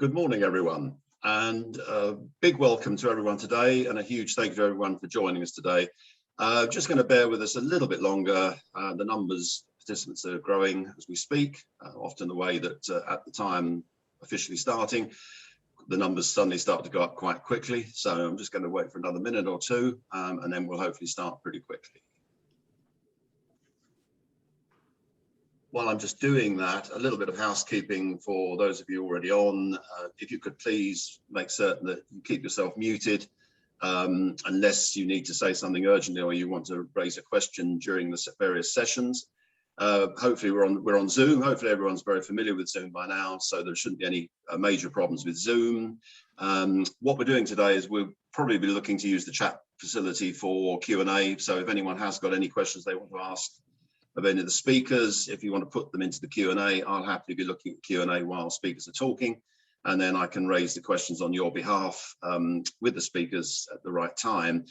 Good morning, everyone, and a big welcome to everyone today, and a huge thank you to everyone for joining us today. Just going to bear with us a little bit longer. The numbers of participants are growing as we speak, often the way that at the time officially starting, the numbers suddenly start to go up quite quickly. So I'm just going to wait for another minute or two, and then we'll hopefully start pretty quickly. While I'm just doing that, a little bit of housekeeping for those of you already on. If you could please make certain that you keep yourself muted, unless you need to say something urgently or you want to raise a question during the various sessions. Hopefully we're on Zoom. Hopefully everyone's very familiar with Zoom by now, so there shouldn't be any major problems with Zoom. What we're doing today is we'll probably be looking to use the chat facility for Q&A. So if anyone has got any questions they want to ask of any of the speakers, if you want to put them into the Q&A, I'll happily be looking at Q&A while speakers are talking, and then I can raise the questions on your behalf with the speakers at the right time.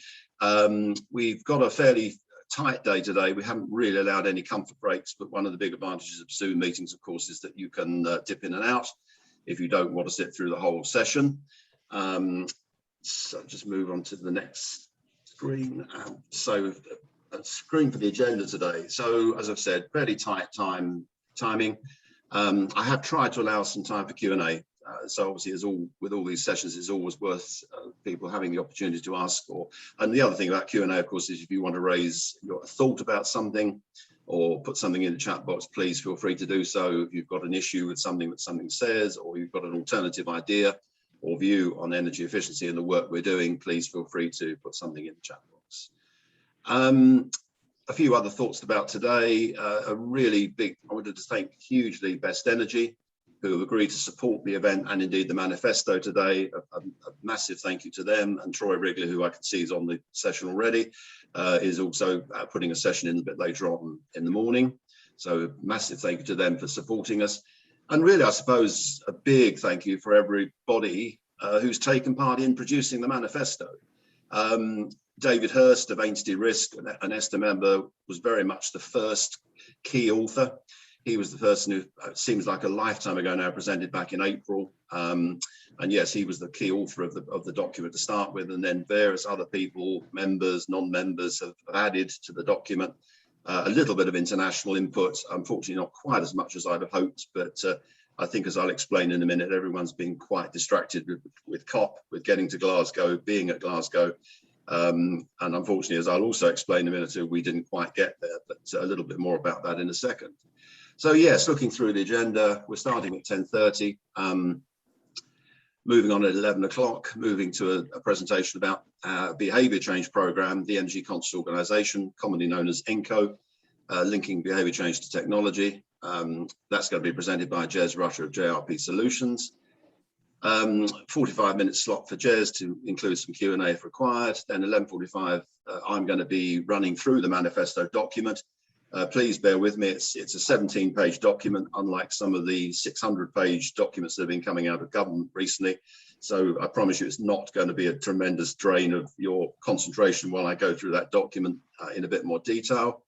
We've got a fairly tight day today. We haven't really allowed any comfort breaks, but one of the big advantages of Zoom meetings, of course, is that you can dip in and out if you don't want to sit through the whole session. So just move on to the next screen. So a screen for the agenda today. So as I've said, fairly tight timing. I have tried to allow some time for Q&A. So obviously, with all these sessions, it's always worth people having the opportunity to ask. And the other thing about Q&A, of course, is if you want to raise your thought about something or put something in the chat box, please feel free to do so. If you've got an issue with something that something says, or you've got an alternative idea or view on energy efficiency and the work we're doing, please feel free to put something in the chat box. A few other thoughts about today. I wanted to thank hugely Best Energy, who have agreed to support the event and indeed the manifesto today. A massive thank you to them, and Troy Wrigley, who I can see is on the session already, is also putting a session in a bit later on in the morning. So massive thank you to them for supporting us. And really, I suppose, a big thank you for everybody who's taken part in producing the manifesto. David Hurst of Aintree Risk, an ESTA member, was very much the first key author. He was the person who, it seems like a lifetime ago now, presented back in April. And yes, he was the key author of the document to start with, and then various other people, members, non-members, have added to the document. A little bit of international input, unfortunately not quite as much as I'd have hoped, but I think, as I'll explain in a minute, everyone's been quite distracted with COP, with getting to Glasgow, being at Glasgow. And unfortunately, as I'll also explain in a minute or two, we didn't quite get there, but a little bit more about that in a second. So yes, looking through the agenda, we're starting at 10:30, moving on at 11 o'clock, moving to a presentation about our behaviour change programme, the Energy Conscious Organisation, commonly known as ENCO, linking behaviour change to technology. That's going to be presented by Jez Rutter of JRP Solutions. 45-minute slot for Jez to include some Q&A if required. Then 11:45, I'm going to be running through the manifesto document. Please bear with me. It's a 17-page document, unlike some of the 600-page documents that have been coming out of government recently. So I promise you it's not going to be a tremendous drain of your concentration while I go through that document in a bit more detail.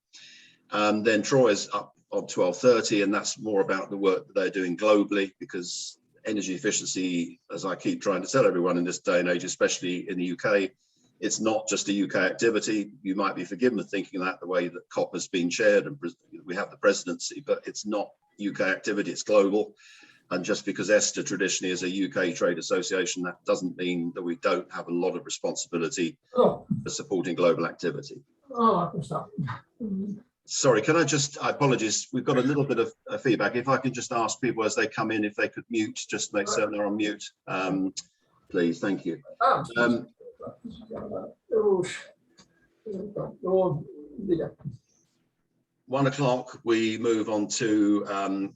Then Troy is up on 12:30, and that's more about the work that they're doing globally, because energy efficiency, as I keep trying to tell everyone in this day and age, especially in the UK, it's not just a UK activity. You might be forgiven for thinking that, the way that COP has been chaired and we have the presidency, but it's not UK activity, it's global. And just because ESTA traditionally is a UK trade association, that doesn't mean that we don't have a lot of responsibility for supporting global activity. I can stop. Sorry, can I just, apologies, we've got a little bit of feedback. If I could just ask people as they come in, if they could mute, just make certain they're on mute, please, thank you. 1 o'clock, we move on to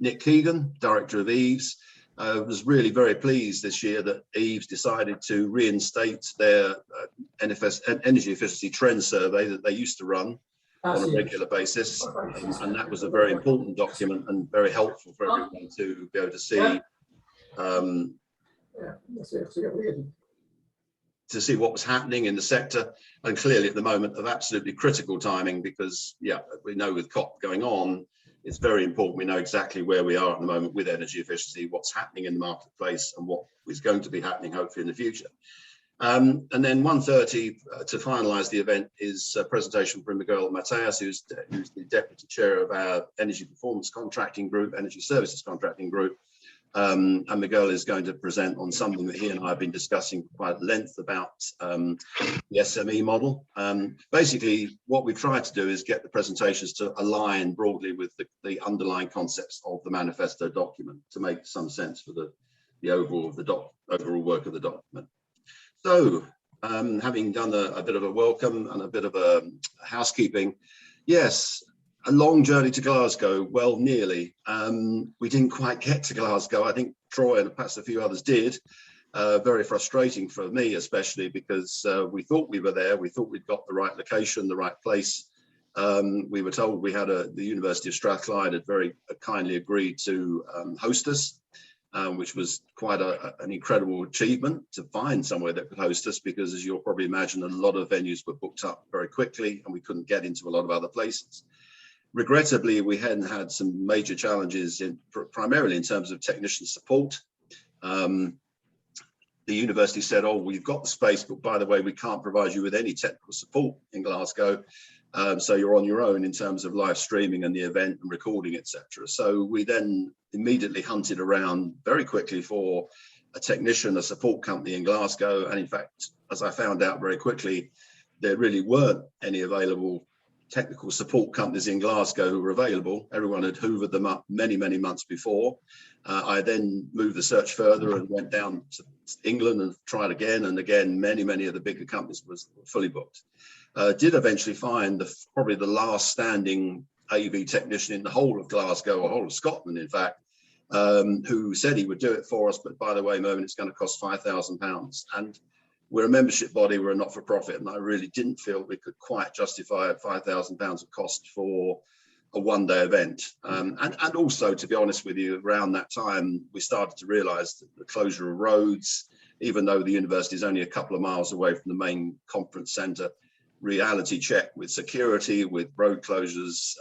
Nick Keegan, Director of EVES. I was really very pleased this year that EVES decided to reinstate their energy efficiency trend survey that they used to run on a regular basis, and that was a very important document and very helpful for everyone to be able to see what was happening in the sector, and clearly at the moment of absolutely critical timing, because yeah, we know with COP going on, it's very important we know exactly where we are at the moment with energy efficiency, what's happening in the marketplace, and what is going to be happening hopefully in the future. And then 1:30 to finalise the event is a presentation from Miguel Mateas, who's the Deputy Chair of our Energy Performance Contracting Group, Energy Services Contracting Group. And Miguel is going to present on something that he and I have been discussing quite at length about the SME model. Basically, what we've tried to do is get the presentations to align broadly with the underlying concepts of the manifesto document to make some sense for the overall work of the document. So, having done a bit of a welcome and a bit of a housekeeping, yes, a long journey to Glasgow, well, nearly. We didn't quite get to Glasgow. I think Troy and perhaps a few others did. Very frustrating for me, especially because we thought we were there. We thought we'd got the right location, the right place. We were told we had the University of Strathclyde had very kindly agreed to host us. Which was quite an incredible achievement to find somewhere that could host us, because as you'll probably imagine, a lot of venues were booked up very quickly and we couldn't get into a lot of other places. Regrettably, we hadn't had some major challenges primarily in terms of technician support. The university said, oh, we've got the space, but by the way, we can't provide you with any technical support in Glasgow. So you're on your own in terms of live streaming and the event and recording, etc. So we then immediately hunted around very quickly for a technician, a support company in Glasgow. And in fact, as I found out very quickly, there really weren't any available technical support companies in Glasgow who were available. Everyone had hoovered them up many, many months before. I then moved the search further and went down to England and tried again and again. Many of the bigger companies was fully booked. Did eventually find probably the last standing AV technician in the whole of Glasgow, or whole of Scotland, in fact, who said he would do it for us. But by the way, Moment, it's going to cost £5,000. And we're a membership body, we're a not-for-profit, and I really didn't feel we could quite justify £5,000 of cost for a one-day event. And also, to be honest with you, around that time, we started to realise that the closure of roads, even though the university is only a couple of miles away from the main conference centre, reality check with security, with road closures,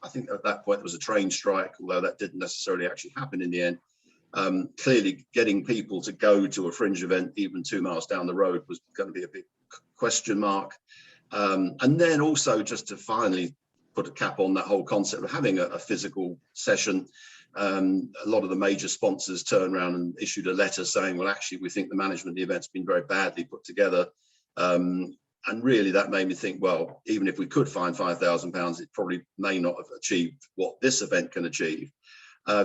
I think at that point there was a train strike, although that didn't necessarily actually happen in the end. Clearly getting people to go to a fringe event even 2 miles down the road was going to be a big question mark. And then also, just to finally put a cap on that whole concept of having a physical session, a lot of the major sponsors turned around and issued a letter saying, well, actually, we think the management of the event's been very badly put together. And really, that made me think, well, even if we could find £5,000, it probably may not have achieved what this event can achieve.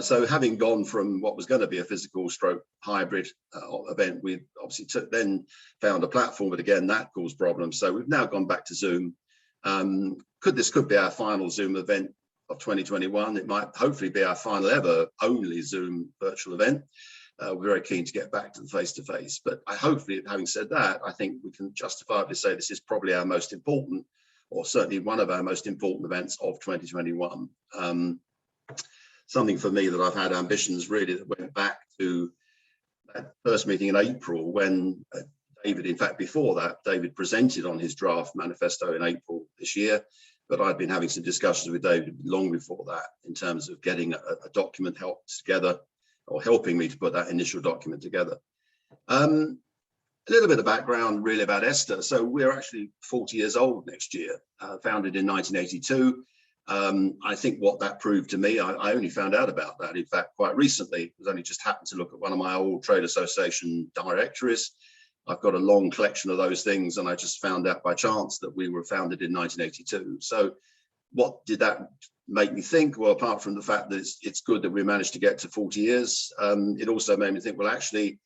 So having gone from what was going to be a physical stroke hybrid event, we obviously then found a platform, but again, that caused problems. So we've now gone back to Zoom. This could be our final Zoom event of 2021. It might hopefully be our final ever only Zoom virtual event. We're very keen to get back to the face-to-face, but hopefully, having said that, I think we can justifiably say this is probably our most important, or certainly one of our most important events of 2021. Something for me that I've had ambitions really that went back to that first meeting in April when David, in fact, before that, David presented on his draft manifesto in April this year, but I'd been having some discussions with David long before that in terms of getting a document helped together, or helping me to put that initial document together. A little bit of background really about Esther. So we're actually 40 years old next year, founded in 1982. I think what that proved to me, I only found out about that, in fact, quite recently. It was only just happened to look at one of my old trade association directories. I've got a long collection of those things, and I just found out by chance that we were founded in 1982. So what did that make me think? Well, apart from the fact that it's good that we managed to get to 40 years, it also made me think, well, actually,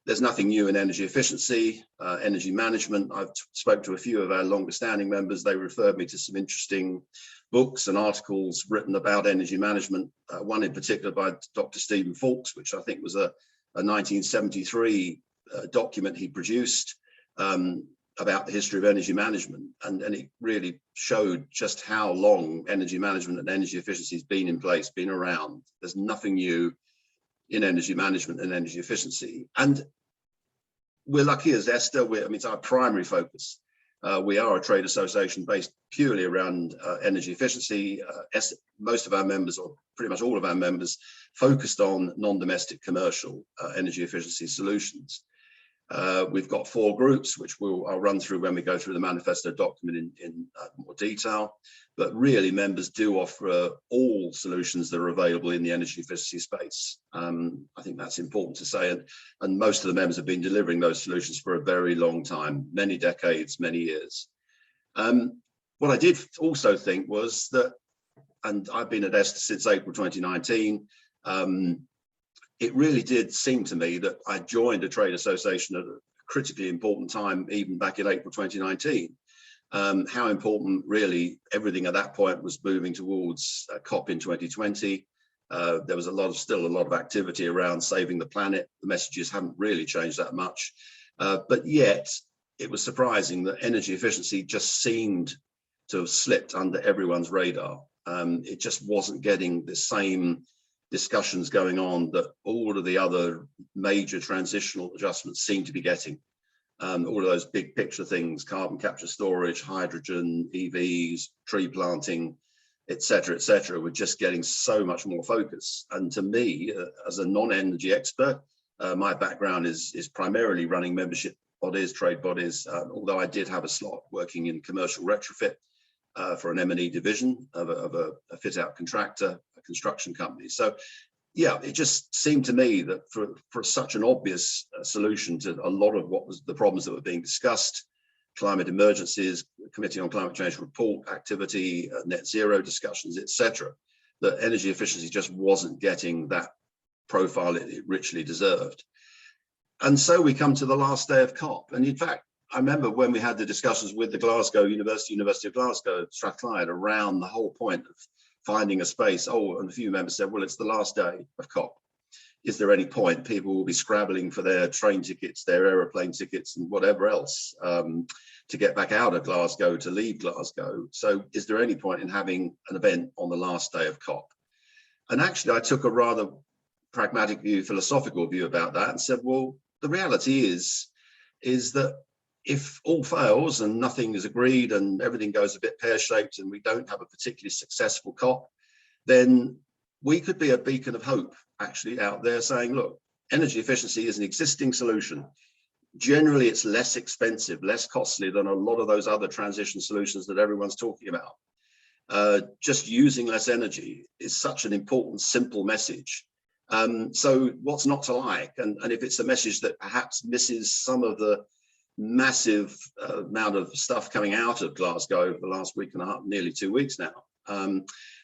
there's nothing new in energy efficiency, energy management. I've spoke to a few of our longer standing members. They referred me to some interesting books and articles written about energy management, one in particular by Dr. Stephen Fawkes, which I think was a 1973 document he produced about the history of energy management. And it really showed just how long energy management and energy efficiency has been in place, been around. There's nothing new in energy management and energy efficiency. And we're lucky as Esther, it's our primary focus. We are a trade association based purely around energy efficiency. Most of our members, or pretty much all of our members, focused on non-domestic commercial energy efficiency solutions. We've got 4 groups, which I'll run through when we go through the manifesto document in more detail. But really, members do offer all solutions that are available in the energy efficiency space. I think that's important to say. And most of the members have been delivering those solutions for a very long time, many decades, many years. What I did also think was that, and I've been at ESTA since April 2019, it really did seem to me that I joined a trade association at a critically important time, even back in April 2019. How important really everything at that point was moving towards COP in 2020. There was still a lot of activity around saving the planet. The messages haven't really changed that much, but yet it was surprising that energy efficiency just seemed to have slipped under everyone's radar. It just wasn't getting the same discussions going on that all of the other major transitional adjustments seem to be getting. All of those big picture things, carbon capture storage, hydrogen, EVs, tree planting, et cetera, were just getting so much more focus. And to me, as a non-energy expert, my background is primarily running membership bodies, trade bodies, although I did have a slot working in commercial retrofit for an M&E division of a fit-out contractor, a construction company. So yeah, it just seemed to me that for such an obvious solution to a lot of what was the problems that were being discussed, climate emergencies, Committee on Climate Change report activity, net zero discussions, etc., that energy efficiency just wasn't getting that profile it richly deserved. And so we come to the last day of COP. And in fact, I remember when we had the discussions with the Glasgow University of Glasgow, Strathclyde, around the whole point of finding a space. Oh, and a few members said, well, it's the last day of COP. Is there any point? People will be scrabbling for their train tickets, their aeroplane tickets, and whatever else to get back out of Glasgow, to leave Glasgow. So is there any point in having an event on the last day of COP? And actually, I took a rather pragmatic view, philosophical view about that, and said, well, the reality is that if all fails and nothing is agreed and everything goes a bit pear-shaped and we don't have a particularly successful COP, then we could be a beacon of hope actually out there saying, look, energy efficiency is an existing solution. Generally, it's less expensive, less costly than a lot of those other transition solutions that everyone's talking about. Just using less energy is such an important, simple message. So what's not to like? And if it's a message that perhaps misses some of the massive amount of stuff coming out of Glasgow over the last week and a half, nearly 2 weeks now,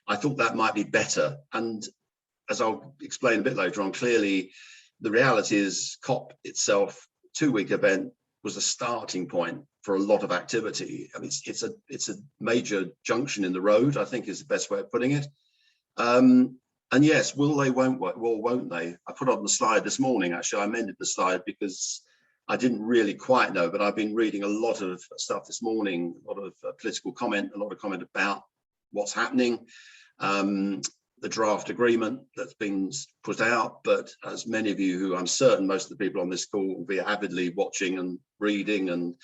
I thought that might be better. And as I'll explain a bit later on, clearly the reality is COP itself, 2-week event, was a starting point for a lot of activity. I mean, it's a major junction in the road, I think is the best way of putting it. And yes, will they, won't they? I put on the slide this morning, actually, I amended the slide because I didn't really quite know, but I've been reading a lot of stuff this morning, a lot of political comment, a lot of comment about what's happening, the draft agreement that's been put out. But as many of you, who I'm certain most of the people on this call will be avidly watching and reading and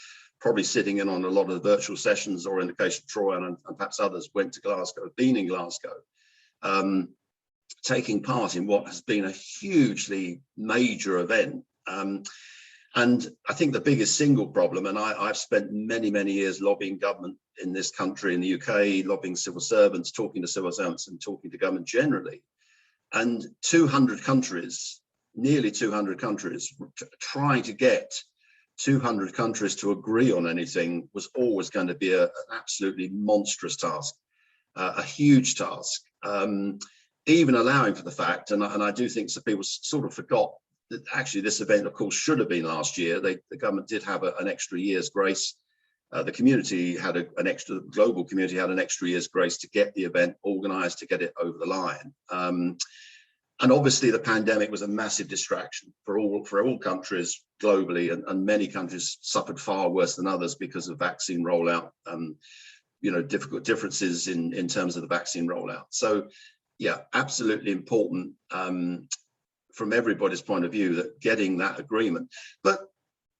probably sitting in on a lot of the virtual sessions, or in the case of Troy and perhaps others went to Glasgow, been in Glasgow, taking part in what has been a hugely major event. And I think the biggest single problem, and I've spent many, many years lobbying government in this country, in the UK, lobbying civil servants, talking to civil servants and talking to government generally. And 200 countries, nearly 200 countries, trying to get 200 countries to agree on anything was always going to be an absolutely monstrous task, a huge task. Even allowing for the fact, and I do think some people sort of forgot, that actually this event, of course, should have been last year. The government did have an extra year's grace. The community had the global community had an extra year's grace to get the event organized, to get it over the line. And obviously the pandemic was a massive distraction for all countries globally, and many countries suffered far worse than others because of vaccine rollout, difficult differences in terms of the vaccine rollout. So yeah, absolutely important from everybody's point of view, that getting that agreement. But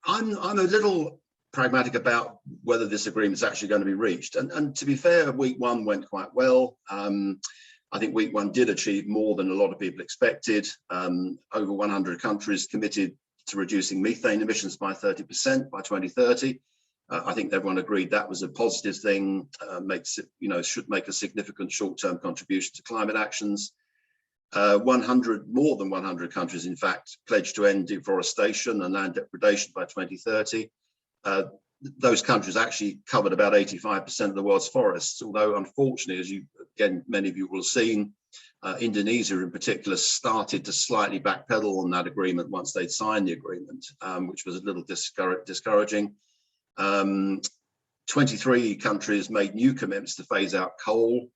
I'm a little pragmatic about whether this agreement is actually going to be reached. And to be fair, week one went quite well. I think week one did achieve more than a lot of people expected. Over 100 countries committed to reducing methane emissions by 30% by 2030. I think everyone agreed that was a positive thing, makes it, should make a significant short-term contribution to climate actions. More than 100 countries, in fact, pledged to end deforestation and land depredation by 2030. Those countries actually covered about 85% of the world's forests, although unfortunately, as many of you will have seen, Indonesia in particular started to slightly backpedal on that agreement once they'd signed the agreement, which was a little discouraging. 23 countries made new commitments to phase out coal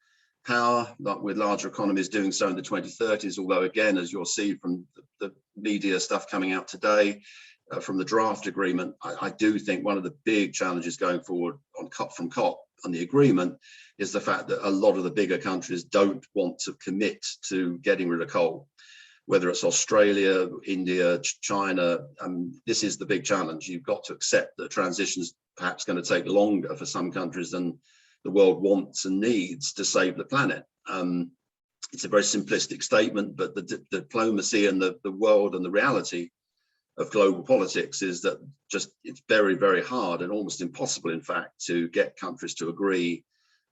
power, with larger economies doing so in the 2030s, although again, as you'll see from the media stuff coming out today, from the draft agreement, I do think one of the big challenges going forward from COP on the agreement is the fact that a lot of the bigger countries don't want to commit to getting rid of coal, whether it's Australia, India, China. This is the big challenge. You've got to accept that transition is perhaps going to take longer for some countries than the world wants and needs to save the planet. It's a very simplistic statement, but the diplomacy and the world and the reality of global politics is that it's very, very hard and almost impossible, in fact, to get countries to agree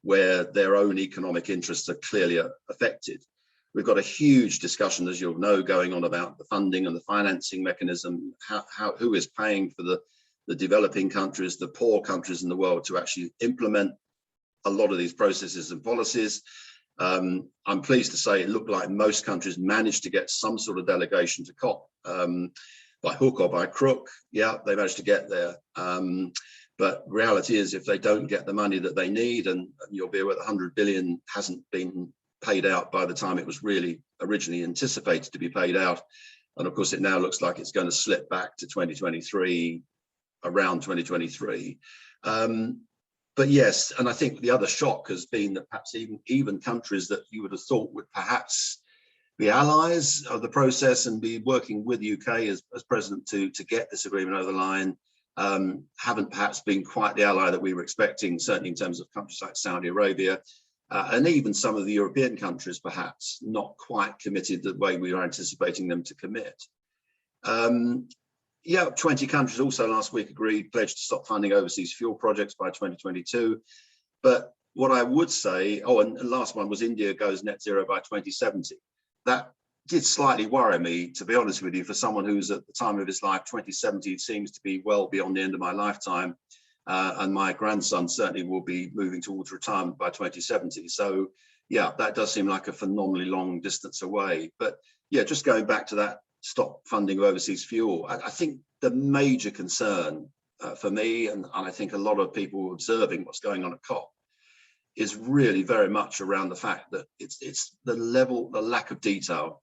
where their own economic interests are clearly affected. We've got a huge discussion, as you'll know, going on about the funding and the financing mechanism, who is paying for the developing countries, the poor countries in the world to actually implement a lot of these processes and policies. I'm pleased to say it looked like most countries managed to get some sort of delegation to COP. By hook or by crook, yeah, they managed to get there. But reality is, if they don't get the money that they need, and you'll be aware that 100 billion hasn't been paid out by the time it was really originally anticipated to be paid out. And of course, it now looks like it's going to slip back to 2023, around 2023. But yes, and I think the other shock has been that perhaps even countries that you would have thought would perhaps be allies of the process and be working with the UK as president to get this agreement over the line, haven't perhaps been quite the ally that we were expecting, certainly in terms of countries like Saudi Arabia, and even some of the European countries perhaps not quite committed the way we were anticipating them to commit. 20 countries also last week pledged to stop funding overseas fuel projects by 2022. But what I would say, and the last one was India goes net zero by 2070. That did slightly worry me, to be honest with you, for someone who's at the time of his life, 2070 seems to be well beyond the end of my lifetime. And my grandson certainly will be moving towards retirement by 2070. So yeah, that does seem like a phenomenally long distance away. But yeah, just going back to that stop funding of overseas fuel, I think the major concern for me, and I think a lot of people observing what's going on at COP, is really very much around the fact that it's the lack of detail.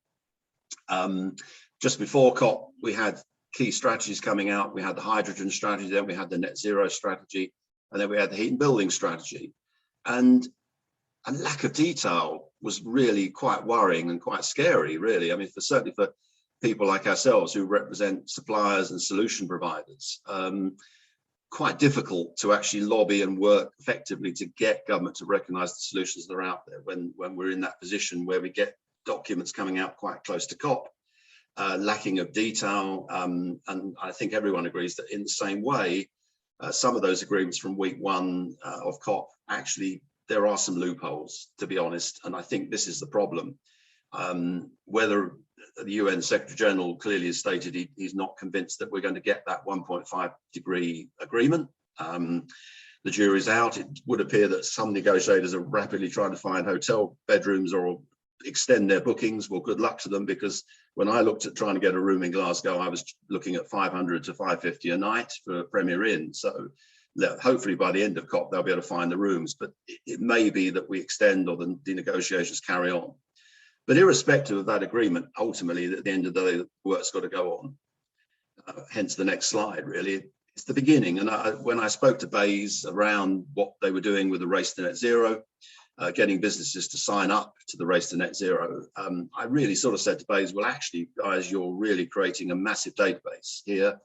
Just before COP, we had key strategies coming out. We had the hydrogen strategy, then we had the net zero strategy, and then we had the heat and building strategy. And a lack of detail was really quite worrying and quite scary, really. I mean, certainly for people like ourselves who represent suppliers and solution providers, quite difficult to actually lobby and work effectively to get government to recognize the solutions that are out there when we're in that position where we get documents coming out quite close to COP, lacking of detail. And I think everyone agrees that in the same way, some of those agreements from week one of COP, actually, there are some loopholes, to be honest. And I think this is the problem. Whether the UN Secretary General clearly has stated he's not convinced that we're going to get that 1.5 degree agreement. The jury's out. It would appear that some negotiators are rapidly trying to find hotel bedrooms or extend their bookings. Well, good luck to them, because when I looked at trying to get a room in Glasgow, I was looking at 500 to 550 a night for a Premier Inn. So hopefully by the end of COP, they'll be able to find the rooms, but it may be that we extend or the negotiations carry on. But irrespective of that agreement, ultimately, at the end of the day, the work's got to go on. Hence the next slide, really. It's the beginning. And when I spoke to BEIS around what they were doing with the race to net zero, getting businesses to sign up to the race to net zero, I really sort of said to BEIS, well, actually, guys, you're really creating a massive database here.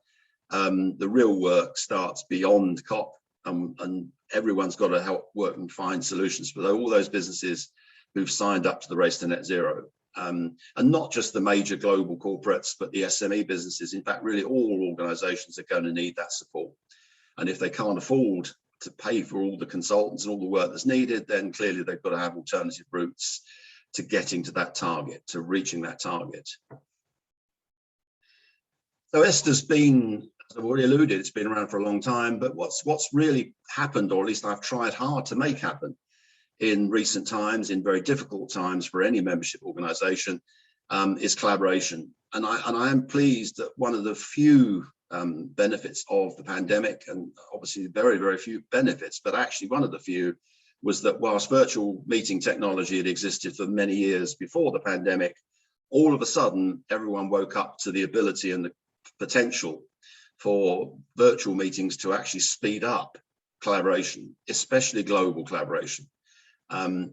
The real work starts beyond COP, and everyone's got to help work and find solutions for all those businesses who've signed up to the race to net zero. And not just the major global corporates, but the SME businesses. In fact, really all organizations are going to need that support. And if they can't afford to pay for all the consultants and all the work that's needed, then clearly they've got to have alternative routes to getting to that target, to reaching that target. So ESTA's been, as I've already alluded, it's been around for a long time, but what's really happened, or at least I've tried hard to make happen in recent times, in very difficult times for any membership organization, is collaboration. And I am pleased that one of the few benefits of the pandemic, and obviously very, very few benefits, but actually one of the few, was that whilst virtual meeting technology had existed for many years before the pandemic, all of a sudden everyone woke up to the ability and the potential for virtual meetings to actually speed up collaboration, especially global collaboration.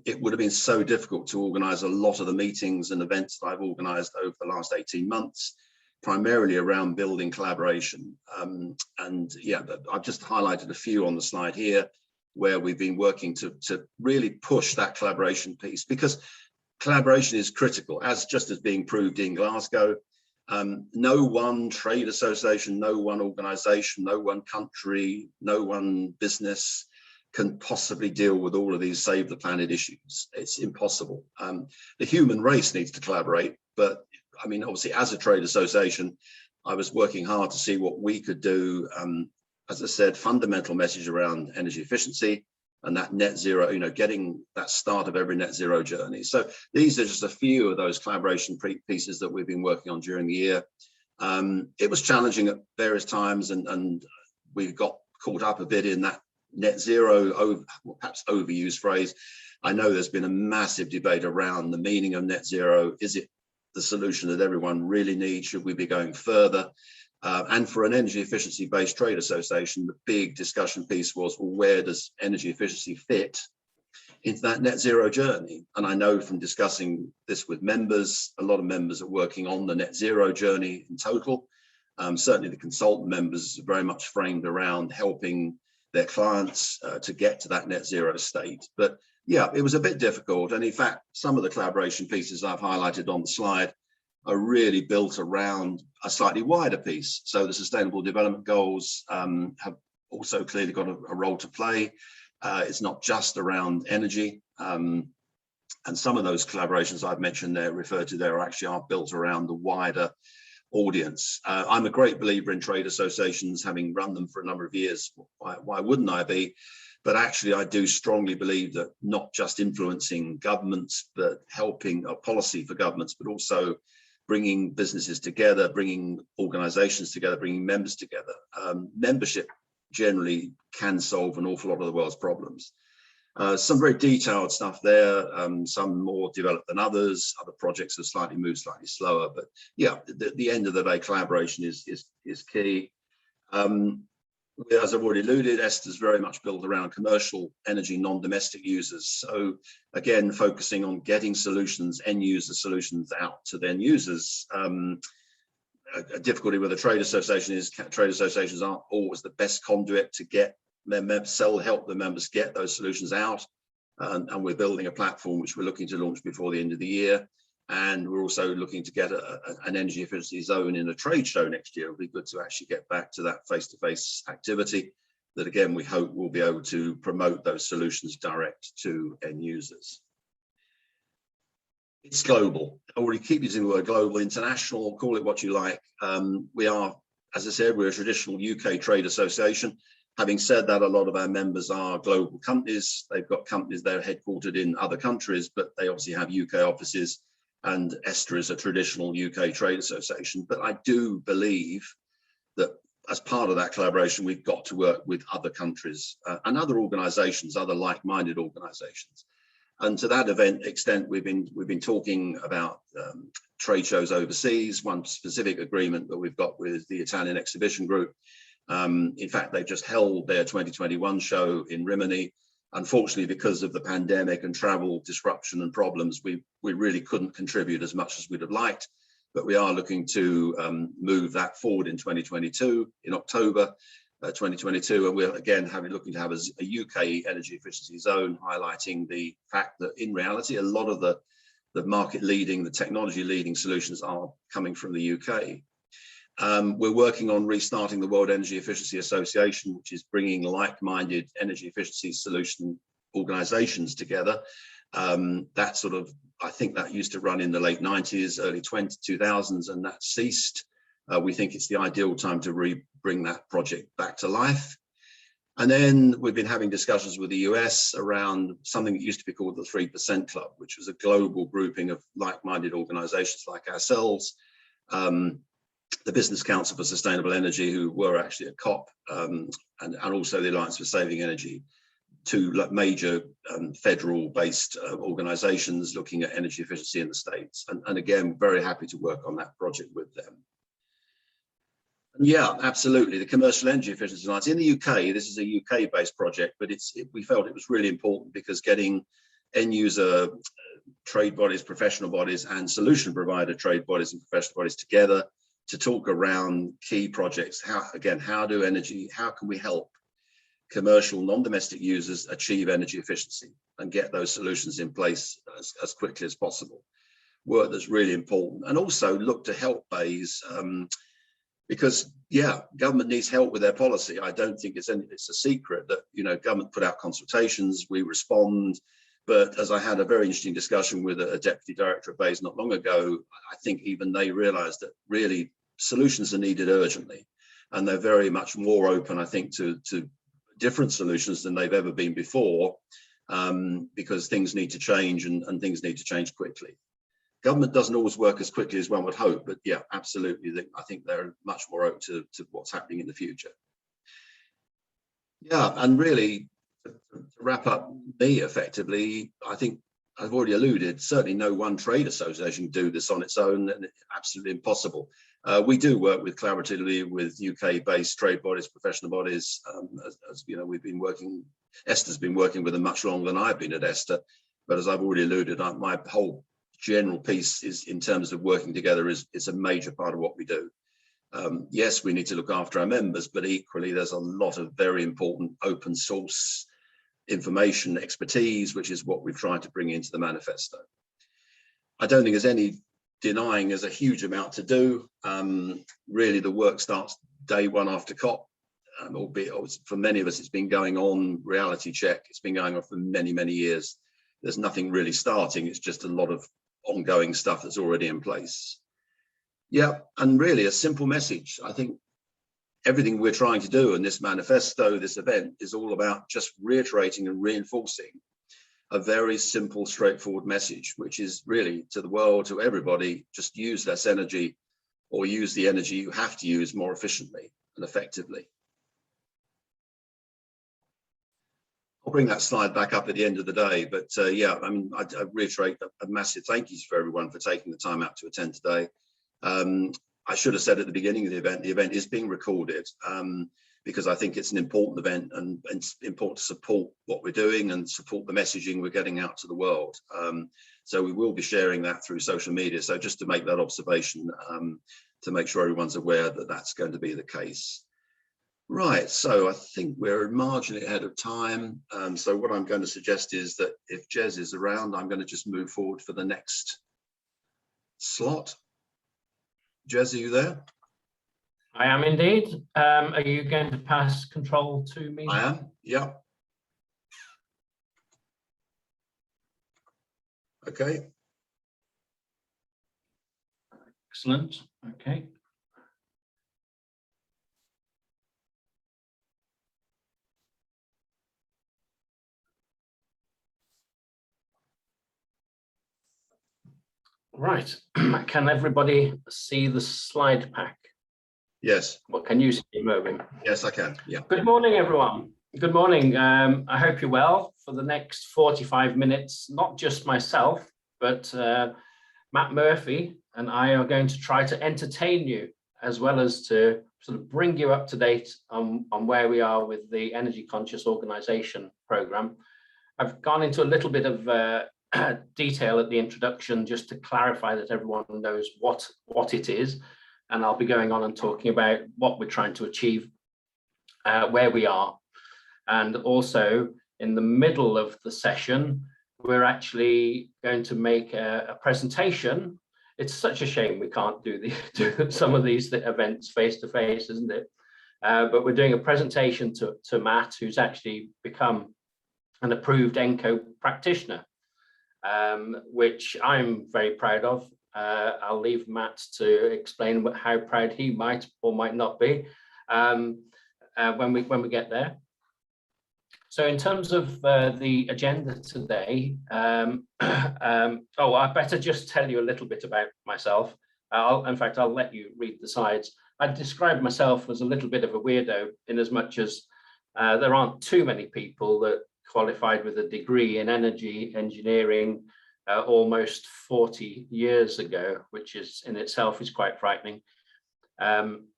It would have been so difficult to organize a lot of the meetings and events that I've organized over the last 18 months, primarily around building collaboration. And yeah, I've just highlighted a few on the slide here where we've been working to really push that collaboration piece, because collaboration is critical, just as being proved in Glasgow. No one trade association, no one organization, no one country, no one business can possibly deal with all of these save the planet issues. It's impossible. The human race needs to collaborate, but I mean, obviously as a trade association, I was working hard to see what we could do. As I said, fundamental message around energy efficiency and that net zero, you know, getting that start of every net zero journey. So these are just a few of those collaboration pieces that we've been working on during the year. It was challenging at various times, and we got caught up a bit in that net zero, perhaps overused phrase. I know there's been a massive debate around the meaning of net zero. Is it the solution that everyone really needs? Should we be going further? And for an energy efficiency based trade association, the big discussion piece was, well, where does energy efficiency fit into that net zero journey? And I know from discussing this with members, a lot of members are working on the net zero journey in total. Certainly the consultant members are very much framed around helping their clients to get to that net zero state. But yeah, it was a bit difficult. And in fact, some of the collaboration pieces I've highlighted on the slide are really built around a slightly wider piece. So the Sustainable Development Goals have also clearly got a role to play. It's not just around energy. And some of those collaborations I've mentioned there, referred to there, actually are built around the wider audience. I'm a great believer in trade associations, having run them for a number of years. Why wouldn't I be? But actually, I do strongly believe that not just influencing governments, but helping a policy for governments, but also bringing businesses together, bringing organizations together, bringing members together. Membership generally can solve an awful lot of the world's problems. Some very detailed stuff there, some more developed than others. Other projects have slightly moved slightly slower, but yeah, at the end of the day, collaboration is key. As I've already alluded, ESTA's very much built around commercial energy, non-domestic users. So again, focusing on getting solutions, end user solutions out to the end users. A difficulty with a trade association is trade associations aren't always the best conduit to get help the members get those solutions out. And we're building a platform which we're looking to launch before the end of the year. And we're also looking to get an energy efficiency zone in a trade show next year. It'll be good to actually get back to that face-to-face activity that, again, we hope we'll be able to promote those solutions direct to end users. It's global. I already keep using the word global, international, call it what you like. We are, as I said, we're a traditional UK trade association. Having said that, a lot of our members are global companies. They've got companies that are headquartered in other countries, but they obviously have UK offices. And ESTA is a traditional UK trade association. But I do believe that as part of that collaboration, we've got to work with other countries and other organizations, other like-minded organizations. And to that extent, we've been talking about trade shows overseas. One specific agreement that we've got with the Italian Exhibition Group. In fact, they've just held their 2021 show in Rimini. Unfortunately, because of the pandemic and travel disruption and problems, we really couldn't contribute as much as we'd have liked. but we are looking to move that forward in 2022, in October 2022, and we're again looking to have a UK energy efficiency zone, highlighting the fact that in reality, a lot of the market leading, the technology leading solutions are coming from the UK. We're working on restarting the World Energy Efficiency Association, which is bringing like-minded energy efficiency solution organizations together. That sort of, I think that used to run in the late 90s, early 2000s, and that ceased. We think it's the ideal time to bring that project back to life. And then we've been having discussions with the US around something that used to be called the 3% Club, which was a global grouping of like-minded organizations like ourselves, the Business Council for Sustainable Energy, who were actually at COP, and also the Alliance for Saving Energy, two major federal-based organizations looking at energy efficiency in the States. And again, very happy to work on that project with them. And yeah, absolutely. The Commercial Energy Efficiency Alliance in the UK, this is a UK-based project, but we felt it was really important because getting end user trade bodies, professional bodies, and solution provider trade bodies and professional bodies together to talk around key projects. How can we help commercial non-domestic users achieve energy efficiency and get those solutions in place as quickly as possible? Work that's really important. And also look to help BEIS, because yeah, government needs help with their policy. I don't think it's a secret that, you know, government put out consultations, we respond. But as I had a very interesting discussion with a deputy director of BEIS not long ago, I think even they realized that really solutions are needed urgently. And they're very much more open, I think, to different solutions than they've ever been before, because things need to change and things need to change quickly. Government doesn't always work as quickly as one would hope, but yeah, absolutely. I think they're much more open to what's happening in the future. Yeah, and really, to wrap up me effectively, I think I've already alluded, certainly no one trade association can do this on its own, and it's absolutely impossible. We do work with collaboratively with UK-based trade bodies, professional bodies. As you know, we've been working, Esther's been working with them much longer than I've been at Esther, but as I've already alluded, my whole general piece is in terms of working together is a major part of what we do. Yes, we need to look after our members, but equally there's a lot of very important open source information expertise, which is what we've tried to bring into the manifesto. I don't think there's any denying there's a huge amount to do. Really, the work starts day one after COP, albeit for many of us it's been going on, reality check, it's been going on for many, many years. There's nothing really starting, it's just a lot of ongoing stuff that's already in place. Yeah, and really a simple message. I think everything we're trying to do in this manifesto, this event, is all about just reiterating and reinforcing a very simple, straightforward message, which is really to the world, to everybody, just use less energy or use the energy you have to use more efficiently and effectively. I'll bring that slide back up at the end of the day, but yeah, I mean, I reiterate a massive thank you for everyone for taking the time out to attend today. I should have said at the beginning of the event is being recorded because I think it's an important event and it's important to support what we're doing and support the messaging we're getting out to the world. So we will be sharing that through social media. So just to make that observation, to make sure everyone's aware that that's going to be the case. Right, so I think we're marginally ahead of time. So what I'm going to suggest is that if Jez is around, I'm going to just move forward for the next slot. Jez, are you there? I am indeed. Are you going to pass control to me? I am, yeah. Okay. Excellent, okay. Right, can everybody see the slide pack? Yes. What can you see moving? Yes, I can, yeah. Good morning, everyone. Good morning. I hope you're well. For the next 45 minutes, not just myself, but Matt Murphy and I are going to try to entertain you as well as to sort of bring you up to date on where we are with the Energy Conscious Organization program. I've gone into a little bit of detail at the introduction just to clarify that everyone knows what it is. And I'll be going on and talking about what we're trying to achieve, where we are. And also in the middle of the session, we're actually going to make a presentation. It's such a shame we can't do some of these events face to face, isn't it? But we're doing a presentation to Matt, who's actually become an approved ENCO practitioner, which I'm very proud of. I'll leave Matt to explain how proud he might or might not be when we get there. So in terms of the agenda today, I better just tell you a little bit about myself. In fact, I'll let you read the slides. I describe myself as a little bit of a weirdo in as much as there aren't too many people that qualified with a degree in energy engineering almost 40 years ago, which is in itself is quite frightening.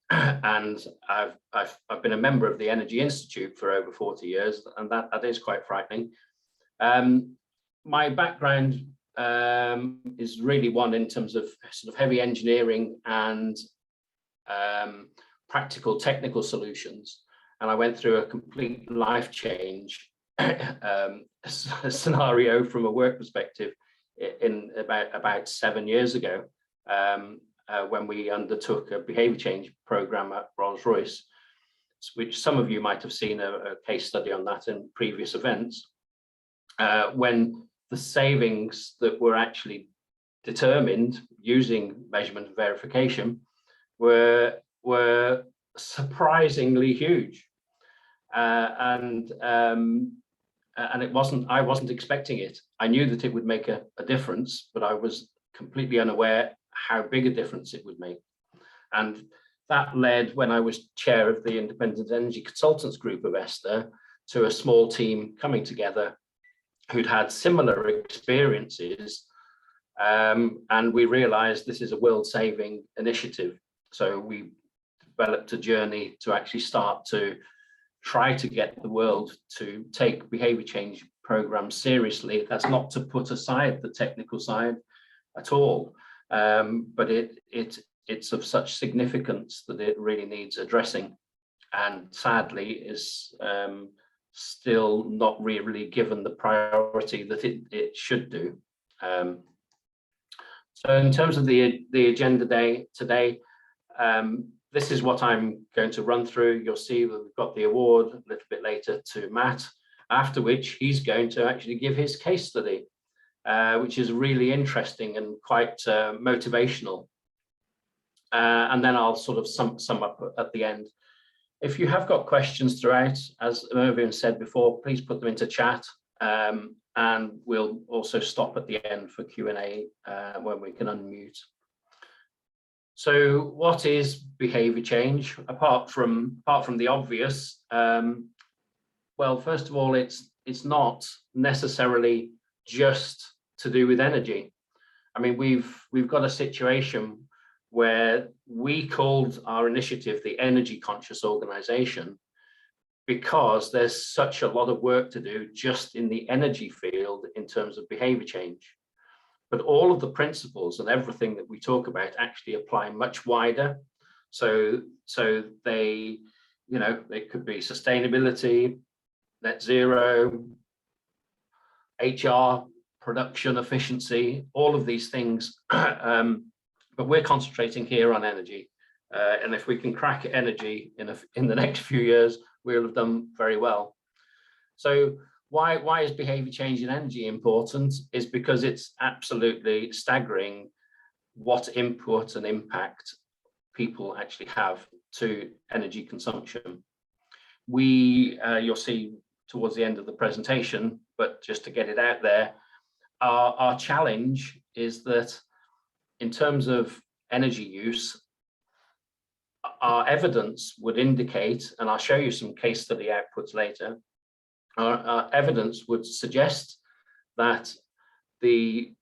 And I've been a member of the Energy Institute for over 40 years, and that is quite frightening. My background is really one in terms of sort of heavy engineering and practical technical solutions. And I went through a complete life change scenario from a work perspective in about 7 years ago, when we undertook a behavior change program at Rolls-Royce, which some of you might have seen a case study on that in previous events, when the savings that were actually determined using measurement and verification were surprisingly huge, and I wasn't expecting it. I knew that it would make a difference, but I was completely unaware how big a difference it would make. And that led, when I was chair of the Independent Energy Consultants Group of ESTA, to a small team coming together who'd had similar experiences, and we realized this is a world-saving initiative. So we developed a journey to actually start to try to get the world to take behavior change programs seriously. That's not to put aside the technical side at all, but it's of such significance that it really needs addressing, and sadly is still not really given the priority that it should do. So in terms of the agenda day today, this is what I'm going to run through. You'll see that we've got the award a little bit later to Matt, after which he's going to actually give his case study, which is really interesting and quite motivational. And then I'll sort of sum up at the end. If you have got questions throughout, as Mervyn said before, please put them into chat, and we'll also stop at the end for Q&A when we can unmute. So what is behavior change, apart from the obvious? Well, first of all, it's not necessarily just to do with energy. I mean, we've got a situation where we called our initiative the Energy Conscious Organization because there's such a lot of work to do just in the energy field in terms of behavior change. But all of the principles and everything that we talk about actually apply much wider. So they, it could be sustainability, net zero, HR, production efficiency, all of these things. But we're concentrating here on energy. And if we can crack energy in the next few years, we'll have done very well. So why is behavior change in energy important? Is because it's absolutely staggering what input and impact people actually have to energy consumption. You'll see towards the end of the presentation, but just to get it out there, our challenge is that in terms of energy use, our evidence would indicate, and I'll show you some case study outputs later, our evidence would suggest that if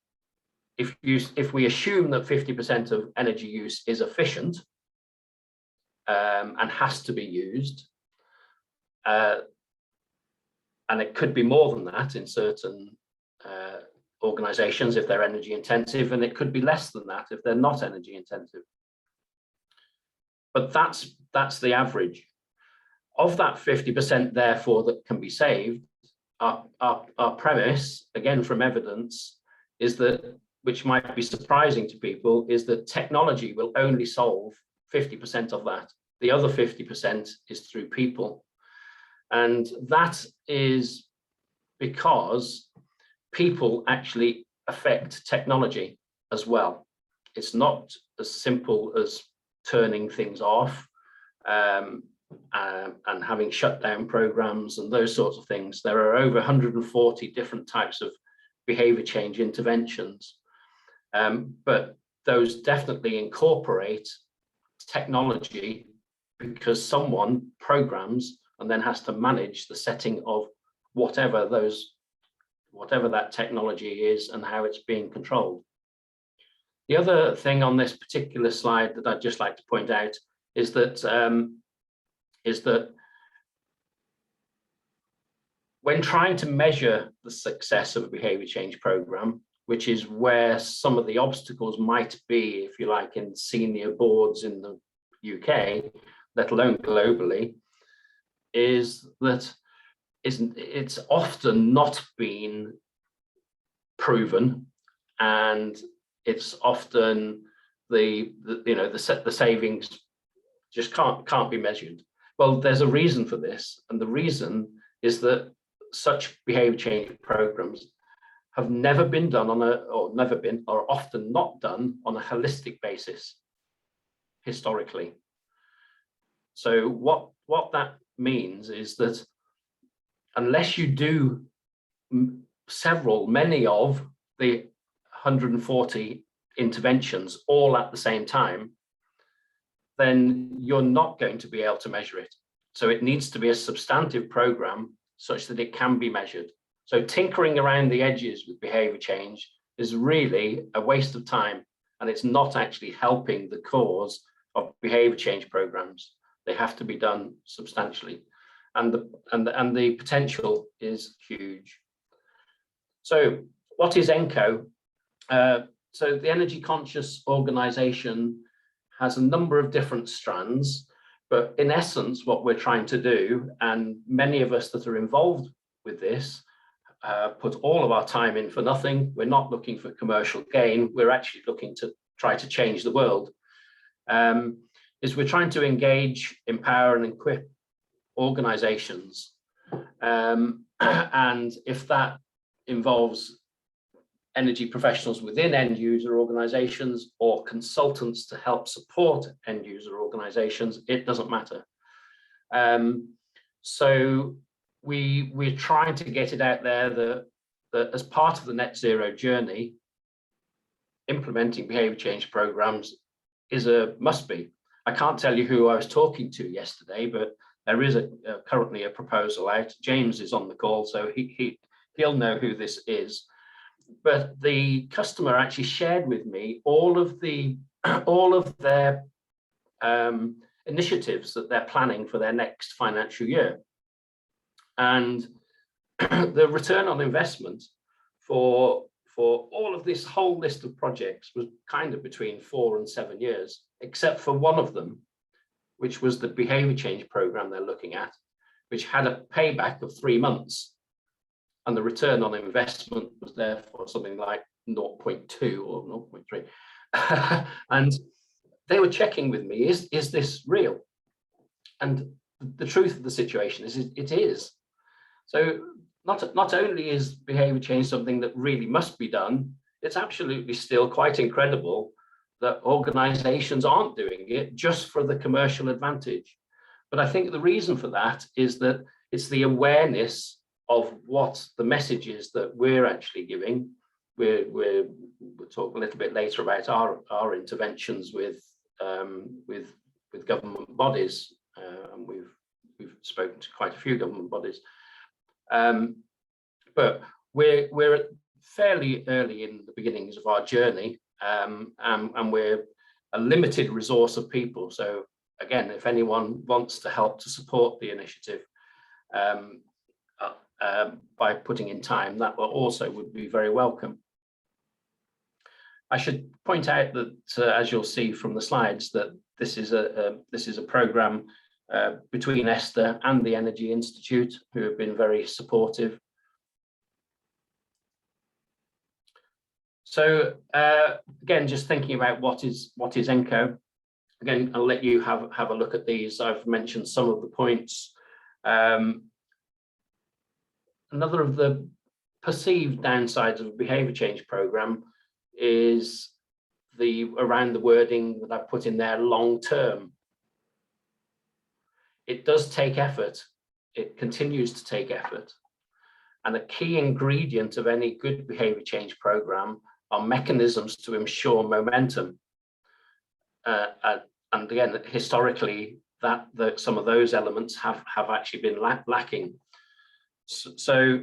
we assume that 50% of energy use is efficient and has to be used, and it could be more than that in certain organizations if they're energy intensive, and it could be less than that if they're not energy intensive. But that's the average. Of that 50%, therefore, that can be saved, our premise, again from evidence, is that, which might be surprising to people, is that technology will only solve 50% of that. The other 50% is through people. And that is because people actually affect technology as well. It's not as simple as turning things off and having shutdown programs and those sorts of things. There are over 140 different types of behavior change interventions, but those definitely incorporate technology, because someone programs and then has to manage the setting of whatever that technology is and how it's being controlled. The other thing on this particular slide that I'd just like to point out is that when trying to measure the success of a behavior change program, which is where some of the obstacles might be, if you like, in senior boards in the UK, let alone globally, is that it's often not been proven, and it's often the savings just can't be measured. Well, there's a reason for this, and the reason is that such behavior change programs have never been done or often not done on a holistic basis historically. So what that means is that unless you do many of the 140 interventions all at the same time, then you're not going to be able to measure it. So it needs to be a substantive program such that it can be measured. So tinkering around the edges with behavior change is really a waste of time, and it's not actually helping the cause of behavior change programs. They have to be done substantially, and the potential is huge. So what is ENCO? So the Energy Conscious organization has a number of different strands, but in essence, what we're trying to do, and many of us that are involved with this, put all of our time in for nothing. We're not looking for commercial gain. We're actually looking to try to change the world. Is we're trying to engage, empower, and equip organizations. And if that involves energy professionals within end user organizations or consultants to help support end user organizations, it doesn't matter. So we're trying to get it out there that as part of the net zero journey, implementing behavior change programs is a must be. I can't tell you who I was talking to yesterday, but there is currently a proposal out. James is on the call, so he'll know who this is. But the customer actually shared with me all of their initiatives that they're planning for their next financial year. And the return on investment for all of this whole list of projects was kind of between 4 and 7 years, except for one of them, which was the behavior change program they're looking at, which had a payback of 3 months. And the return on investment was therefore something like 0.2 or 0.3. And they were checking with me, is this real? And the truth of the situation is it is. So not only is behavior change something that really must be done, it's absolutely still quite incredible that organizations aren't doing it just for the commercial advantage. But I think the reason for that is that it's the awareness of what the message is that we're actually giving. We'll talk a little bit later about our interventions with government bodies, and we've spoken to quite a few government bodies. But we're fairly early in the beginnings of our journey, and we're a limited resource of people. So again, if anyone wants to help to support the initiative by putting in time, that also would be very welcome. I should point out that, as you'll see from the slides, that this is a program between Esther and the Energy Institute, who have been very supportive. So again, just thinking about what is ENCO. Again, I'll let you have a look at these. I've mentioned some of the points. Another of the perceived downsides of a behaviour change program is around the wording that I've put in there, long term. It does take effort. It continues to take effort. And a key ingredient of any good behaviour change program are mechanisms to ensure momentum. And again, historically, some of those elements have actually been lacking. So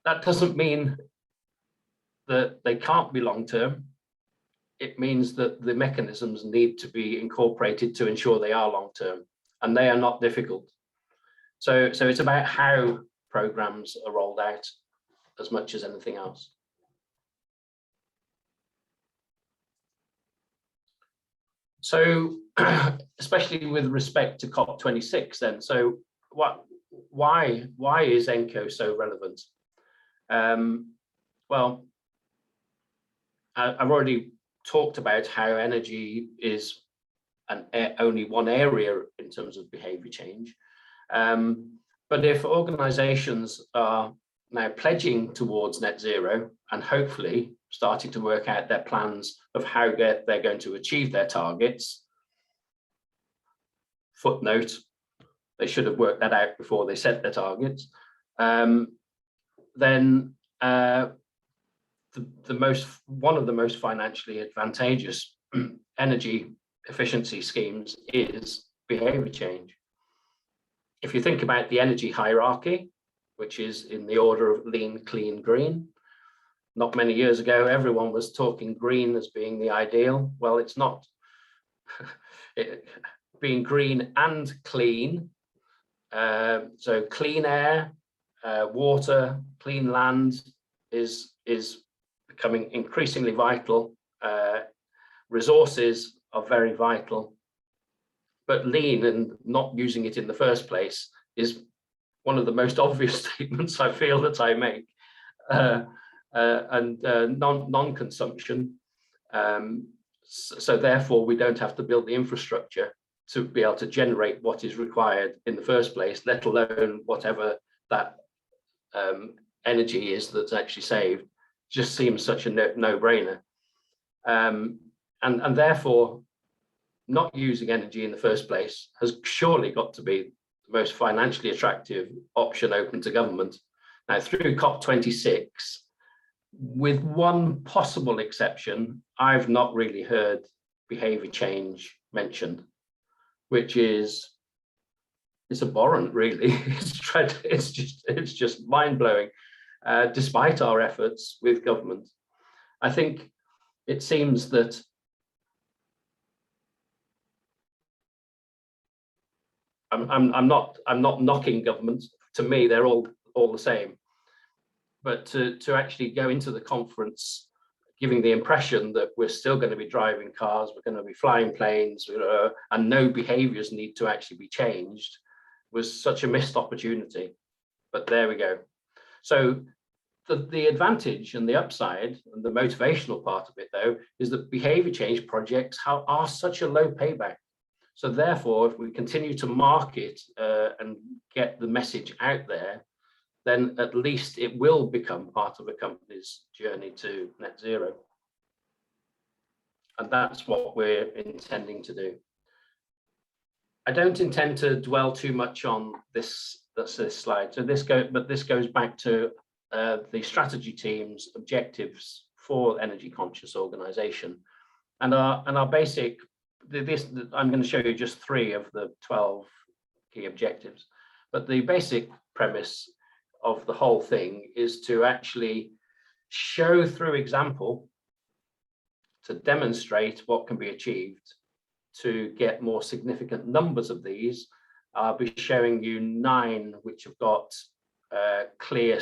that doesn't mean that they can't be long-term. It means that the mechanisms need to be incorporated to ensure they are long-term, and they are not difficult. So it's about how programs are rolled out as much as anything else. So especially with respect to COP26 then, so why is ENCO so relevant? Well, I've already talked about how energy is only one area in terms of behaviour change. But if organisations are now pledging towards net zero and hopefully starting to work out their plans of how they're going to achieve their targets, footnote, they should have worked that out before they set their targets, then one of the most financially advantageous energy efficiency schemes is behaviour change. If you think about the energy hierarchy, which is in the order of lean, clean, green, not many years ago, everyone was talking green as being the ideal. Well, it's not. Being green and clean, so clean air, water, clean land is becoming increasingly vital. Resources are very vital, but lean and not using it in the first place is one of the most obvious statements I feel that I make. And non-consumption. So therefore, we don't have to build the infrastructure to be able to generate what is required in the first place, let alone whatever that energy is that's actually saved. Just seems such a no-brainer. And therefore, not using energy in the first place has surely got to be the most financially attractive option open to government. Now, through COP26, with one possible exception, I've not really heard behaviour change mentioned, which is, it's abhorrent, really. It's just mind-blowing, despite our efforts with government. I think it seems that I'm not knocking government. To me, they're all the same. But to actually go into the conference giving the impression that we're still going to be driving cars, we're going to be flying planes, and no behaviours need to actually be changed, was such a missed opportunity. But there we go. So the advantage and the upside and the motivational part of it, though, is that behaviour change projects are such a low payback. So therefore, if we continue to market and get the message out there, then at least it will become part of a company's journey to net zero. And that's what we're intending to do. I don't intend to dwell too much on this slide. So this goes back to the strategy team's objectives for energy conscious organization. And our basic, I'm going to show you just 3 of the 12 key objectives, but the basic premise of the whole thing is to actually show through example, to demonstrate what can be achieved. To get more significant numbers of these, I'll be showing you 9 which have got clear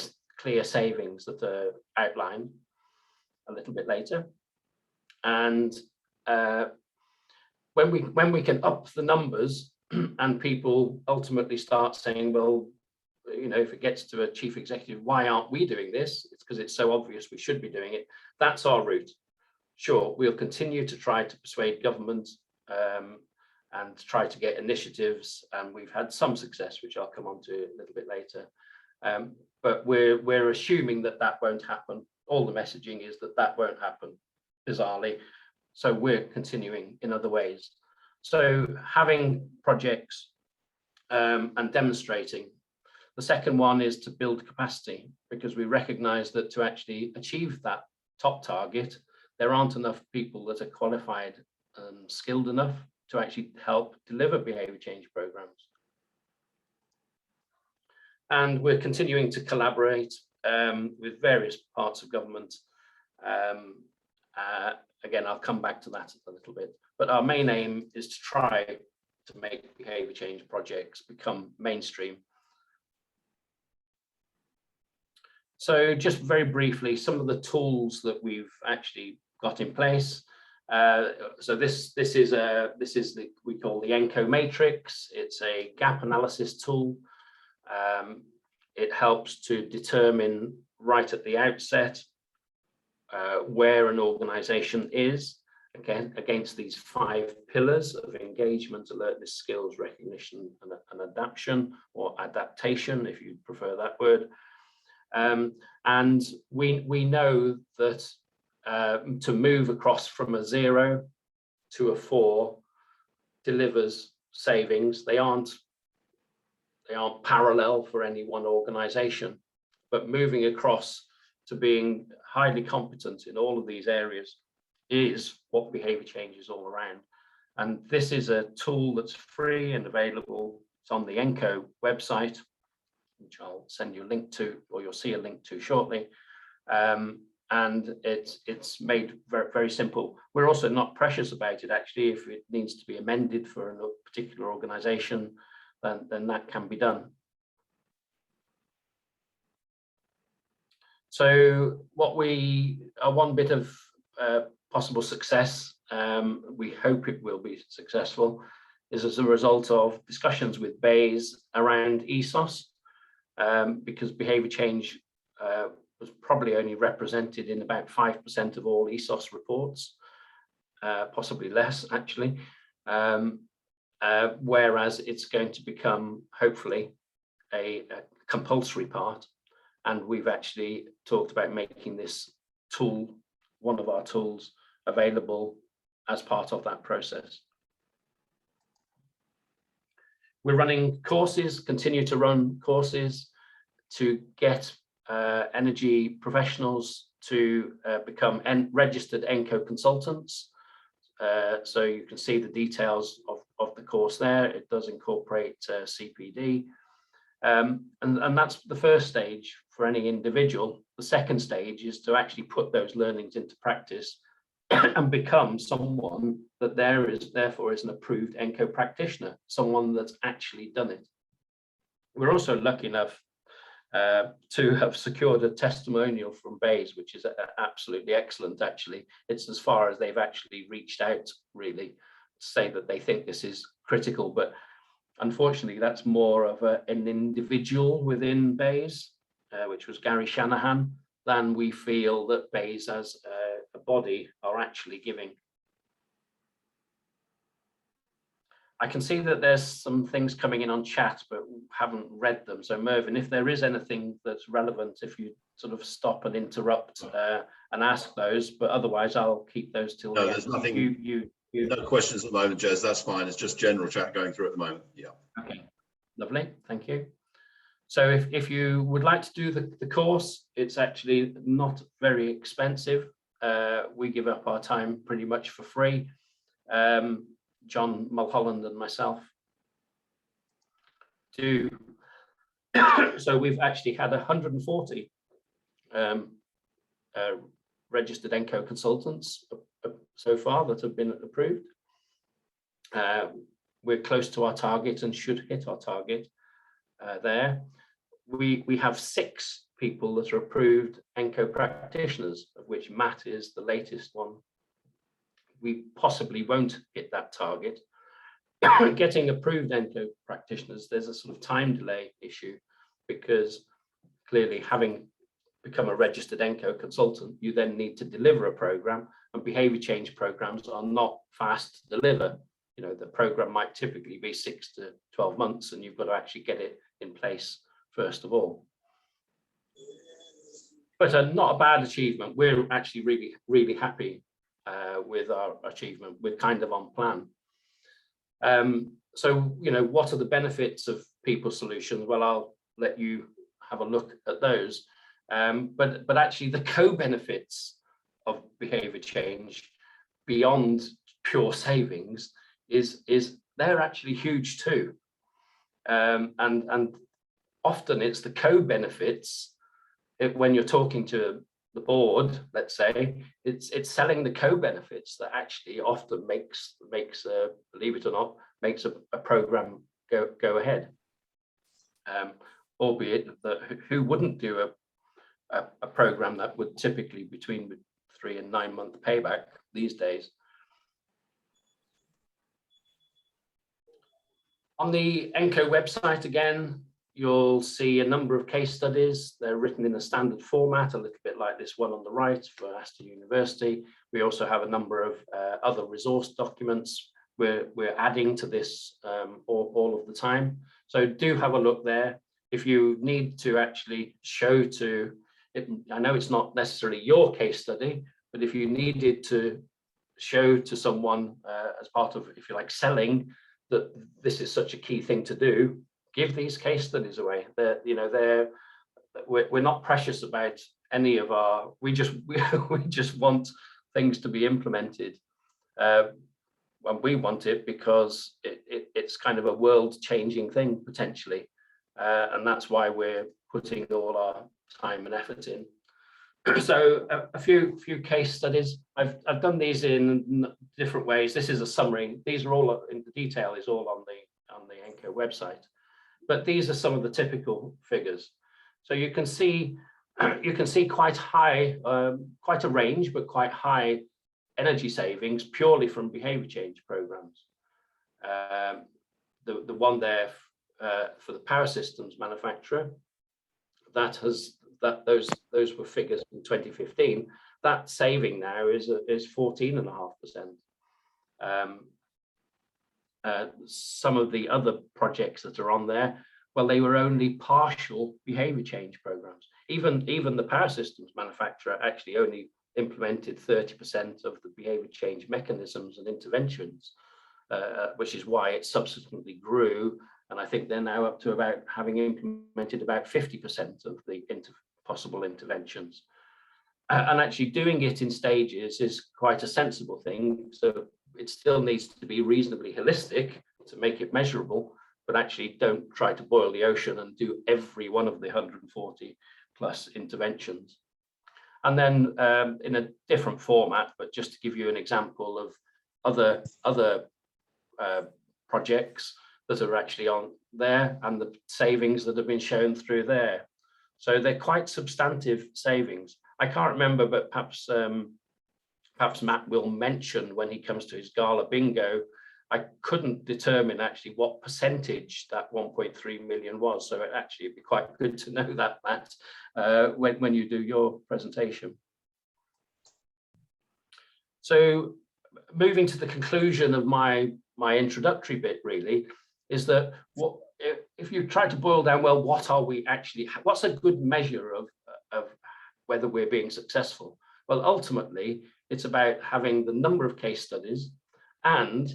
savings that are outlined. a little bit later. And when we can up the numbers and people ultimately start saying, well, you know, if it gets to a chief executive, why aren't we doing this? It's because it's so obvious we should be doing it. That's our route. Sure, we'll continue to try to persuade government and try to get initiatives, and we've had some success, which I'll come on to a little bit later. But we're assuming that that won't happen. All the messaging is that that won't happen, bizarrely. So we're continuing in other ways. So having projects and demonstrating. The second one is to build capacity, because we recognize that to actually achieve that top target, there aren't enough people that are qualified and skilled enough to actually help deliver behavior change programs. And we're continuing to collaborate with various parts of government. Again, I'll come back to that a little bit, but our main aim is to try to make behavior change projects become mainstream. So just very briefly, some of the tools that we've actually got in place. So this is we call the ENCO matrix. It's a gap analysis tool. It helps to determine right at the outset where an organization is against these 5 pillars of engagement, alertness, skills, recognition, and adaptation, or adaptation, if you prefer that word. And we know that to move across from a 0 to a 4 delivers savings. They aren't parallel for any one organization, but moving across to being highly competent in all of these areas is what behavior change is all around. And this is a tool that's free and available. It's on the ENCO website, which I'll send you a link to, or you'll see a link to shortly. And it's made very, very simple. We're also not precious about it, actually. If it needs to be amended for a particular organization, then that can be done. So one bit of possible success, we hope it will be successful, is as a result of discussions with BEIS around ESOS, because behavior change was probably only represented in about 5% of all ESOS reports, possibly less actually, whereas it's going to become hopefully a compulsory part. And we've actually talked about making this tool, one of our tools, available as part of that process. We're running courses, continue to run courses to get energy professionals to become registered ENCO consultants. So you can see the details of the course there. It does incorporate CPD. And that's the first stage for any individual. The second stage is to actually put those learnings into practice and become someone that therefore is an approved ENCO practitioner, someone that's actually done it. We're also lucky enough to have secured a testimonial from BEIS, which is absolutely excellent, actually. It's as far as they've actually reached out, really, to say that they think this is critical. But unfortunately, that's more of an individual within BEIS, which was Gary Shanahan, than we feel that BEIS as a body are actually giving. I can see that there's some things coming in on chat, but haven't read them. So Mervyn, if there is anything that's relevant, if you sort of stop and interrupt and ask those, but otherwise I'll keep those till no, there's nothing. No questions at the moment, Jez. That's fine. It's just general chat going through at the moment. Yeah. Okay. Lovely. Thank you. So if you would like to do the course, it's actually not very expensive. We give up our time pretty much for free. John Mulholland and myself do. So we've actually had 140 registered ENCO consultants so far that have been approved. We're close to our target and should hit our target there. we have 6 people that are approved ENCO practitioners, of which Matt is the latest one. We possibly won't hit that target. Getting approved ENCO practitioners, there's a sort of time delay issue, because clearly, having become a registered ENCO consultant, you then need to deliver a program, and behavior change programs are not fast to deliver. You know, the program might typically be 6 to 12 months, and you've got to actually get it in place first of all. But not a bad achievement. We're actually really, really happy with our achievement. We're kind of on plan. So, you know, what are the benefits of people solutions? Well, I'll let you have a look at those. But actually the co-benefits of behavior change beyond pure savings is they're actually huge too. And often it's the co-benefits, when you're talking to the board, let's say, it's selling the co-benefits that actually often makes believe it or not, makes a program go ahead. Albeit that who wouldn't do a program that would typically between 3 and 9 month payback these days. On the ENCO website, again, you'll see a number of case studies. They're written in a standard format, a little bit like this one on the right for Aston University. We also have a number of other resource documents we're adding to this all of the time. So do have a look there. If you need to actually show to it, I know it's not necessarily your case study, but if you needed to show to someone as part of, if you like, selling that this is such a key thing to do, give these case studies away. We're not precious about any of our. We just want things to be implemented, and we want it because it's kind of a world-changing thing potentially, and that's why we're putting all our time and effort in. So a few case studies. I've done these in different ways. This is a summary. These are all in the detail is all on the ENCO website. But these are some of the typical figures. So you can see quite high, quite a range, but quite high energy savings purely from behavior change programs. The one there for the power systems manufacturer, those were figures in 2015. That saving now is 14.5%. Some of the other projects that are on there, well, they were only partial behavior change programs. Even the power systems manufacturer actually only implemented 30% of the behavior change mechanisms and interventions, which is why it subsequently grew. And I think they're now up to about having implemented about 50% of the possible interventions. And actually doing it in stages is quite a sensible thing. So it still needs to be reasonably holistic to make it measurable, but actually don't try to boil the ocean and do every one of the 140 plus interventions. And then in a different format, but just to give you an example of other projects that are actually on there and the savings that have been shown through there. So they're quite substantive savings. I can't remember, but perhaps Matt will mention when he comes to his gala bingo. I couldn't determine actually what percentage that 1.3 million was. So it'd be quite good to know that, Matt, when you do your presentation. So moving to the conclusion of my introductory bit really is that if you try to boil down, well, what are we actually, what's a good measure of whether we're being successful? Well, ultimately, it's about having the number of case studies and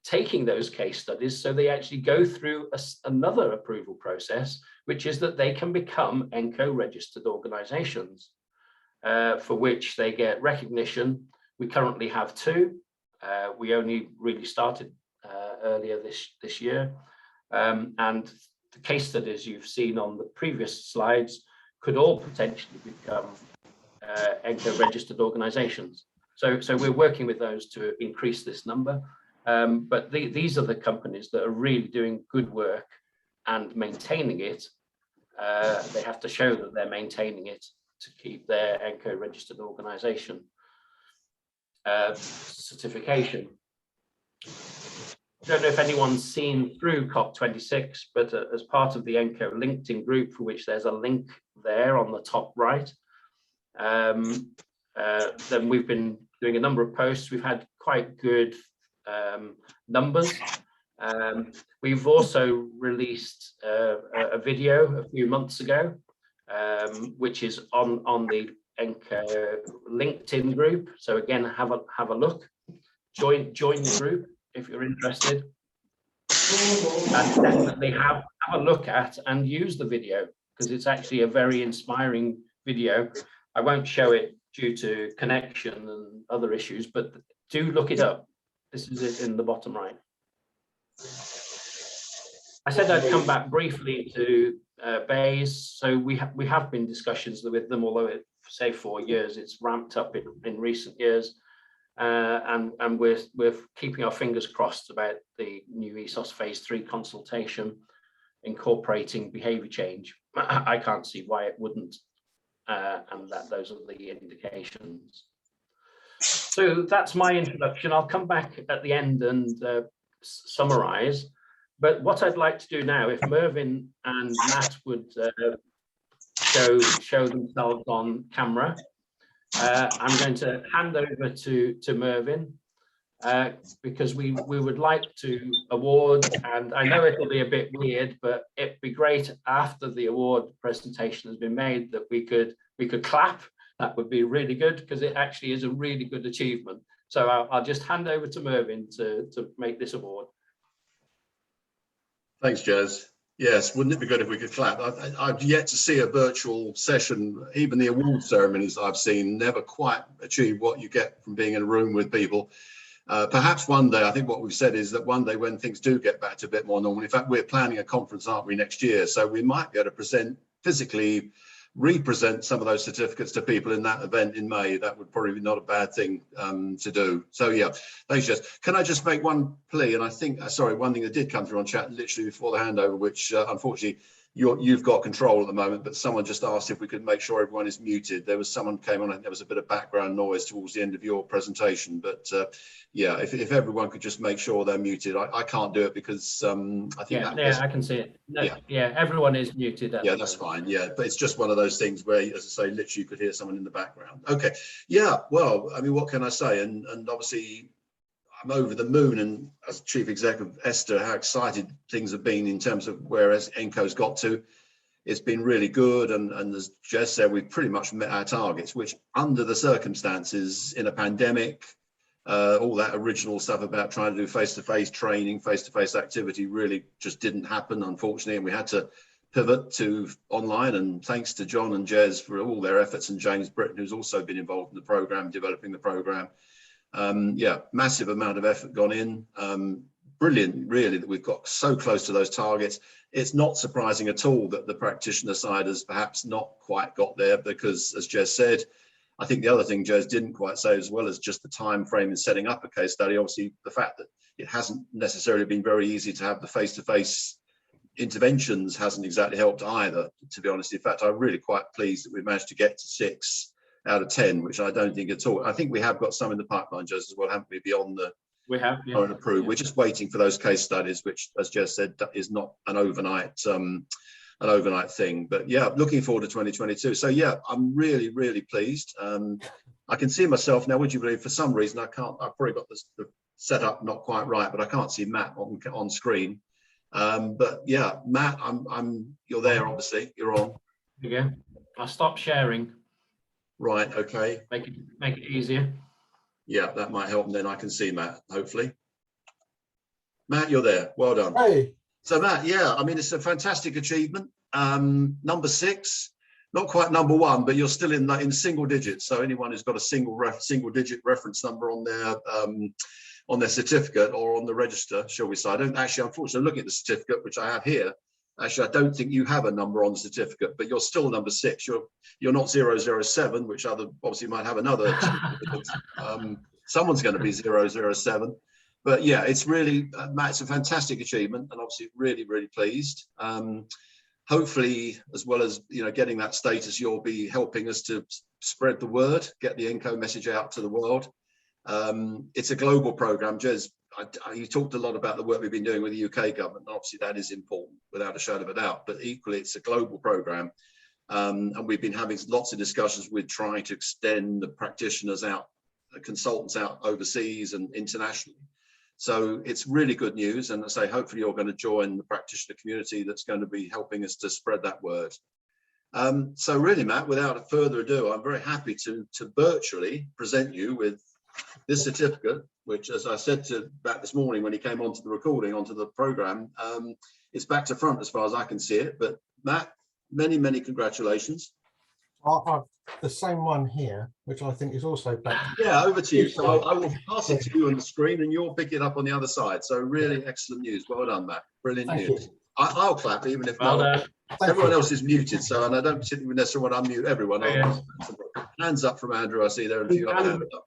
taking those case studies so they actually go through another approval process, which is that they can become ENCO registered organizations, for which they get recognition. We currently have 2. We only really started earlier this year. And the case studies you've seen on the previous slides could all potentially become ENCO registered organizations. So we're working with those to increase this number. But these are the companies that are really doing good work and maintaining it they have to show that they're maintaining it to keep their ENCO registered organisation certification. I don't know if anyone's seen through COP26, but as part of the ENCO LinkedIn group, for which there's a link there on the top right, then we've been doing a number of posts. We've had quite good numbers. We've also released a video a few months ago, which is on the ENCO LinkedIn group. So again, have a look, join the group if you're interested, and definitely have a look at and use the video, because it's actually a very inspiring video. I won't show it due to connection and other issues, but do look it up. This is it in the bottom right. I said I'd come back briefly to BEIS. So we have been discussions with them, although it, say 4 years, it's ramped up in recent years. And we're keeping our fingers crossed about the new ESOS phase 3 consultation incorporating behaviour change. I can't see why it wouldn't, and those are the indications. So that's my introduction. I'll come back at the end and summarise. But what I'd like to do now, if Mervyn and Matt would show themselves on camera. I'm going to hand over to Mervyn because we would like to award, and I know it'll be a bit weird, but it'd be great after the award presentation has been made that we could clap. That would be really good, because it actually is a really good achievement. So I'll just hand over to Mervyn to make this award. Thanks, Jez. Yes, wouldn't it be good if we could clap? I've yet to see a virtual session. Even the award ceremonies I've seen never quite achieve what you get from being in a room with people. Perhaps one day, I think what we've said is that one day when things do get back to a bit more normal, in fact, we're planning a conference, aren't we, next year? So we might be able to physically represent some of those certificates to people in that event in May. That would probably be not a bad thing to do. So yeah, thanks, Jess. Can I just make one plea? And I think, sorry, one thing that did come through on chat literally before the handover, which unfortunately you've got control at the moment, but someone just asked if we could make sure everyone is muted. There was someone came on and there was a bit of background noise towards the end of your presentation, but yeah, if everyone could just make sure they're muted. I can't do it because I think I can see it. No, yeah, everyone is muted. Yeah, that's fine. Yeah, but it's just one of those things where, as I say, literally you could hear someone in the background. Okay, yeah, well, I mean, what can I say? And obviously I'm over the moon, and as Chief Executive Esther, how excited things have been in terms of where ENCO's got to. It's been really good, and as Jess said, we've pretty much met our targets, which under the circumstances in a pandemic, all that original stuff about trying to do face-to-face training, face-to-face activity really just didn't happen, unfortunately, and we had to pivot to online. And thanks to John and Jez for all their efforts, and James Britton, who's also been involved in the program, developing the program. Yeah, massive amount of effort gone in. Brilliant, really, that we've got so close to those targets. It's not surprising at all that the practitioner side has perhaps not quite got there, because, as Jez said, I think the other thing Jez didn't quite say, as well as just the time frame in setting up a case study, obviously the fact that it hasn't necessarily been very easy to have the face-to-face interventions hasn't exactly helped either, to be honest. In fact, I'm really quite pleased that we've managed to get to 6 out of 10, which I don't think at all. I think we have got some in the pipeline, Jez, as well, haven't we, beyond the current approved. We're just waiting for those case studies, which, as Jez said, is not an overnight thing. But yeah, looking forward to 2022. So yeah, I'm really, really pleased. I can see myself now, would you believe, for some reason I've probably got the setup not quite right, but I can't see Matt on screen. But yeah, Matt, you're there, obviously, you're on. Yeah, I'll stop sharing. Right, okay. Make it easier. Yeah, that might help, and then I can see Matt, hopefully. Matt, you're there. Well done. Hey. So Matt, yeah, I mean, it's a fantastic achievement. Number 6, not quite number 1, but you're still in single digits. So anyone who's got a single digit reference number on their certificate or on the register, shall we say? I don't actually, unfortunately, looking at the certificate, which I have here, actually, I don't think you have a number on the certificate, but you're still number 6. You're not 007, which obviously might have another. Someone's going to be 007. But yeah, it's really, Matt, it's a fantastic achievement, and obviously really, really pleased. hopefully, as well as getting that status, you'll be helping us to spread the word, get the ENCO message out to the world. It's a global program. Jez, you talked a lot about the work we've been doing with the UK government. Obviously, that is important without a shadow of a doubt, but equally, it's a global program. And we've been having lots of discussions with trying to extend the practitioners out, the consultants out overseas and internationally. So it's really good news. And I say, hopefully you're going to join the practitioner community that's going to be helping us to spread that word. So really, Matt, without further ado, I'm very happy to virtually present you with this certificate, which, as I said to Matt this morning when he came onto the recording, onto the program, it's back to front as far as I can see it. But Matt, many, many congratulations. The same one here, which I think is also back. Yeah, over to you. So I will pass it to you on the screen and you'll pick it up on the other side. So really excellent news. Well done, Matt. Brilliant news. I'll clap even if everyone else is muted. So, and I don't particularly necessarily want to unmute everyone. Hands up from Andrew, I see there, and a few other hands up.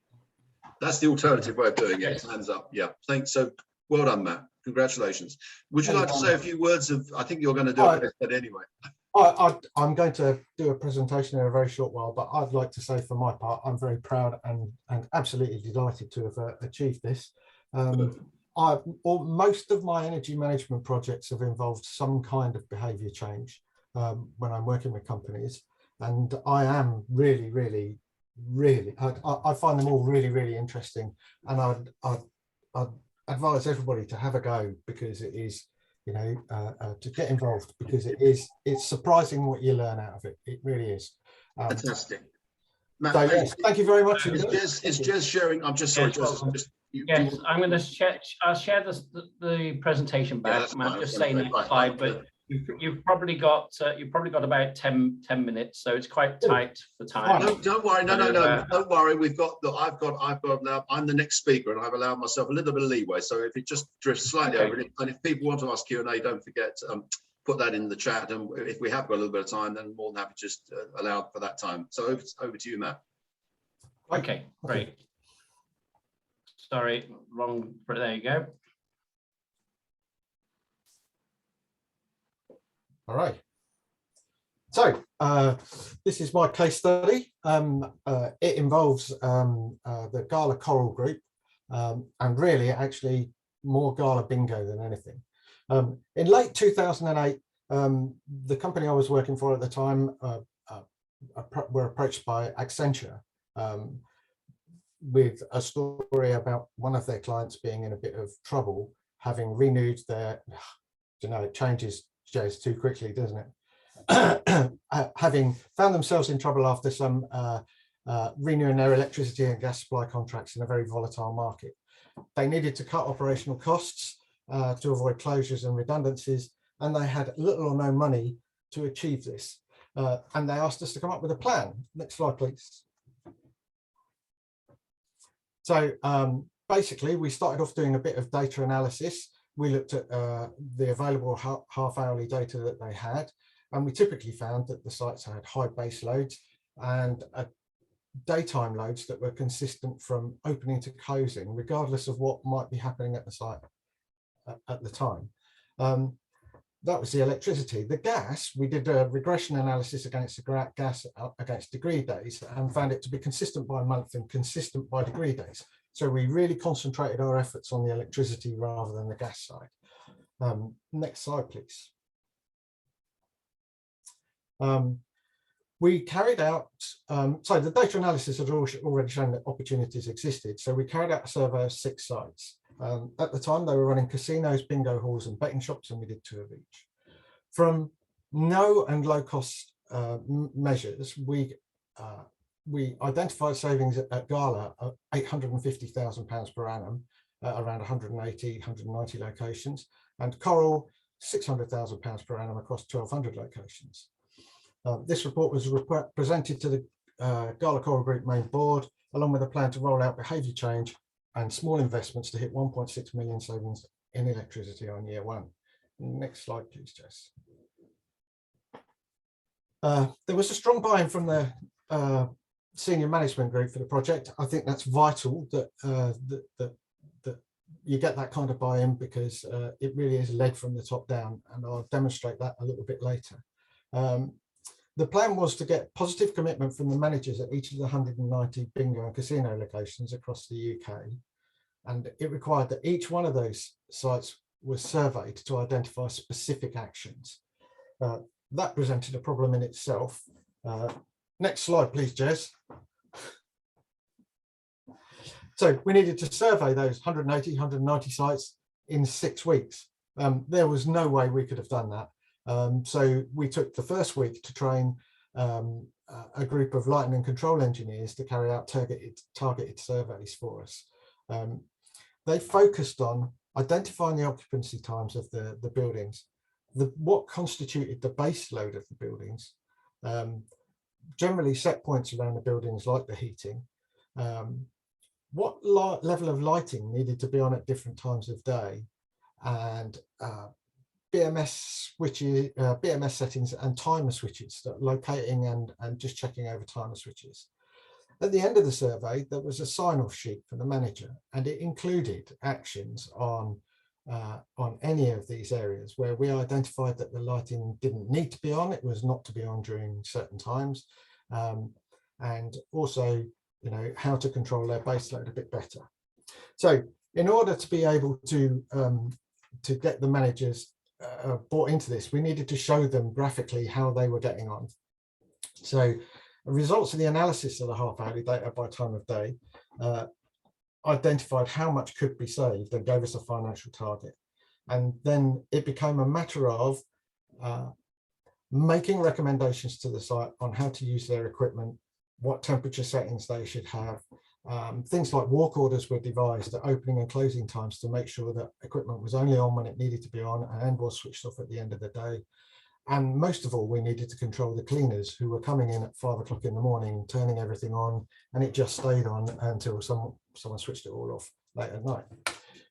That's the alternative way of doing it. Hands up. Yeah, thanks. So well done, Matt. Congratulations. Would you like to say a few words of, I think you're going to do it anyway. I'm going to do a presentation in a very short while, but I'd like to say for my part, I'm very proud and absolutely delighted to have achieved this. Most of my energy management projects have involved some kind of behaviour change when I'm working with companies, and I am really, I find them all really interesting, and I'd advise everybody to have a go, because it is, to get involved, because it's surprising what you learn out of it. It really is. Fantastic. Matt, so yes, thank you very much. Is Jez sharing? I'm just sorry, Jez. Yes, I'm going to I'll share the presentation back. I'm just saying that slide, but you've probably got about 10 minutes, so it's quite tight for time. No, don't worry. No, don't worry. I've got now. I'm the next speaker, and I've allowed myself a little bit of leeway. So if it just drifts slightly over, and if people want to ask Q&A, don't forget to put that in the chat. And if we have got a little bit of time, then more than happy to just allow for that time. So over to you, Matt. Okay, great. Sorry, wrong. There you go. All right. So this is my case study. It involves the Gala Coral Group, and really actually more Gala Bingo than anything. In late 2008, the company I was working for at the time were approached by Accenture with a story about one of their clients being in a bit of trouble, having renewed their, it changes Jez too quickly, doesn't it? Having found themselves in trouble after some renewing their electricity and gas supply contracts in a very volatile market. They needed to cut operational costs to avoid closures and redundancies, and they had little or no money to achieve this. And they asked us to come up with a plan. Next slide, please. So basically, we started off doing a bit of data analysis. We looked at the available half-hourly data that they had, and we typically found that the sites had high base loads and daytime loads that were consistent from opening to closing, regardless of what might be happening at the site at the time. That was the electricity. The gas, we did a regression analysis against the gas against degree days and found it to be consistent by month and consistent by degree days. So we really concentrated our efforts on the electricity rather than the gas side. Next slide, please. We carried out, so the data analysis had already shown that opportunities existed. So we carried out a survey of 6 sites. At the time, they were running casinos, bingo halls, and betting shops, and we did 2 of each. From no and low cost measures, we identified savings at Gala of £850,000 per annum, around 180, 190 locations, and Coral £600,000 per annum across 1,200 locations. This report was presented to the Gala Coral Group main board, along with a plan to roll out behaviour change and small investments to hit 1.6 million savings in electricity on year 1. Next slide, please, Jess. There was a strong buy-in from the senior management group for the project. I think that's vital that that you get that kind of buy-in, because it really is led from the top down, and I'll demonstrate that a little bit later. The plan was to get positive commitment from the managers at each of the 190 bingo and casino locations across the UK. And it required that each one of those sites was surveyed to identify specific actions. That presented a problem in itself. Next slide, please, Jez. So we needed to survey those 190 sites in 6 weeks. There was no way we could have done that. So we took the first week to train a group of lighting and control engineers to carry out targeted surveys for us. They focused on identifying the occupancy times of the buildings, what constituted the base load of the buildings, generally set points around the buildings like the heating, what level of lighting needed to be on at different times of day, and BMS switches, BMS settings and timer switches, locating and just checking over timer switches. At the end of the survey, there was a sign-off sheet for the manager, and it included actions on any of these areas where we identified that the lighting didn't need to be on, it was not to be on during certain times, and also, how to control their base load a bit better. So in order to be able to get the managers bought into this, we needed to show them graphically how they were getting on. So the results of the analysis of the half-hourly data by time of day identified how much could be saved and gave us a financial target. And then it became a matter of making recommendations to the site on how to use their equipment, what temperature settings they should have. Things like walk orders were devised at opening and closing times to make sure that equipment was only on when it needed to be on and was switched off at the end of the day. And most of all, we needed to control the cleaners who were coming in at 5 o'clock in the morning, turning everything on, and it just stayed on until someone switched it all off late at night.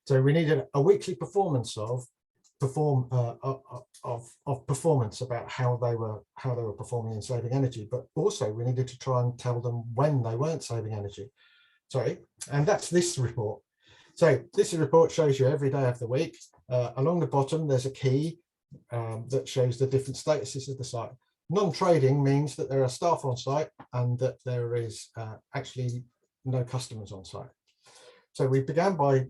So we needed a weekly performance of performance about how they were performing and saving energy, but also we needed to try and tell them when they weren't saving energy. Sorry, and that's this report. So this report shows you every day of the week. Along the bottom, there's a key that shows the different statuses of the site. Non-trading means that there are staff on site and that there is actually no customers on site. So we began by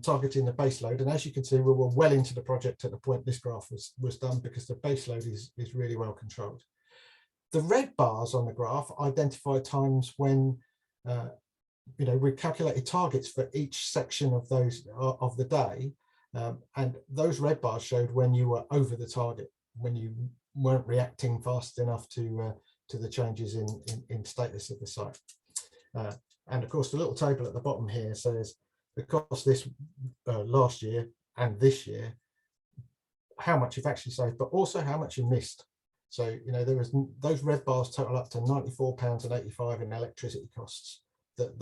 targeting the base load, and as you can see, we were well into the project at the point this graph was done, because the base load is really well controlled. The red bars on the graph identify times when we calculated targets for each section of those of the day, and those red bars showed when you were over the target, when you weren't reacting fast enough to the changes in status of the site. And of course, the little table at the bottom here says the cost this last year and this year, how much you've actually saved, but also how much you missed. So, there was those red bars total up to £94.85 in electricity costs that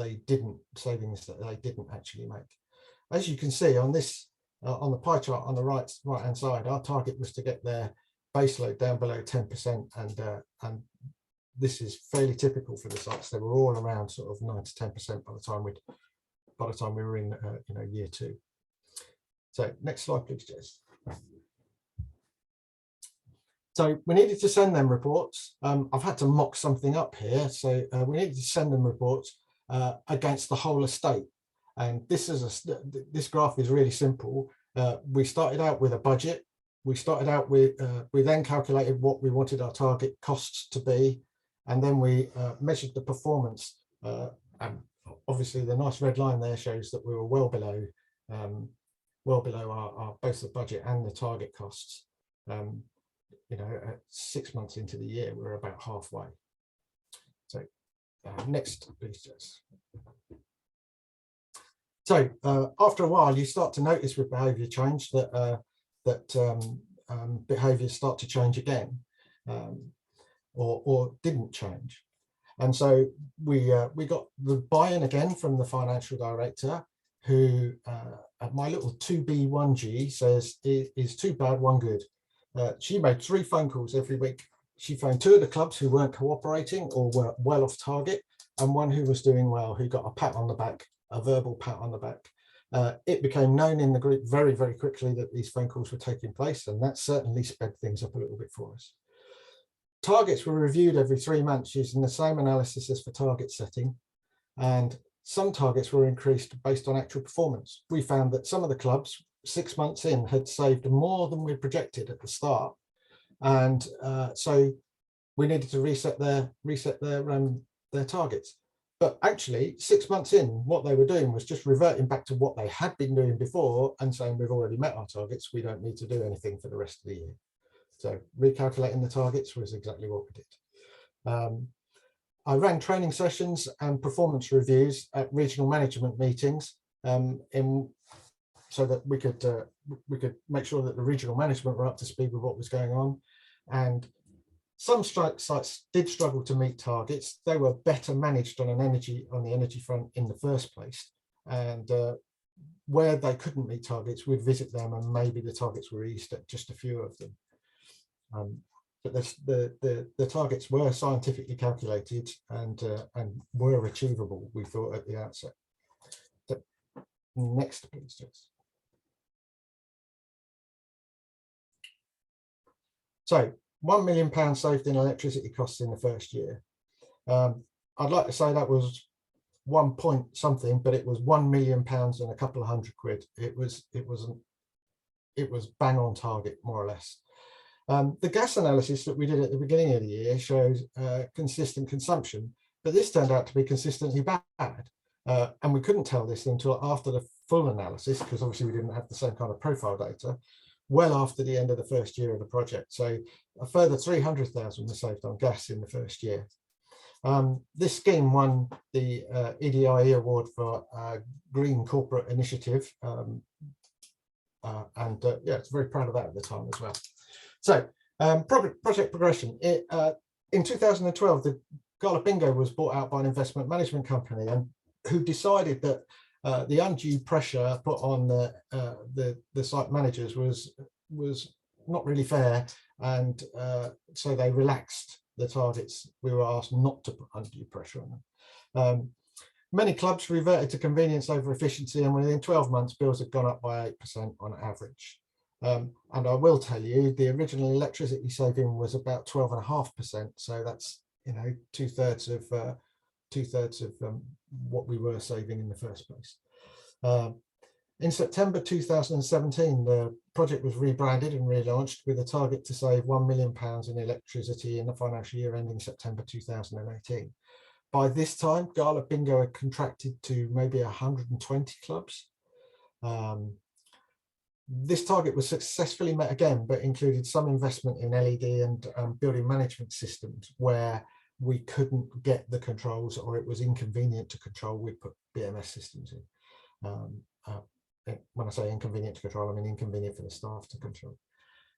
savings that they didn't actually make. As you can see on this, on the pie chart on the right hand side, our target was to get their base load down below 10%, and this is fairly typical for the sites. They were all around sort of 9 to 10% by the time we were in year 2. So next slide, please, Jess. So we needed to send them reports. I've had to mock something up here. So we needed to send them reports against the whole estate. And this graph is really simple. We started out with a budget. We started out with, we then calculated what we wanted our target costs to be. And then we measured the performance. And obviously the nice red line there shows that we were well below our both the budget and the target costs. At 6 months into the year, we're about halfway. So next, please, Jess. So after a while, you start to notice with behaviour change that behaviours start to change again, or didn't change. And so we got the buy-in again from the financial director, who my little 2B1G says is too bad, one good. She made 3 phone calls every week. She phoned 2 of the clubs who weren't cooperating or were well off target, and 1 who was doing well, who got a pat on the back, a verbal pat on the back. It became known in the group very, very quickly that these phone calls were taking place, and that certainly sped things up a little bit for us. targets were reviewed every 3 months using the same analysis as for target setting, and some targets were increased based on actual performance. We found that some of the clubs 6 months in had saved more than we projected at the start, and so we needed to reset their targets. But actually 6 months in, what they were doing was just reverting back to what they had been doing before and saying, we've already met our targets, we don't need to do anything for the rest of the year. So recalculating the targets was exactly what we did. I ran training sessions and performance reviews at regional management meetings so that we could make sure that the regional management were up to speed with what was going on. And some sites did struggle to meet targets. They were better managed on the energy front in the first place. And where they couldn't meet targets, we'd visit them and maybe the targets were eased at just a few of them. But the targets were scientifically calculated and were achievable, we thought at the outset. So, next, please, Jess. So, £1 million saved in electricity costs in the first year. I'd like to say that was 1 point something, but it was £1 million and a couple of hundred quid. It was bang on target, more or less. The gas analysis that we did at the beginning of the year shows consistent consumption, but this turned out to be consistently bad. And we couldn't tell this until after the full analysis, because obviously we didn't have the same kind of profile data, well after the end of the first year of the project. So a further 300,000 was saved on gas in the first year. This scheme won the EDIE award for Green Corporate Initiative. Yeah, it's very proud of that at the time as well. So project progression. In 2012, the Gala Bingo was bought out by an investment management company, and who decided that the undue pressure put on the site managers was not really fair, and so they relaxed the targets. We were asked not to put undue pressure on them. Many clubs reverted to convenience over efficiency, and within 12 months, bills had gone up by 8% on average. And I will tell you, the original electricity saving was about 12.5%. So that's, you know, two-thirds of what we were saving in the first place. In September 2017, the project was rebranded and relaunched with a target to save £1 million in electricity in the financial year ending September 2018. By this time, Gala Bingo had contracted to maybe 120 clubs. This target was successfully met again, but included some investment in LED and building management systems where we couldn't get the controls, or it was inconvenient to control. We put BMS systems in. When I say inconvenient to control, I mean inconvenient for the staff to control.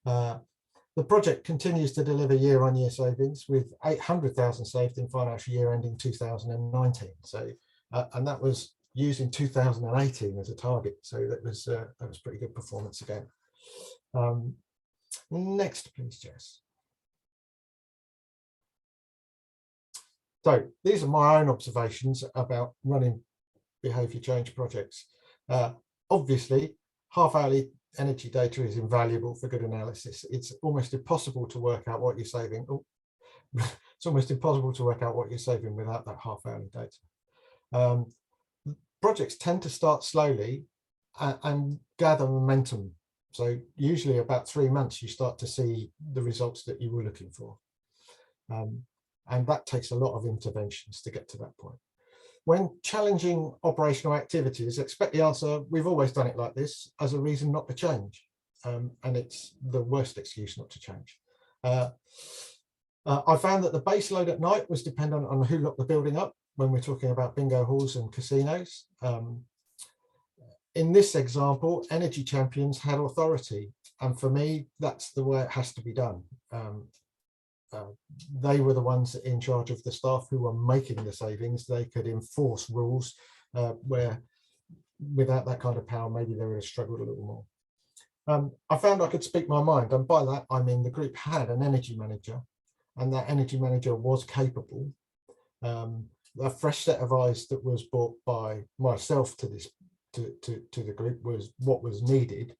The project continues to deliver year-on-year savings, with 800,000 saved in financial year ending 2019. So, and that was using 2018 as a target. So that was pretty good performance again. Next, please, Jess. So these are my own observations about running behaviour change projects. Obviously, half-hourly energy data is invaluable for good analysis. It's almost impossible to work out what you're saving. It's almost impossible to work out what you're saving without that half-hourly data. Projects tend to start slowly and gather momentum. So usually about 3 months, you start to see the results that you were looking for. And that takes a lot of interventions to get to that point. When challenging operational activities, expect the answer, we've always done it like this, as a reason not to change. And it's the worst excuse not to change. I found that the base load at night was dependent on who locked the building up when we're talking about bingo halls and casinos. In this example, energy champions had authority. And for me, that's the way it has to be done. They were the ones in charge of the staff who were making the savings. They could enforce rules where without that kind of power, maybe they would have struggled a little more. I found I could speak my mind, and by that I mean the group had an energy manager, and that energy manager was capable. A fresh set of eyes that was brought by myself to the group was what was needed,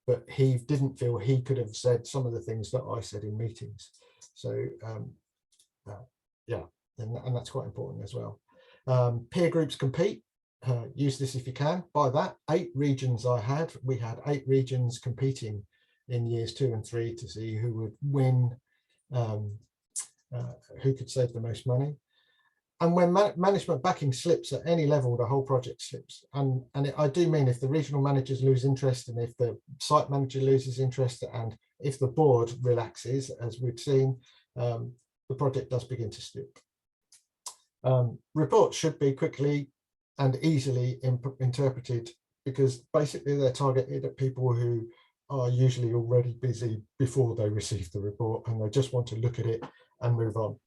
but he didn't feel he could have said some of the things that I said in meetings. So yeah, and that's quite important as well. Peer groups compete. Use this if you can. By that, 8 regions we had 8 regions competing in years 2 and 3 to see who would win, who could save the most money. And when management backing slips at any level, the whole project slips. And I do mean if the regional managers lose interest, and if the site manager loses interest, and if the board relaxes, as we've seen, the project does begin to slip. Reports should be quickly and easily interpreted, because basically they're targeted at people who are usually already busy before they receive the report, and they just want to look at it and move on.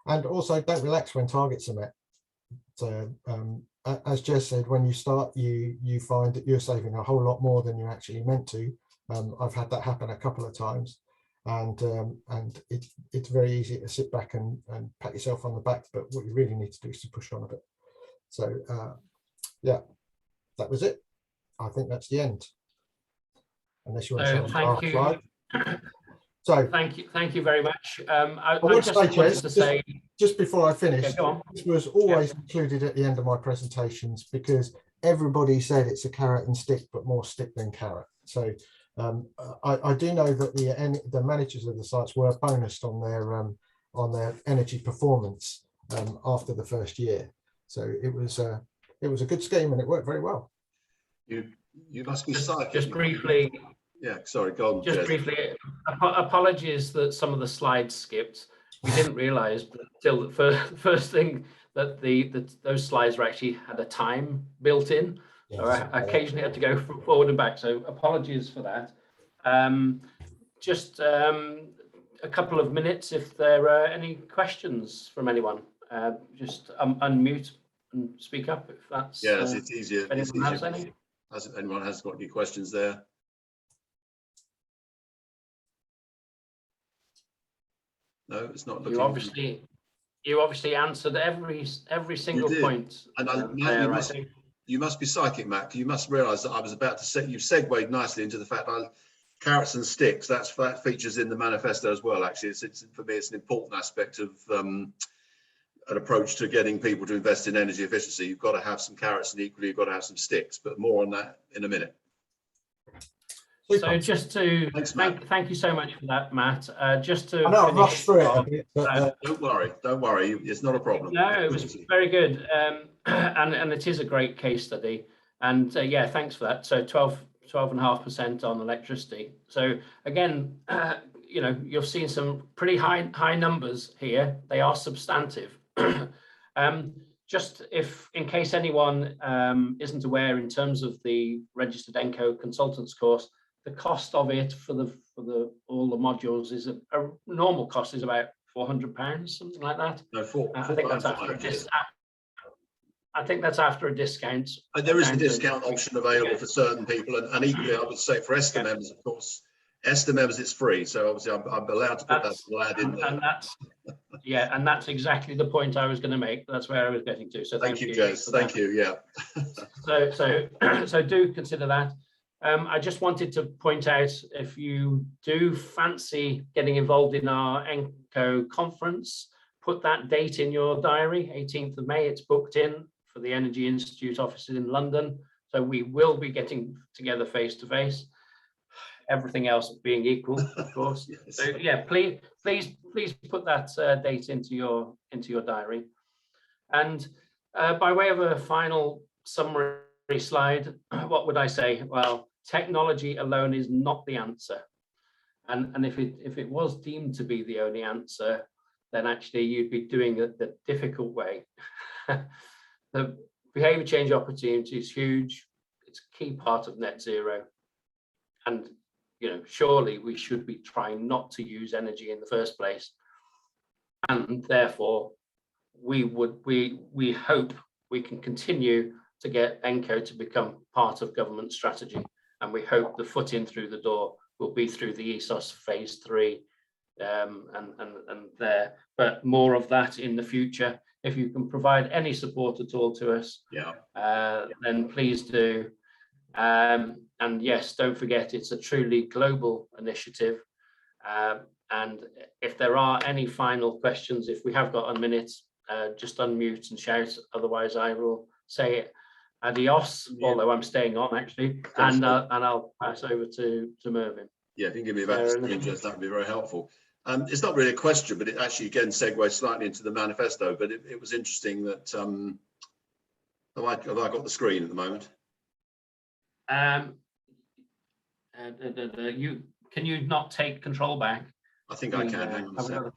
And also don't relax when targets are met. So as Jez said, when you start, you find that you're saving a whole lot more than you actually meant to. I've had that happen a couple of times, and it's very easy to sit back and pat yourself on the back, but what you really need to do is to push on a bit. So yeah, that was it. I think that's the end. Unless you want to show the last slide. So thank you very much. I just wanted to say, just before I finish, this was always included at the end of my presentations, because everybody said it's a carrot and stick, but more stick than carrot. So I do know that the managers of the sites were bonused on their energy performance after the first year. So it was a good scheme, and it worked very well. You must be psychic. Just briefly. Yeah, sorry, go on. Just briefly, apologies that some of the slides skipped. We didn't realise until the first thing that those slides were actually had a time built in. Yes. So I occasionally had to go forward and back. So apologies for that. Just a couple of minutes if there are any questions from anyone. Just unmute and speak up if that's. Yes, it's easier. If anyone has any. If anyone has got any questions there. No, it's not looking. You obviously answered every single point. And you must be psychic, Matt. You must realise that I was about to say, you've segued nicely into the fact that carrots and sticks, that features in the manifesto as well. Actually, for me, it's an important aspect of an approach to getting people to invest in energy efficiency. You've got to have some carrots, and equally you've got to have some sticks. But more on that in a minute. So just to thank you so much for that, Matt. Just to rush through it a bit, but, don't worry, it's not a problem. No, it was very good, and it is a great case study. And yeah, thanks for that. So 12.5% on electricity. So again, you know, you've seen some pretty high numbers here. They are substantive. Just in case anyone isn't aware, in terms of the registered ENCO consultants course, the cost of it for all the modules is a normal cost is about £400, something like that. No, I think that's after a discount. There is a discount option available for certain people, and equally, I would say for ESTA members, of course, ESTA members it's free. So obviously, I'm allowed to put that lad in there. And that's exactly the point I was going to make. That's where I was getting to. So thank you, Jez. Thank you. Yeah. So do consider that. I just wanted to point out, if you do fancy getting involved in our ENCO conference, put that date in your diary, 18th of May. It's booked in for the Energy Institute offices in London. So we will be getting together face to face. Everything else being equal, of course. Yes. So yeah, please put that date into your diary. And by way of a final summary slide, what would I say? Well, technology alone is not the answer, and if it was deemed to be the only answer, then actually you'd be doing it the difficult way. The behavior change opportunity is huge. It's a key part of net zero, and you know, surely we should be trying not to use energy in the first place, and therefore we hope we can continue to get ENCO to become part of government strategy, and we hope the foot in through the door will be through the ESOS phase 3, and there. But more of that in the future. If you can provide any support at all to us, then please do. And yes, don't forget, it's a truly global initiative. And if there are any final questions, if we have got a minute, just unmute and shout. Otherwise, I will say adios, although I'm staying on actually, and I'll pass over to Mervyn. Yeah, if you can give me back the screen, Jess, that would be very helpful. It's not really a question, but it actually again segues slightly into the manifesto. But it was interesting that have I got the screen at the moment? Can you not take control back? I think I can. Hang on a second.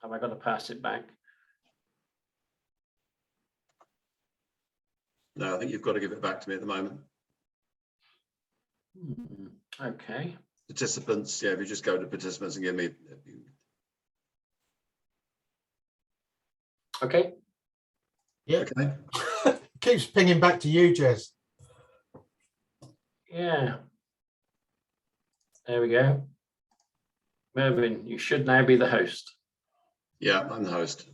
Have I got to pass it back? No, I think you've got to give it back to me at the moment. Okay. Participants, yeah, if you just go to participants and give me. Okay. Yeah. Okay. Keeps pinging back to you, Jez. Yeah. There we go. Mervyn, you should now be the host. Yeah, I'm the host.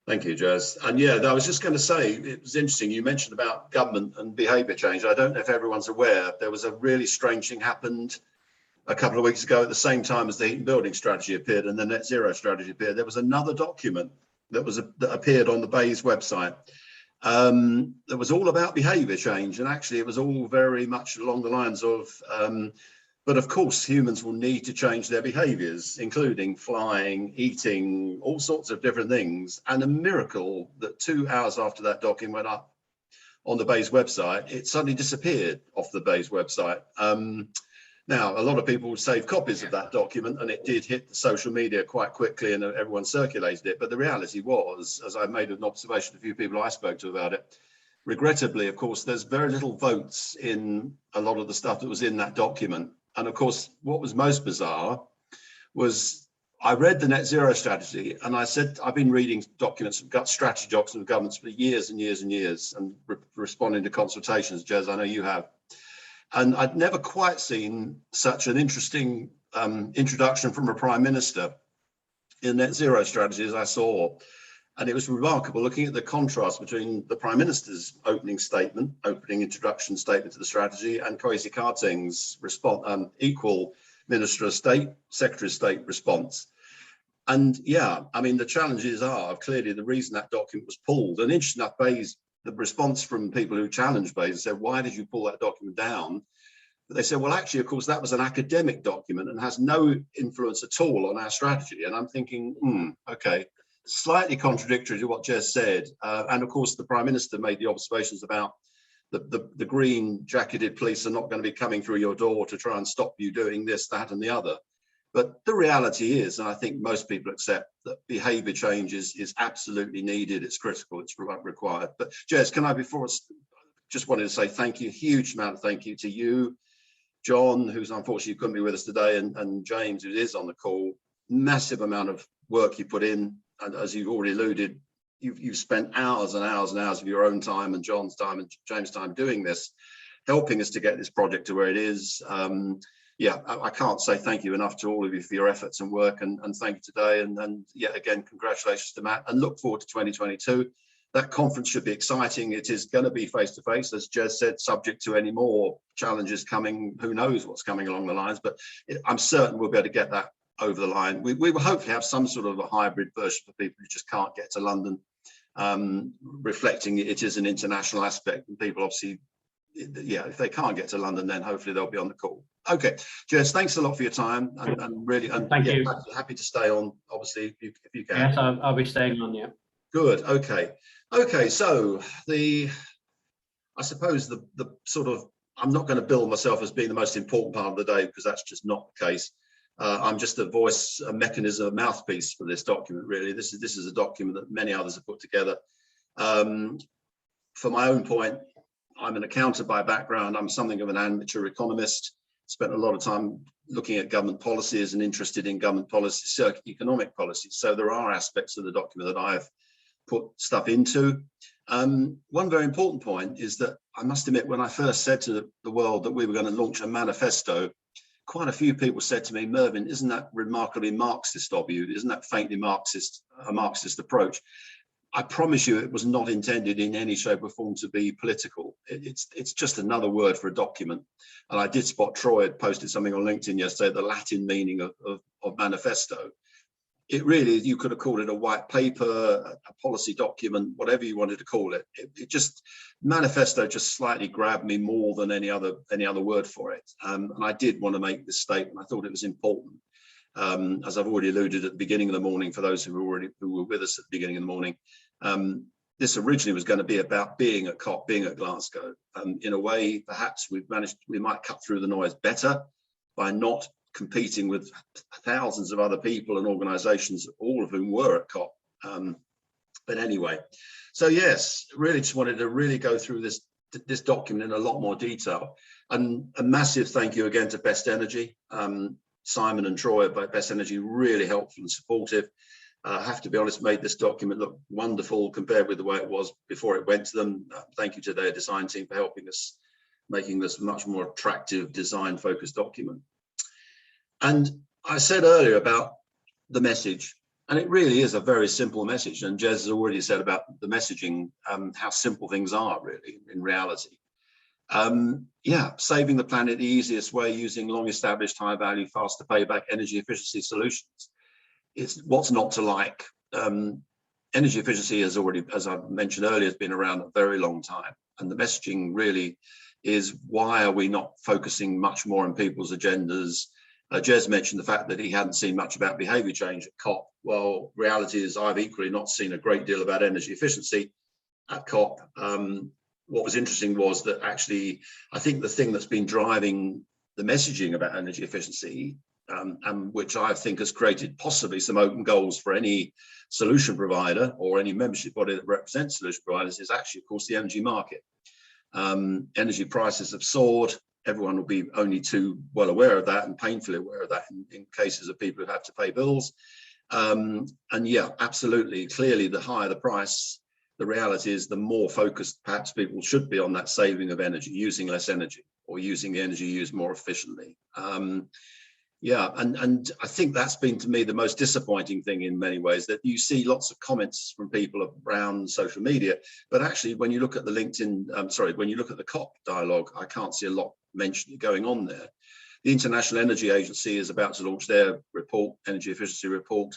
Thank you, Jez. And yeah, I was just going to say, it was interesting. You mentioned about government and behaviour change. I don't know if everyone's aware, there was a really strange thing happened a couple of weeks ago at the same time as the heat and building strategy appeared and the net zero strategy appeared. There was another document that appeared on the BEIS website that was all about behaviour change. And actually, it was all very much along the lines of but of course, humans will need to change their behaviours, including flying, eating, all sorts of different things. And a miracle that 2 hours after that document went up on the BEIS website, it suddenly disappeared off the BEIS website. Now, a lot of people saved copies of that document and it did hit the social media quite quickly and everyone circulated it. But the reality was, as I made an observation, a few people I spoke to about it, regrettably, of course, there's very little votes in a lot of the stuff that was in that document. And of course, what was most bizarre was I read the net zero strategy and I said, I've been reading documents, strategy documents of governments for years and years and years and responding to consultations, Jez, I know you have. And I'd never quite seen such an interesting introduction from a prime minister in net zero strategy as I saw. And it was remarkable looking at the contrast between the Prime Minister's opening introduction statement to the strategy and Kwasi Kwarteng's equal Minister of State, Secretary of State response. And yeah, I mean, the challenges are clearly the reason that document was pulled. And interesting enough, BEIS, the response from people who challenged BEIS said, why did you pull that document down? But they said, well, actually, of course, that was an academic document and has no influence at all on our strategy. And I'm thinking, okay. Slightly contradictory to what Jez said. And of course, the Prime Minister made the observations about the green jacketed police are not going to be coming through your door to try and stop you doing this, that, and the other. But the reality is, and I think most people accept, that behaviour change is absolutely needed. It's critical. It's required. But Jez, can I, just wanted to say thank you, huge amount of thank you to you, John, who's unfortunately couldn't be with us today, and James, who is on the call. Massive amount of work you put in. And as you've already alluded, you've spent hours and hours and hours of your own time and John's time and James' time doing this, helping us to get this project to where it is. Yeah, I can't say thank you enough to all of you for your efforts and work, and thank you today. And yet again, congratulations to Matt, and look forward to 2022. That conference should be exciting. It is going to be face-to-face, as Jez said, subject to any more challenges coming. Who knows what's coming along the lines, but I'm certain we'll be able to get that over the line. We will hopefully have some sort of a hybrid version for people who just can't get to London, reflecting it is an international aspect, and people obviously, yeah, if they can't get to London, then hopefully they'll be on the call. Okay, Jez, thanks a lot for your time, and really, thank you. Happy to stay on, obviously, if you can. Yes, I'll be staying on, yeah. Good, okay, so I suppose the sort of, I'm not going to bill myself as being the most important part of the day, because that's just not the case. I'm just a voice, a mechanism, a mouthpiece for this document, really. This is a document that many others have put together. For my own point, I'm an accountant by background. I'm something of an amateur economist. Spent a lot of time looking at government policies and interested in government policies, economic policies. So there are aspects of the document that I've put stuff into. One very important point is that I must admit, when I first said to the world that we were going to launch a manifesto, quite a few people said to me, Mervyn, isn't that remarkably Marxist of you? Isn't that faintly Marxist, a Marxist approach? I promise you it was not intended in any shape or form to be political. It's just another word for a document. And I did spot Troy had posted something on LinkedIn yesterday, the Latin meaning of manifesto. It really, you could have called it a white paper, a policy document, whatever you wanted to call it. It just, manifesto just slightly grabbed me more than any other word for it. And I did want to make this statement. I thought it was important. As I've already alluded at the beginning of the morning, for those who were with us at the beginning of the morning, this originally was going to be about being at COP, being at Glasgow. In a way, perhaps we might cut through the noise better by not competing with thousands of other people and organizations, all of whom were at COP. But anyway, so yes, really just wanted to really go through this document in a lot more detail. And a massive thank you again to Best Energy. Simon and Troy at Best Energy, really helpful and supportive. I have to be honest, made this document look wonderful compared with the way it was before it went to them. Thank you to their design team for helping us, making this much more attractive design-focused document. And I said earlier about the message, and it really is a very simple message. And Jez has already said about the messaging, how simple things are really in reality. Yeah, saving the planet the easiest way, using long-established, high-value, faster payback energy efficiency solutions. It's what's not to like. Energy efficiency has already, as I mentioned earlier, has been around a very long time. And the messaging really is, why are we not focusing much more on people's agendas? Jez mentioned the fact that he hadn't seen much about behaviour change at COP. Well, reality is I've equally not seen a great deal about energy efficiency at COP. What was interesting was that actually, I think the thing that's been driving the messaging about energy efficiency, and which I think has created possibly some open goals for any solution provider or any membership body that represents solution providers, is actually, of course, the energy market. Energy prices have soared. Everyone will be only too well aware of that and painfully aware of that in cases of people who have to pay bills. And yeah, absolutely, clearly, the higher the price, the reality is the more focused perhaps people should be on that saving of energy, using less energy or using the energy used more efficiently. Yeah, and I think that's been to me the most disappointing thing in many ways, that you see lots of comments from people around social media, but actually when you look at the LinkedIn, when you look at the COP dialogue, I can't see a lot mentioned going on there. The International Energy Agency is about to launch their report, energy efficiency report,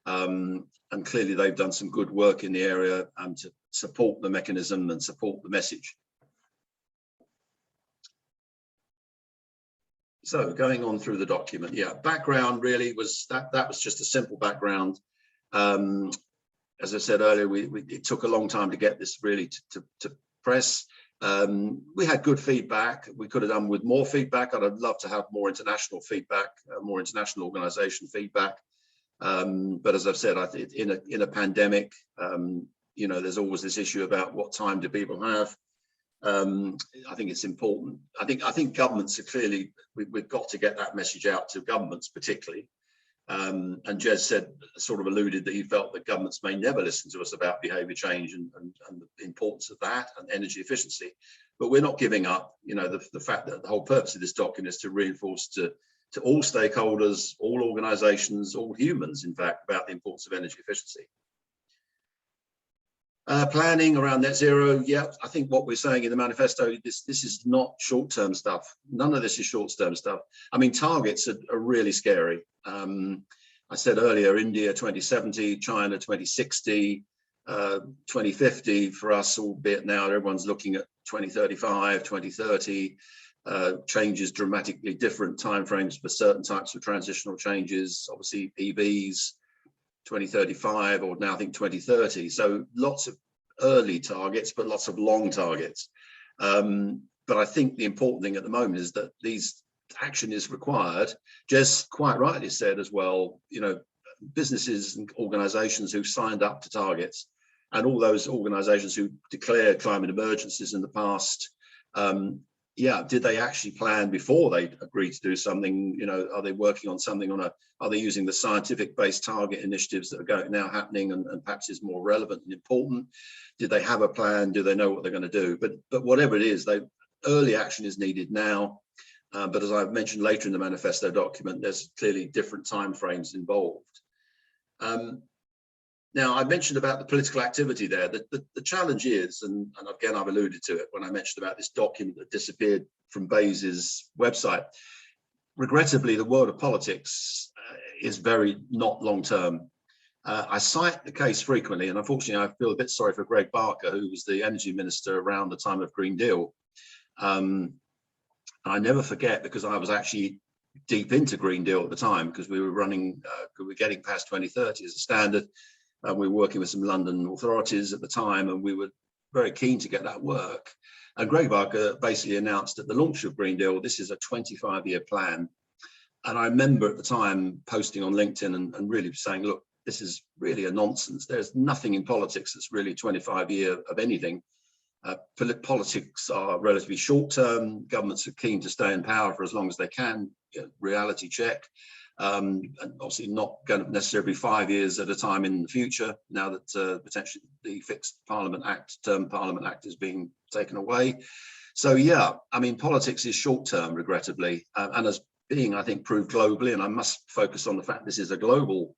and clearly they've done some good work in the area to support the mechanism and support the message. So going on through the document, yeah, background really was that was just a simple background. As I said earlier, it took a long time to get this really to press. We had good feedback. We could have done with more feedback. I'd love to have more international feedback, more international organization feedback. But as I've said, in a pandemic, you know, there's always this issue about what time do people have. I think it's important. I think governments are clearly, we've got to get that message out to governments particularly. And Jez said, sort of alluded that he felt that governments may never listen to us about behaviour change and the importance of that and energy efficiency. But we're not giving up. You know, the fact that the whole purpose of this document is to reinforce to all stakeholders, all organisations, all humans, in fact, about the importance of energy efficiency. Planning around net zero, yeah, I think what we're saying in the manifesto, this is not short-term stuff. None of this is short-term stuff. I mean, targets are really scary. I said earlier, India 2070, China 2060, 2050 for us, albeit now everyone's looking at 2035, 2030, changes dramatically different timeframes for certain types of transitional changes, obviously EVs, 2035 or now I think 2030. So lots of early targets, but lots of long targets. But I think the important thing at the moment is that action is required. Jez quite rightly said as well, you know, businesses and organizations who've signed up to targets and all those organizations who declared climate emergencies in the past, yeah, did they actually plan before they agreed to do something? You know, are they working on something are they using the scientific-based target initiatives that are now happening and perhaps is more relevant and important? Did they have a plan? Do they know what they're going to do? But whatever it is, early action is needed now. But as I've mentioned later in the manifesto document, there's clearly different timeframes involved. Now, I mentioned about the political activity there. The challenge is, and again, I've alluded to it when I mentioned about this document that disappeared from Bayes' website. Regrettably, the world of politics is very not long-term. I cite the case frequently, and unfortunately, I feel a bit sorry for Greg Barker, who was the energy minister around the time of Green Deal. I never forget, because I was actually deep into Green Deal at the time, because we were running, we were getting past 2030 as a standard. We were working with some London authorities at the time, and we were very keen to get that work. And Greg Barker basically announced at the launch of Green Deal, this is a 25-year plan. And I remember at the time posting on LinkedIn and really saying, look, this is really a nonsense. There's nothing in politics that's really 25-year of anything. Politics are relatively short-term. Governments are keen to stay in power for as long as they can. Reality check. And obviously not going to necessarily be 5 years at a time in the future, now that potentially the fixed Parliament Act, term Parliament Act is being taken away. So yeah, I mean, politics is short-term, regrettably, and as being, I think, proved globally, and I must focus on the fact this is a global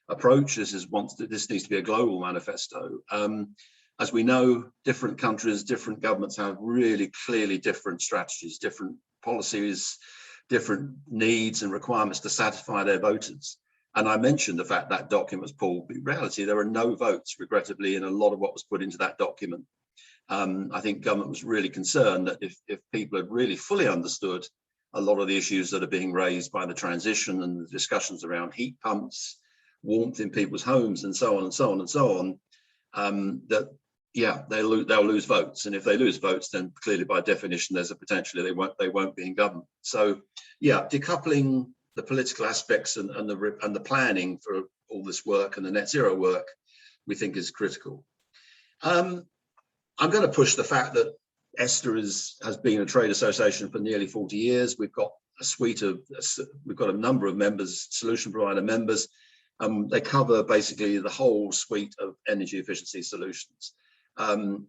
approach. This needs to be a global manifesto. As we know, different countries, different governments have really clearly different strategies, different policies, different needs and requirements to satisfy their voters. And I mentioned the fact that document was pulled, but in reality, there were no votes, regrettably, in a lot of what was put into that document. I think government was really concerned that if people had really fully understood a lot of the issues that are being raised by the transition and the discussions around heat pumps, warmth in people's homes, and so on and so on and so on, that yeah, they'll lose votes, and if they lose votes, then clearly by definition there's a potential they won't be in government. So yeah, decoupling the political aspects and the planning for all this work and the net zero work, we think is critical. I'm going to push the fact that ESTA has been a trade association for nearly 40 years. We've got a number of members, solution provider members. They cover basically the whole suite of energy efficiency solutions. And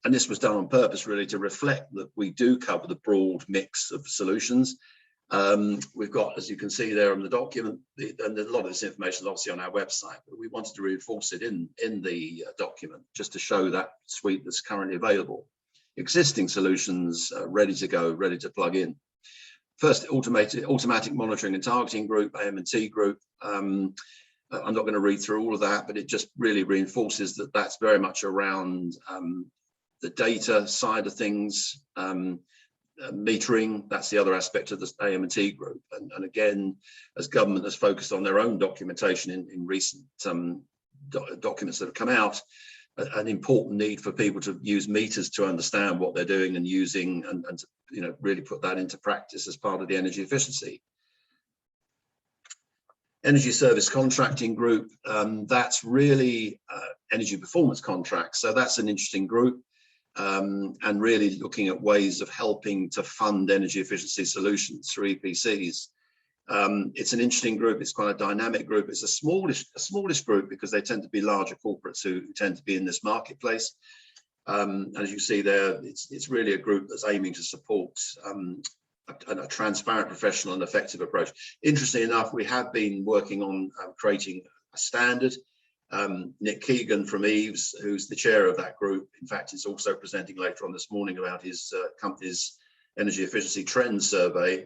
this was done on purpose, really, to reflect that we do cover the broad mix of solutions. We've got, as you can see there on the document, and a lot of this information is obviously on our website, but we wanted to reinforce it in the document just to show that suite that's currently available. Existing solutions ready to go, ready to plug in. First, automatic monitoring and targeting group, AM&T group. I'm not going to read through all of that, but it just really reinforces that that's very much around the data side of things, metering. That's the other aspect of this AM&T group. And again, as government has focused on their own documentation in recent documents that have come out, an important need for people to use meters to understand what they're doing and using, and to, really put that into practice as part of the energy efficiency. Energy service contracting group, that's really energy performance contracts. So that's an interesting group, and really looking at ways of helping to fund energy efficiency solutions through EPCs. It's an interesting group. It's quite a dynamic group. It's a smallish group because they tend to be larger corporates who tend to be in this marketplace. And as you see there, it's really a group that's aiming to support a transparent, professional and effective approach. Interestingly enough, we have been working on creating a standard. Nick Keegan from Eves, who's the chair of that group, in fact, is also presenting later on this morning about his company's energy efficiency trend survey,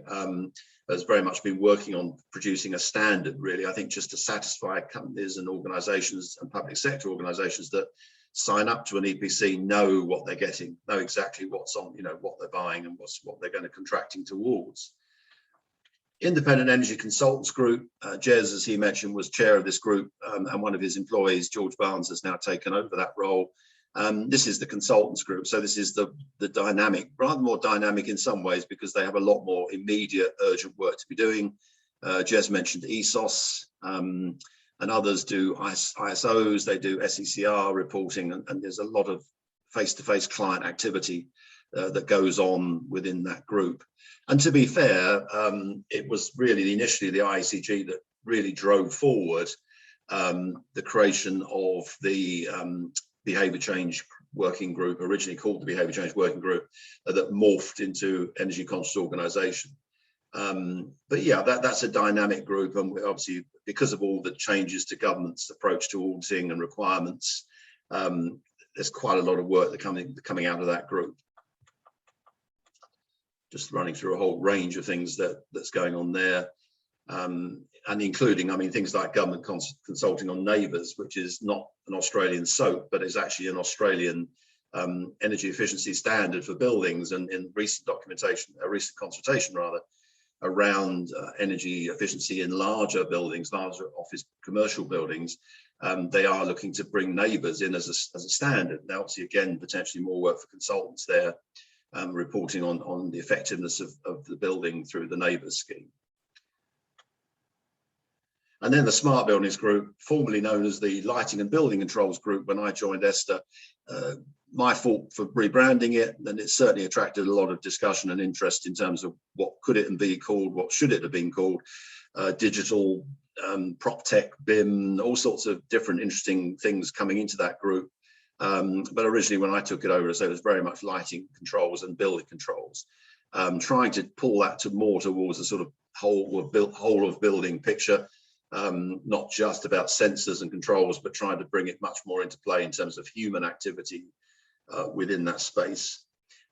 has very much been working on producing a standard, really, I think, just to satisfy companies and organizations and public sector organizations that sign up to an EPC, know what they're getting, know exactly what's on, what they're buying and what they're going to contracting towards. Independent Energy Consultants Group, Jez, as he mentioned, was chair of this group, and one of his employees, George Barnes, has now taken over that role. This is the consultants group. So this is the dynamic, rather more dynamic in some ways, because they have a lot more immediate, urgent work to be doing. Jez mentioned ESOS, and others do ISOs, they do SECR reporting, and there's a lot of face-to-face client activity that goes on within that group. And to be fair, it was really initially the IECG that really drove forward the creation of the behaviour change working group, originally called the behaviour change working group, that morphed into energy conscious organisation. But yeah, that's a dynamic group, and obviously because of all the changes to government's approach to auditing and requirements, there's quite a lot of work coming out of that group. Just running through a whole range of things that's going on there, and including, I mean, things like government consulting on neighbours, which is not an Australian SOAP, but is actually an Australian energy efficiency standard for buildings, and in recent documentation, a recent consultation rather, around energy efficiency in larger buildings, larger office commercial buildings. They are looking to bring neighbours in as a standard. Now, obviously, again, potentially more work for consultants there, reporting on the effectiveness of the building through the neighbours scheme. And then the Smart Buildings Group, formerly known as the Lighting and Building Controls Group when I joined ESTA. My fault for rebranding it, and it certainly attracted a lot of discussion and interest in terms of what could it be called, what should it have been called, digital, prop tech, BIM, all sorts of different interesting things coming into that group. But originally when I took it over, it was very much lighting controls and building controls, trying to pull that more towards a sort of whole of building picture. Not just about sensors and controls, but trying to bring it much more into play in terms of human activity within that space.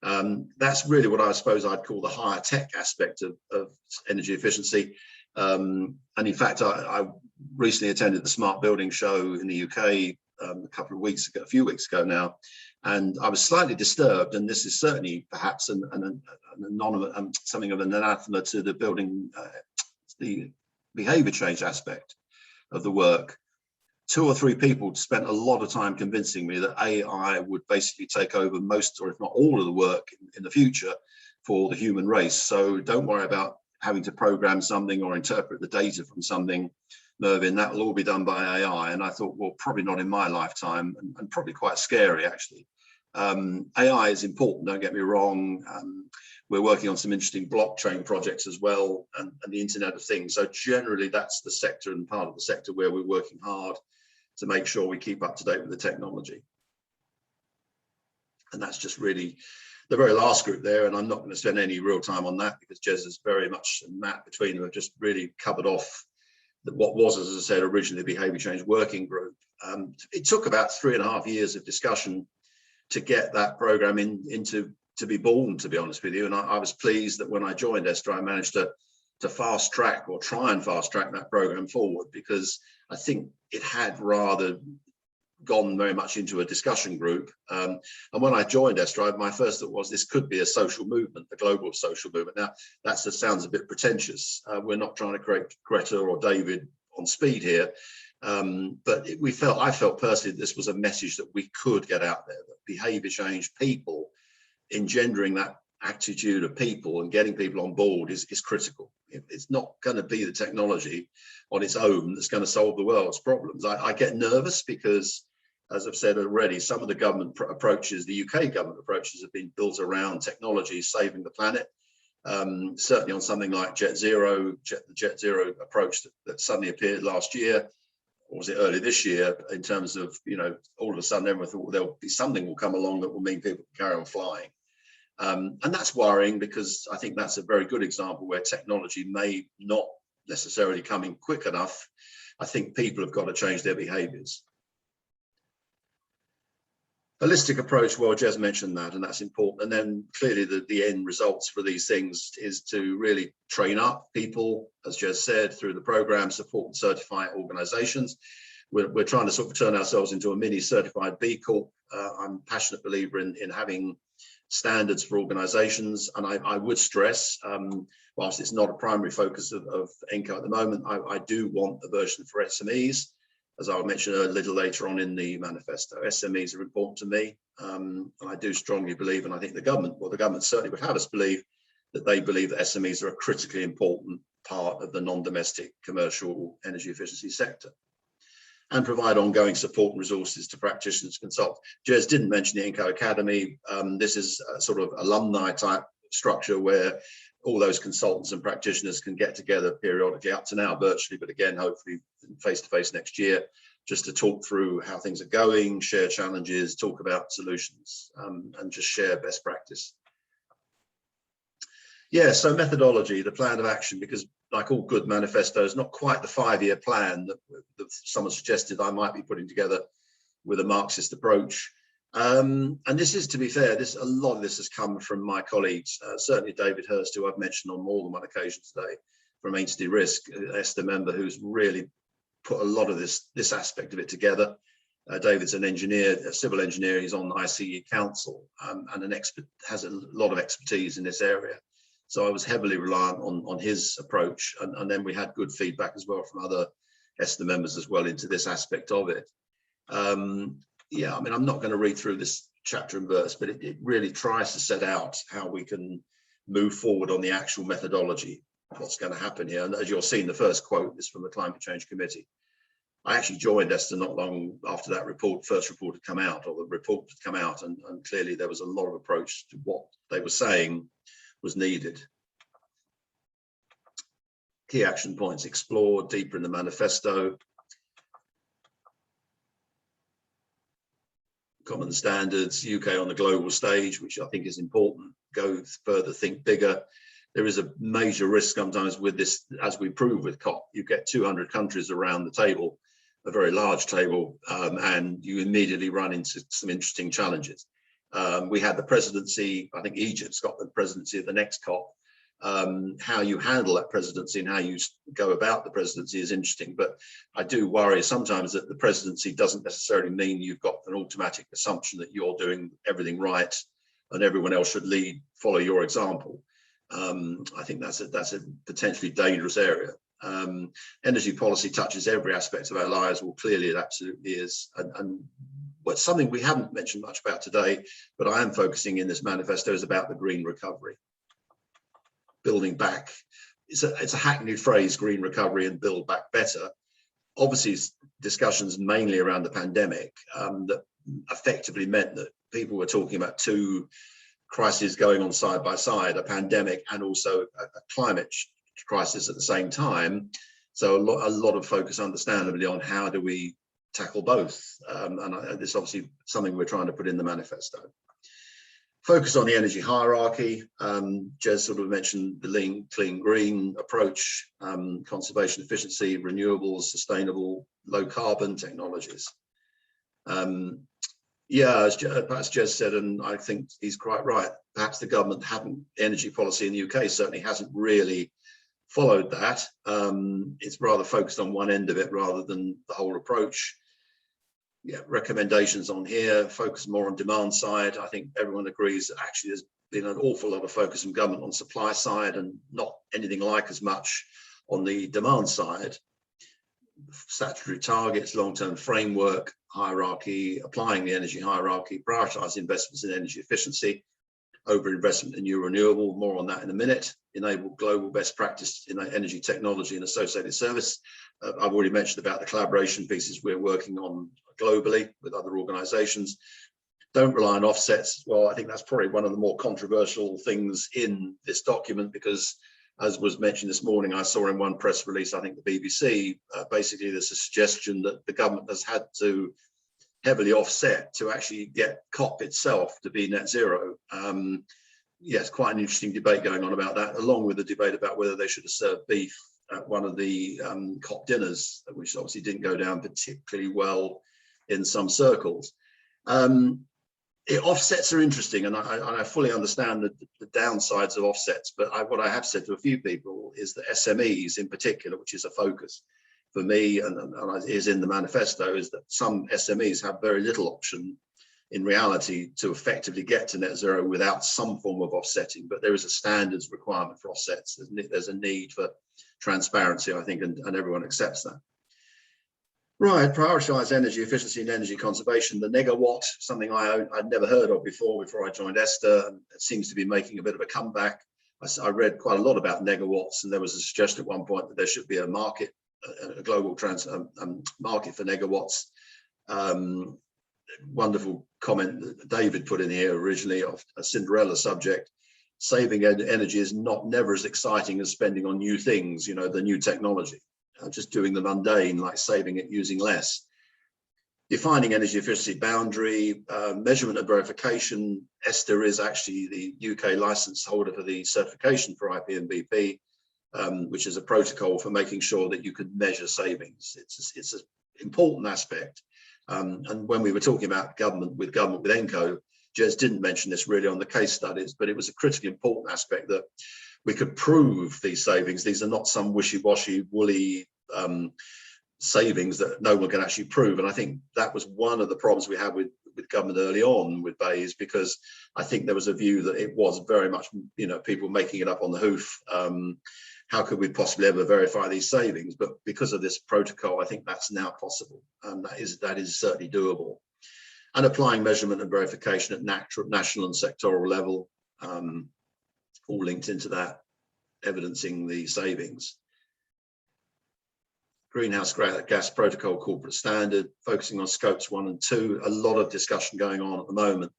That's really what I suppose I'd call the higher tech aspect of energy efficiency. And in fact, I recently attended the Smart Building Show in the UK a few weeks ago now, and I was slightly disturbed, and this is certainly perhaps an anonymous, something of an anathema to the building, the behavior change aspect of the work. 2 or 3 people spent a lot of time convincing me that AI would basically take over most, or if not all, of the work in the future for the human race. So don't worry about having to program something or interpret the data from something, Mervyn, that will all be done by AI. And I thought, well, probably not in my lifetime, and probably quite scary, actually. AI is important, don't get me wrong. We're working on some interesting blockchain projects as well, and the Internet of Things. So generally, that's the sector and part of the sector where we're working hard to make sure we keep up to date with the technology. And that's just really the very last group there. And I'm not going to spend any real time on that because Jez is very much, and Matt between them have just really covered off what was, as I said, originally the behaviour change working group. It took about 3.5 years of discussion to get that program to be born, to be honest with you. And I was pleased that when I joined ESTA, I managed to fast track, or try and fast track, that program forward, because I think it had rather gone very much into a discussion group. And when I joined ESTA, my first thought was this could be a social movement, a global social movement. Now, that sounds a bit pretentious. We're not trying to create Greta or David on speed here. But I felt personally that this was a message that we could get out there, that behaviour change, people, engendering that attitude of people and getting people on board is critical. It's not going to be the technology on its own that's going to solve the world's problems. I get nervous because, as I've said already, some of the government approaches, the UK government approaches, have been built around technology saving the planet. Certainly on something like the Jet Zero approach that suddenly appeared last year, or was it early this year, in terms of, all of a sudden everyone thought there'll be something will come along that will mean people can carry on flying. And that's worrying, because I think that's a very good example where technology may not necessarily come in quick enough. I think people have got to change their behaviours. Holistic approach, well, Jez mentioned that, and that's important. And then clearly the end results for these things is to really train up people, as Jez said, through the program, support and certify organisations. We're trying to sort of turn ourselves into a mini certified B Corp. I'm a passionate believer in having standards for organisations, and I would stress, whilst it's not a primary focus of ENCO at the moment, I do want a version for SMEs, as I'll mention a little later on in the manifesto. SMEs are important to me, and I do strongly believe, and I think the government certainly would have us believe, that they believe that SMEs are a critically important part of the non-domestic commercial energy efficiency sector, and provide ongoing support and resources to practitioners, consultants. Jez didn't mention the ENCO Academy. This is a sort of alumni type structure where all those consultants and practitioners can get together periodically, up to now virtually, but again, hopefully face-to-face next year, just to talk through how things are going, share challenges, talk about solutions, and just share best practice. Yeah, so methodology, the plan of action, because like all good manifestos, not quite the 5-year plan that someone suggested I might be putting together with a Marxist approach. And this is, to be fair, a lot of this has come from my colleagues, certainly David Hurst, who I've mentioned on more than one occasion today, from Entity Risk, ESTA member, who's really put a lot of this aspect of it together. David's an engineer, a civil engineer. He's on the ICE Council and has a lot of expertise in this area. So I was heavily reliant on his approach, and then we had good feedback as well from other ESTA members as well into this aspect of it. Yeah, I mean, I'm not going to read through this chapter and verse, but it really tries to set out how we can move forward on the actual methodology, what's going to happen here. And as you'll see in the first quote, is from the Climate Change Committee. I actually joined ESTA not long after that first report had come out, or the report had come out, and clearly there was a lot of approach to what they were saying was needed. Key action points explored deeper in the manifesto. Common standards, UK on the global stage, which I think is important. Go further, think bigger. There is a major risk sometimes with this, as we prove with COP. You get 200 countries around the table, a very large table, and you immediately run into some interesting challenges. We had the presidency, I think Egypt's got the presidency of the next COP. How you handle that presidency and how you go about the presidency is interesting, but I do worry sometimes that the presidency doesn't necessarily mean you've got an automatic assumption that you're doing everything right and everyone else should follow your example. I think that's a potentially dangerous area. Energy policy touches every aspect of our lives. Well, clearly it absolutely is. And what's something we haven't mentioned much about today, but I am focusing in this manifesto, is about the green recovery. Building back, it's a hackneyed phrase, green recovery and build back better. Obviously, discussions mainly around the pandemic that effectively meant that people were talking about two crises going on side by side, a pandemic and also a climate crisis at the same time. So a lot of focus, understandably, on how do we tackle both. And this is obviously something we're trying to put in the manifesto. Focus on the energy hierarchy. Jez sort of mentioned the lean, clean, green approach, conservation, efficiency, renewables, sustainable, low carbon technologies. Yeah, as Jez said, and I think he's quite right, perhaps the government energy policy in the UK certainly hasn't really followed that. It's rather focused on one end of it rather than the whole approach. Yeah, recommendations on here, focus more on demand side. I think everyone agrees that actually there's been an awful lot of focus from government on supply side and not anything like as much on the demand side. Statutory targets, long-term framework, hierarchy, applying the energy hierarchy, prioritise investments in energy efficiency, over investment in new renewable, more on that in a minute, enable global best practice in energy technology and associated service. I've already mentioned about the collaboration pieces we're working on globally with other organizations. Don't rely on offsets. Well, I think that's probably one of the more controversial things in this document, because as was mentioned this morning, I saw in one press release, I think the BBC, basically there's a suggestion that the government has had to heavily offset to actually get COP itself to be net zero. Yes, quite an interesting debate going on about that, along with the debate about whether they should have served beef at one of the COP dinners, which obviously didn't go down particularly well in some circles. Offsets are interesting, and I fully understand the downsides of offsets, but what I have said to a few people is that SMEs in particular, which is a focus for me and is in the manifesto, is that some SMEs have very little option in reality to effectively get to net zero without some form of offsetting, but there is a standards requirement for offsets. There's a need for transparency, I think, and everyone accepts that. Right, prioritise energy efficiency and energy conservation. The negawatt, something I'd never heard of before I joined ESTA, and it seems to be making a bit of a comeback. I read quite a lot about negawatts, and there was a suggestion at one point that there should be a market, a global market for negawatts. Wonderful comment that David put in here originally of a Cinderella subject. Saving energy is never as exciting as spending on new things, you know, the new technology. Just doing the mundane, like saving it using less. Defining energy efficiency boundary, measurement and verification. ESTA is actually the UK license holder for the certification for IP&BP, which is a protocol for making sure that you can measure savings. It's an important aspect. And when we were talking about government with ENCO, Jez didn't mention this really on the case studies, but it was a critically important aspect that we could prove these savings. These are not some wishy-washy, woolly savings that no one can actually prove. And I think that was one of the problems we had with government early on with BEIS, because I think there was a view that it was very much, you know, people making it up on the hoof. How could we possibly ever verify these savings? But because of this protocol, I think that's now possible, and that is certainly doable. And applying measurement and verification at national and sectoral level, all linked into that, evidencing the savings. Greenhouse gas protocol corporate standard, focusing on scopes 1 and 2. A lot of discussion going on at the moment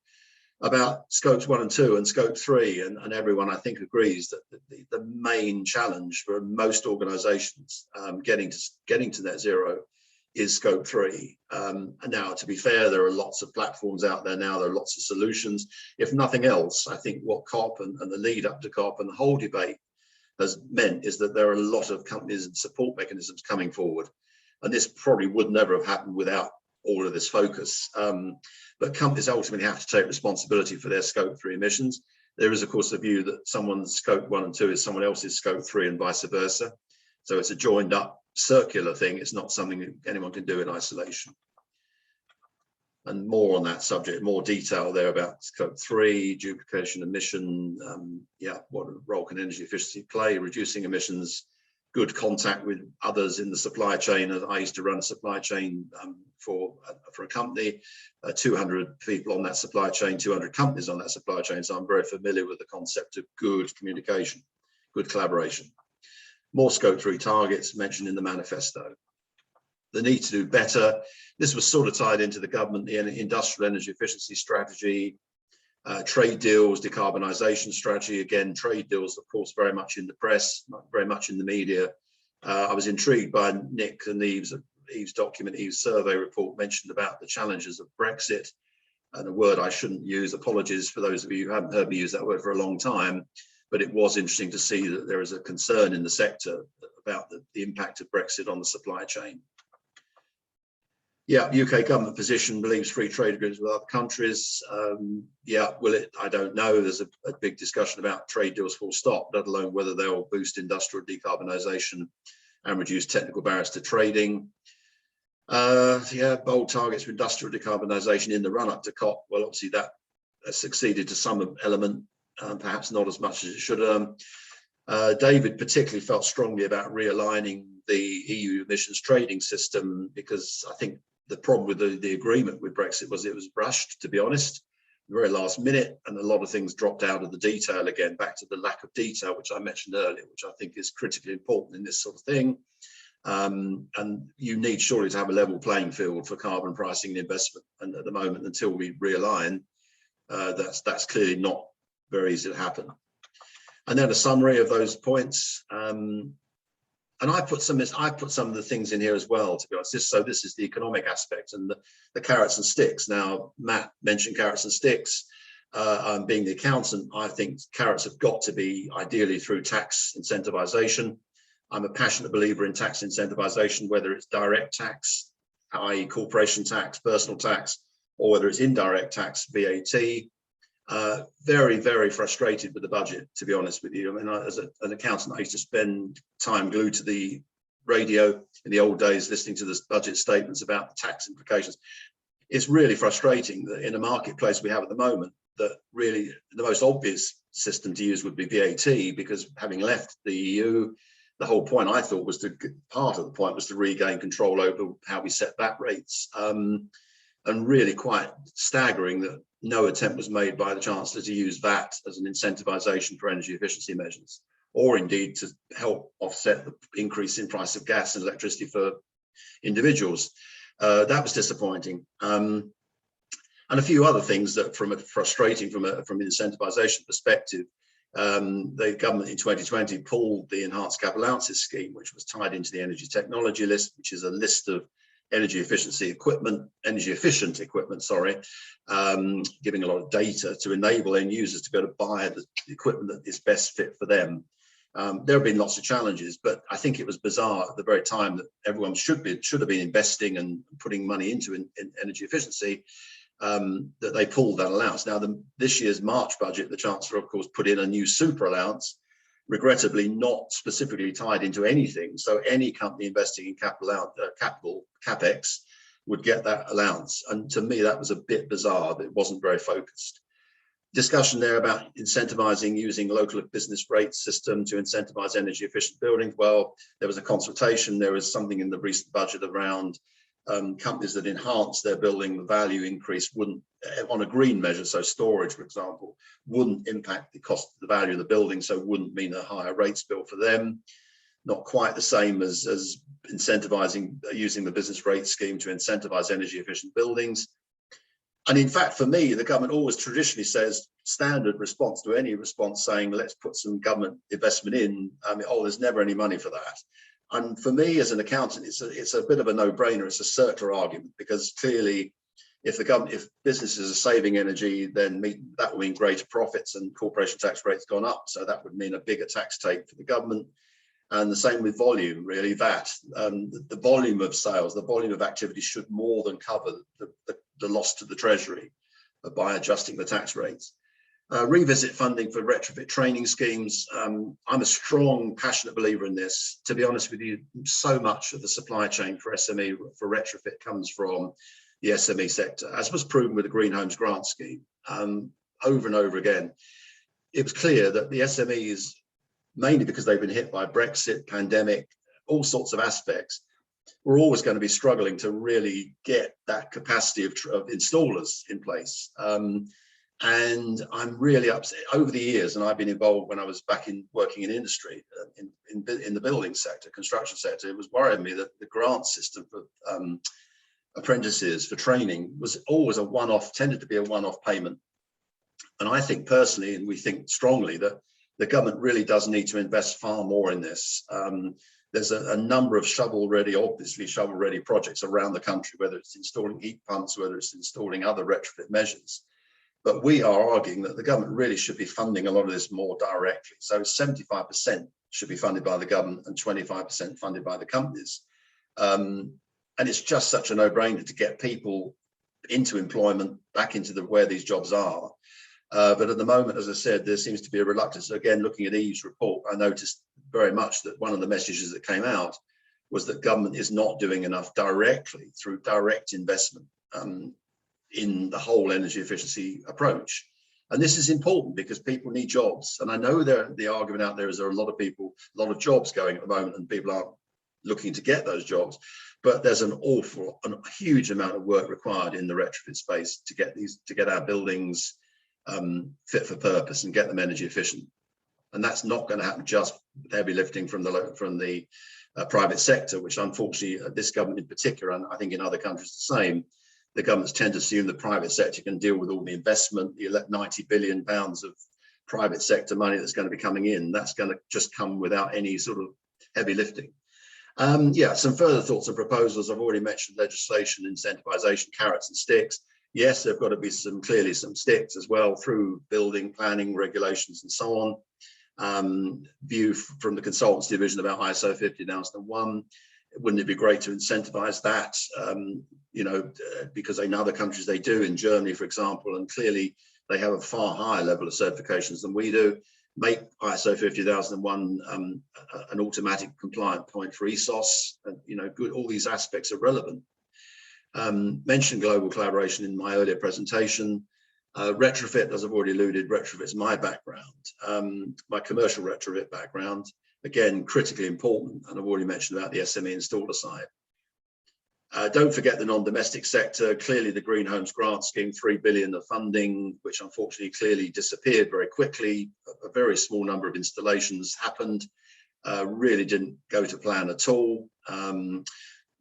about scopes 1 and 2 and scope 3, and everyone I think agrees that the main challenge for most organizations getting to net zero is scope 3. And now, to be fair, there are lots of platforms out there now, there are lots of solutions. If nothing else, I think what COP and the lead up to COP and the whole debate has meant is that there are a lot of companies and support mechanisms coming forward. And this probably would never have happened without all of this focus. But companies ultimately have to take responsibility for their scope 3 emissions. There is, of course, a view that someone's scope 1 and 2 is someone else's scope 3 and vice versa. So it's a joined up circular thing. It's not something that anyone can do in isolation. And more on that subject, more detail there about scope 3, duplication, emission, what role can energy efficiency play, reducing emissions, good contact with others in the supply chain. I used to run a supply chain for a company, 200 people on that supply chain, 200 companies on that supply chain. So I'm very familiar with the concept of good communication, good collaboration. More scope 3 targets mentioned in the manifesto. The need to do better. This was sort of tied into the government, the industrial energy efficiency strategy, trade deals, decarbonisation strategy. Again, trade deals, of course, very much in the press, very much in the media. I was intrigued by Nick and Eve's document, Eve's survey report mentioned about the challenges of Brexit, and a word I shouldn't use. Apologies for those of you who haven't heard me use that word for a long time, but it was interesting to see that there is a concern in the sector about the impact of Brexit on the supply chain. Yeah, UK government position believes free trade agreements with other countries. Will it? I don't know. There's a big discussion about trade deals full stop, let alone whether they'll boost industrial decarbonisation and reduce technical barriers to trading. Bold targets for industrial decarbonisation in the run up to COP. Well, obviously that has succeeded to some element, perhaps not as much as it should. David particularly felt strongly about realigning the EU emissions trading system, because I think the problem with the agreement with Brexit was it was rushed, to be honest, the very last minute, and a lot of things dropped out of the detail again, back to the lack of detail, which I mentioned earlier, which I think is critically important in this sort of thing. And you need surely to have a level playing field for carbon pricing and investment. And at the moment, until we realign, that's clearly not very easy to happen. And then a summary of those points. And I put some of the things in here as well, to be honest. This is the economic aspect and the carrots and sticks. Now, Matt mentioned carrots and sticks. Being the accountant, I think carrots have got to be ideally through tax incentivization. I'm a passionate believer in tax incentivization, whether it's direct tax, i.e. corporation tax, personal tax, or whether it's indirect tax, VAT. Very, very frustrated with the budget, to be honest with you. I mean, as an accountant, I used to spend time glued to the radio in the old days, listening to the budget statements about the tax implications. It's really frustrating that in a marketplace we have at the moment, that really the most obvious system to use would be VAT, because having left the EU, the whole point I thought was part of the point was to regain control over how we set VAT rates. And really quite staggering that no attempt was made by the Chancellor to use VAT as an incentivization for energy efficiency measures, or indeed to help offset the increase in price of gas and electricity for individuals. That was disappointing. And a few other things that frustrating from an incentivization perspective. The government in 2020 pulled the enhanced capital allowances scheme, which was tied into the energy technology list, which is a list of energy efficient equipment, sorry, giving a lot of data to enable end users to be able to buy the equipment that is best fit for them. There have been lots of challenges, but I think it was bizarre at the very time that everyone should have been investing and putting money into in energy efficiency, that they pulled that allowance. Now, this year's March budget, the Chancellor, of course, put in a new super allowance, regrettably not specifically tied into anything. So any company investing in capital CapEx would get that allowance. And to me, that was a bit bizarre, that it wasn't very focused. Discussion there about incentivizing using local business rate system to incentivize energy efficient buildings. Well, there was a consultation. There was something in the recent budget around companies that enhance their building value increase wouldn't, on a green measure, so storage, for example, wouldn't impact the cost of the value of the building, so wouldn't mean a higher rates bill for them. Not quite the same as incentivizing using the business rate scheme to incentivize energy efficient buildings. And in fact, for me, the government always traditionally says standard response to any response saying, let's put some government investment in. I mean, oh, there's never any money for that. And for me as an accountant, it's a bit of a no-brainer. It's a circular argument, because clearly if businesses are saving energy, then that will mean greater profits, and corporation tax rates gone up. So that would mean a bigger tax take for the government. And the same with volume, really, that the volume of sales, the volume of activity should more than cover the loss to the Treasury by adjusting the tax rates. Revisit funding for retrofit training schemes. I'm a strong, passionate believer in this. To be honest with you, so much of the supply chain for SME, for retrofit, comes from the SME sector, as was proven with the Green Homes Grant Scheme. Over and over again, it was clear that the SMEs, mainly because they've been hit by Brexit, pandemic, all sorts of aspects, we're always going to be struggling to really get that capacity of installers in place. And I'm really upset over the years, and I've been involved when I was back working in industry, in the building sector, construction sector. It was worrying me that the grant system for apprentices, for training, was always a one-off, tended to be a one-off payment. And I think personally, and we think strongly, that the government really does need to invest far more in this. There's a number of obviously shovel-ready projects around the country, whether it's installing heat pumps, whether it's installing other retrofit measures. But we are arguing that the government really should be funding a lot of this more directly. So 75% should be funded by the government and 25% funded by the companies. And it's just such a no-brainer to get people into employment, back into where these jobs are. But at the moment, as I said, there seems to be a reluctance. Again, looking at Eve's report, I noticed very much that one of the messages that came out was that government is not doing enough directly through direct investment in the whole energy efficiency approach. And this is important because people need jobs. And I know the argument out there is there are a lot of jobs going at the moment, and people aren't looking to get those jobs. But there's a huge amount of work required in the retrofit space to get our buildings fit for purpose and get them energy efficient. And that's not going to happen just heavy lifting from the private sector, which unfortunately this government in particular, and I think in other countries the same, the governments tend to assume the private sector can deal with all the investment, the £90 billion of private sector money that's going to be coming in. That's going to just come without any sort of heavy lifting. Yeah, some further thoughts and proposals. I've already mentioned legislation, incentivization, carrots and sticks. Yes, there've got to be clearly some sticks as well through building, planning, regulations and so on. View from the consultants division about ISO 50001. Wouldn't it be great to incentivize that? Because in other countries they do, in Germany, for example, and clearly they have a far higher level of certifications than we do. Make ISO 50001 an automatic compliant point for ESOS. Good. All these aspects are relevant. Mentioned global collaboration in my earlier presentation. Retrofit, as I've already alluded, retrofit's my background, my commercial retrofit background. Again, critically important, and I've already mentioned about the SME installer side. Don't forget the non-domestic sector. Clearly the Green Homes Grant Scheme, 3 billion of funding, which unfortunately clearly disappeared very quickly. A very small number of installations happened, really didn't go to plan at all.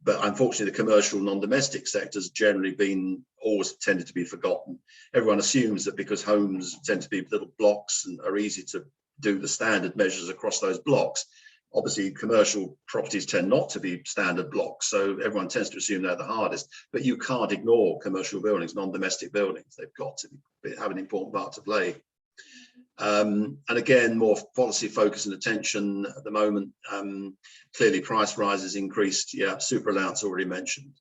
But unfortunately, the commercial non-domestic sector's generally always tended to be forgotten. Everyone assumes that because homes tend to be little blocks and are easy to do the standard measures across those blocks, Obviously, commercial properties tend not to be standard blocks, so everyone tends to assume they're the hardest. But you can't ignore commercial buildings, non-domestic buildings. They've got to have an important part to play. And again, more policy focus and attention at the moment. Clearly, price rises increased. Yeah, super allowance already mentioned.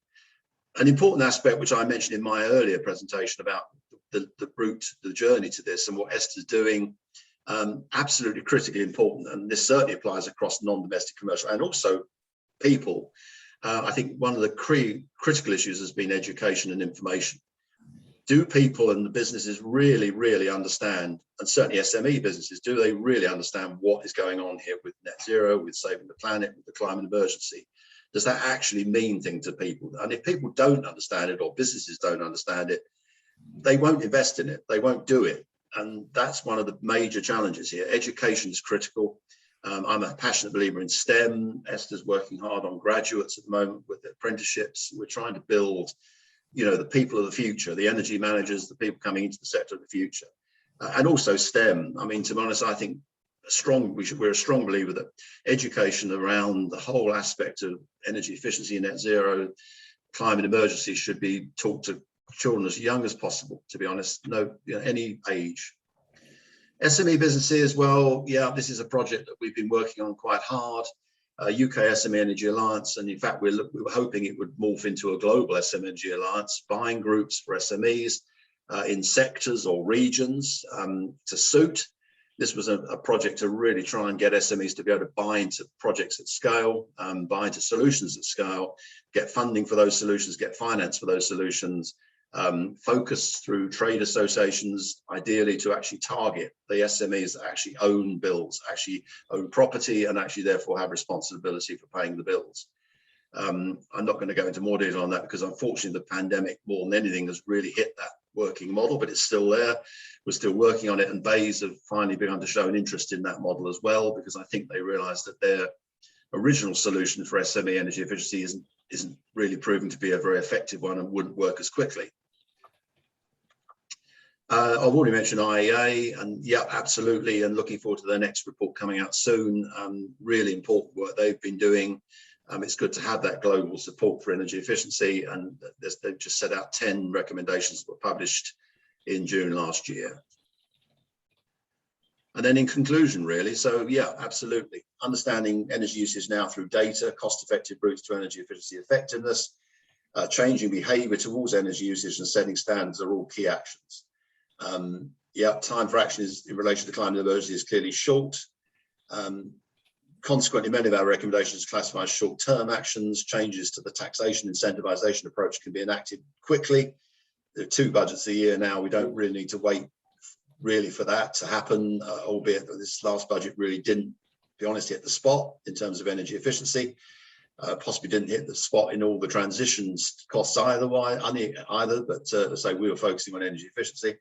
An important aspect, which I mentioned in my earlier presentation about the route, the journey to this, and what Esther's doing. Absolutely critically important, and this certainly applies across non-domestic commercial and also people. I think one of the critical issues has been education and information. Do people and the businesses really understand, and certainly SME businesses, do they really understand what is going on here with net zero, with saving the planet, with the climate emergency? Does that actually mean things to people? And if people don't understand it, or businesses don't understand it, they won't invest in it, they won't do it. And that's one of the major challenges here. Education is critical. I'm a passionate believer in STEM. Esther's working hard on graduates at the moment with apprenticeships. We're trying to build, you know, the people of the future, the energy managers, the people coming into the sector of the future, and also STEM. I mean, to be honest, I think we're a strong believer that education around the whole aspect of energy efficiency and net zero, climate emergency should be taught to children as young as possible, to be honest, any age. SME businesses, well, yeah, this is a project that we've been working on quite hard. UK SME Energy Alliance, and in fact, we were hoping it would morph into a global SME Energy Alliance, buying groups for SMEs in sectors or regions to suit. This was a project to really try and get SMEs to be able to buy into projects at scale, buy into solutions at scale, get funding for those solutions, get finance for those solutions, focus through trade associations, ideally to actually target the SMEs that actually own bills, actually own property, and actually therefore have responsibility for paying the bills. I'm not going to go into more detail on that because unfortunately the pandemic more than anything has really hit that working model, but it's still there. We're still working on it, and Bays have finally begun to show an interest in that model as well, because I think they realised that their original solution for SME energy efficiency isn't really proving to be a very effective one and wouldn't work as quickly. I've already mentioned IEA, and yeah, absolutely, and looking forward to their next report coming out soon. Really important work they've been doing. It's good to have that global support for energy efficiency, and they've just set out 10 recommendations that were published in June last year. And then in conclusion, really, so yeah, absolutely. Understanding energy usage now through data, cost-effective routes to energy efficiency effectiveness, changing behaviour towards energy usage and setting standards are all key actions. Yeah, time for action is in relation to climate emergency is clearly short. Consequently, many of our recommendations classify as short-term actions. Changes to the taxation incentivization approach can be enacted quickly. There are 2 budgets a year now. We don't really need to wait really for that to happen, albeit that this last budget really didn't, to be honest, hit the spot in terms of energy efficiency. Possibly didn't hit the spot in all the transitions costs either, but let's say we were focusing on energy efficiency.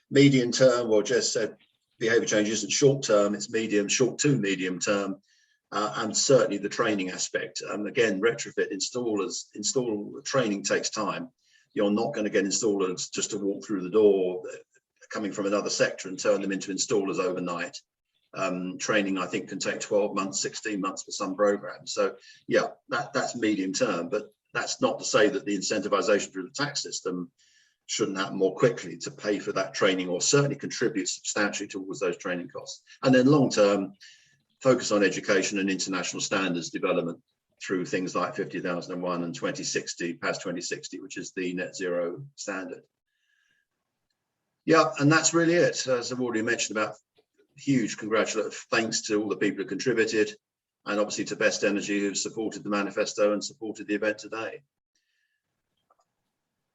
Medium term, well, Jess said behaviour change isn't short term, it's short to medium term, and certainly the training aspect. Again, retrofit install training takes time. You're not going to get installers just to walk through the door coming from another sector and turn them into installers overnight. Training, I think, can take 12 months, 16 months for some programs. So yeah, that's medium term, but that's not to say that the incentivization through the tax system shouldn't happen more quickly to pay for that training, or certainly contribute substantially towards those training costs. And then long term, focus on education and international standards development through things like 50001 and 2060, PAS 2060, which is the net zero standard. Yeah, and that's really it. As I've already mentioned, about huge thanks to all the people who contributed, and obviously to Best Energy, who supported the manifesto and supported the event today.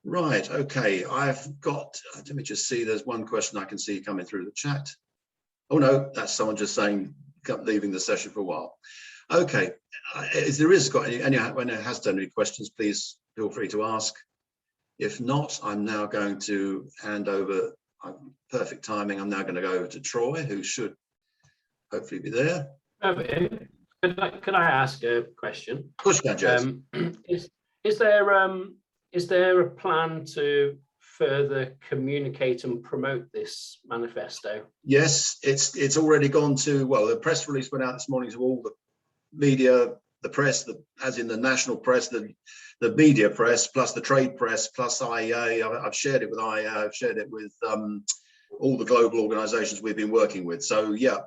Right, okay, I've got, let me just see, there's one question I can see coming through the chat. Oh no, that's someone just saying, leaving the session for a while. Okay, if there is anyone has done any questions, please feel free to ask. If not, I'm now going to hand over, perfect timing, I'm now going to go over to Troy, who should hopefully be there. Could I ask a question? Of course you can, Jez. Is there a plan to further communicate and promote this manifesto? Yes, it's already gone to, well, the press release went out this morning to all the media, the press, as in the national press, the media press, plus the trade press, plus IEA. I've shared it with IEA, I've shared it with all the global organizations we've been working with. So yeah,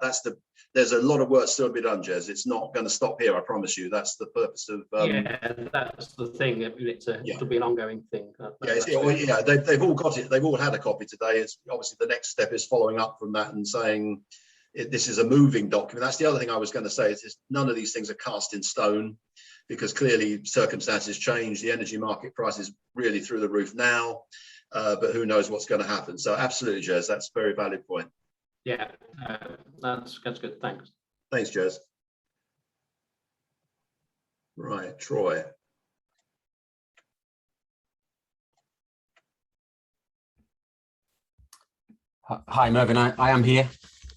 there's a lot of work still to be done, Jez. It's not going to stop here, I promise you. That's the purpose of yeah, that's the thing. It'll be an ongoing thing. They've all got it. They've all had a copy today. It's obviously the next step is following up from that and saying this is a moving document. That's the other thing I was going to say is none of these things are cast in stone, because clearly circumstances change. The energy market price is really through the roof now, but who knows what's going to happen. So absolutely, Jez, that's a very valid point. Yeah, that's good. Thanks. Thanks, Jez. Right, Troy. Hi, Mervyn. I am here.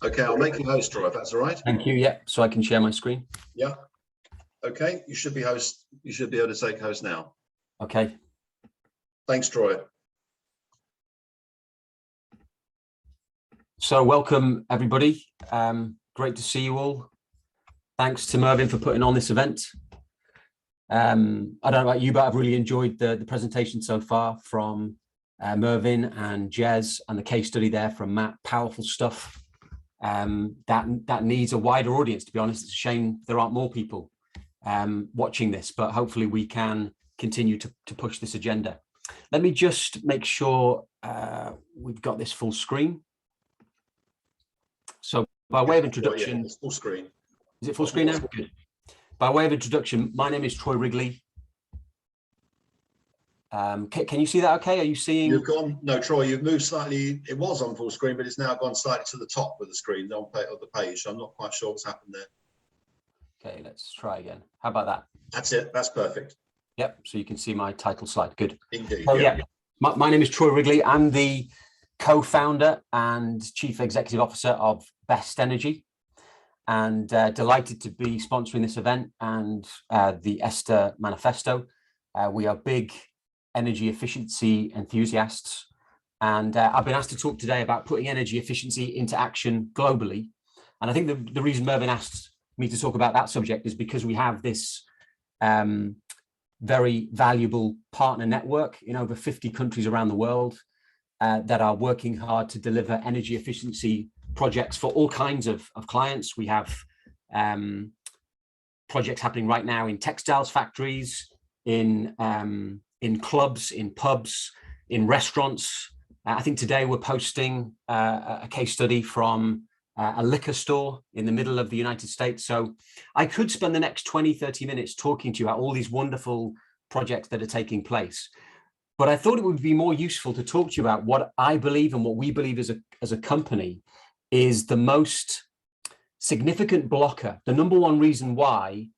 Okay, I'll make you host, Troy, if that's all right. Thank you. Yeah, so I can share my screen. Yeah. Okay, you should be host. You should be able to take host now. Okay. Thanks, Troy. So welcome, everybody. Great to see you all. Thanks to Mervyn for putting on this event. I don't know about you, but I've really enjoyed the presentation so far from Mervyn and Jez, and the case study there from Matt. Powerful stuff. That needs a wider audience, to be honest. It's a shame there aren't more people watching this, but hopefully we can continue to push this agenda. Let me just make sure we've got this full screen. So by way of introduction, it's full screen. Is it full screen now? Good. By way of introduction, my name is Troy Wrigley. Can you see that okay? Are you seeing? You've gone, no, Troy, you've moved slightly. It was on full screen, but it's now gone slightly to the top of the screen, of the page. So I'm not quite sure what's happened there. Okay, let's try again. How about that? That's it. That's perfect. Yep, so you can see my title slide. Good. Indeed. So, yeah, my name is Troy Wrigley. I'm the co-founder and chief executive officer of Best Energy, and delighted to be sponsoring this event and the ESTA manifesto. We are big energy efficiency enthusiasts, and I've been asked to talk today about putting energy efficiency into action globally. And I think the reason Mervyn asked me to talk about that subject is because we have this very valuable partner network in over 50 countries around the world that are working hard to deliver energy efficiency projects for all kinds of clients. We have projects happening right now in textiles factories, in clubs, in pubs, in restaurants. I think today we're posting a case study from a liquor store in the middle of the United States. So I could spend the next 20, 30 minutes talking to you about all these wonderful projects that are taking place. But I thought it would be more useful to talk to you about what I believe and what we believe as a company is the most significant blocker, the number one reason why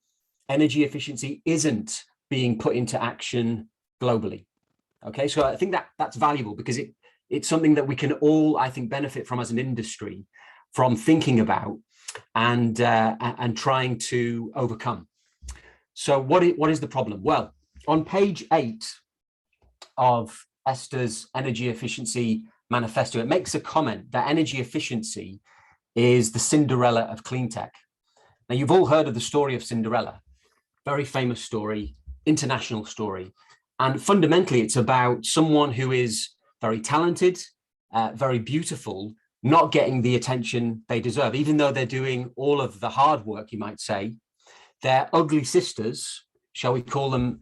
energy efficiency isn't being put into action globally. Okay, so I think that's valuable because it's something that we can all, I think, benefit from as an industry, from thinking about and trying to overcome. So what is the problem? Well, on page 8 of ESTA's energy efficiency manifesto, it makes a comment that energy efficiency is the Cinderella of clean tech. Now, you've all heard of the story of Cinderella, very famous story, international story. And fundamentally, it's about someone who is very talented, very beautiful, not getting the attention they deserve, even though they're doing all of the hard work, you might say. Their ugly sisters, shall we call them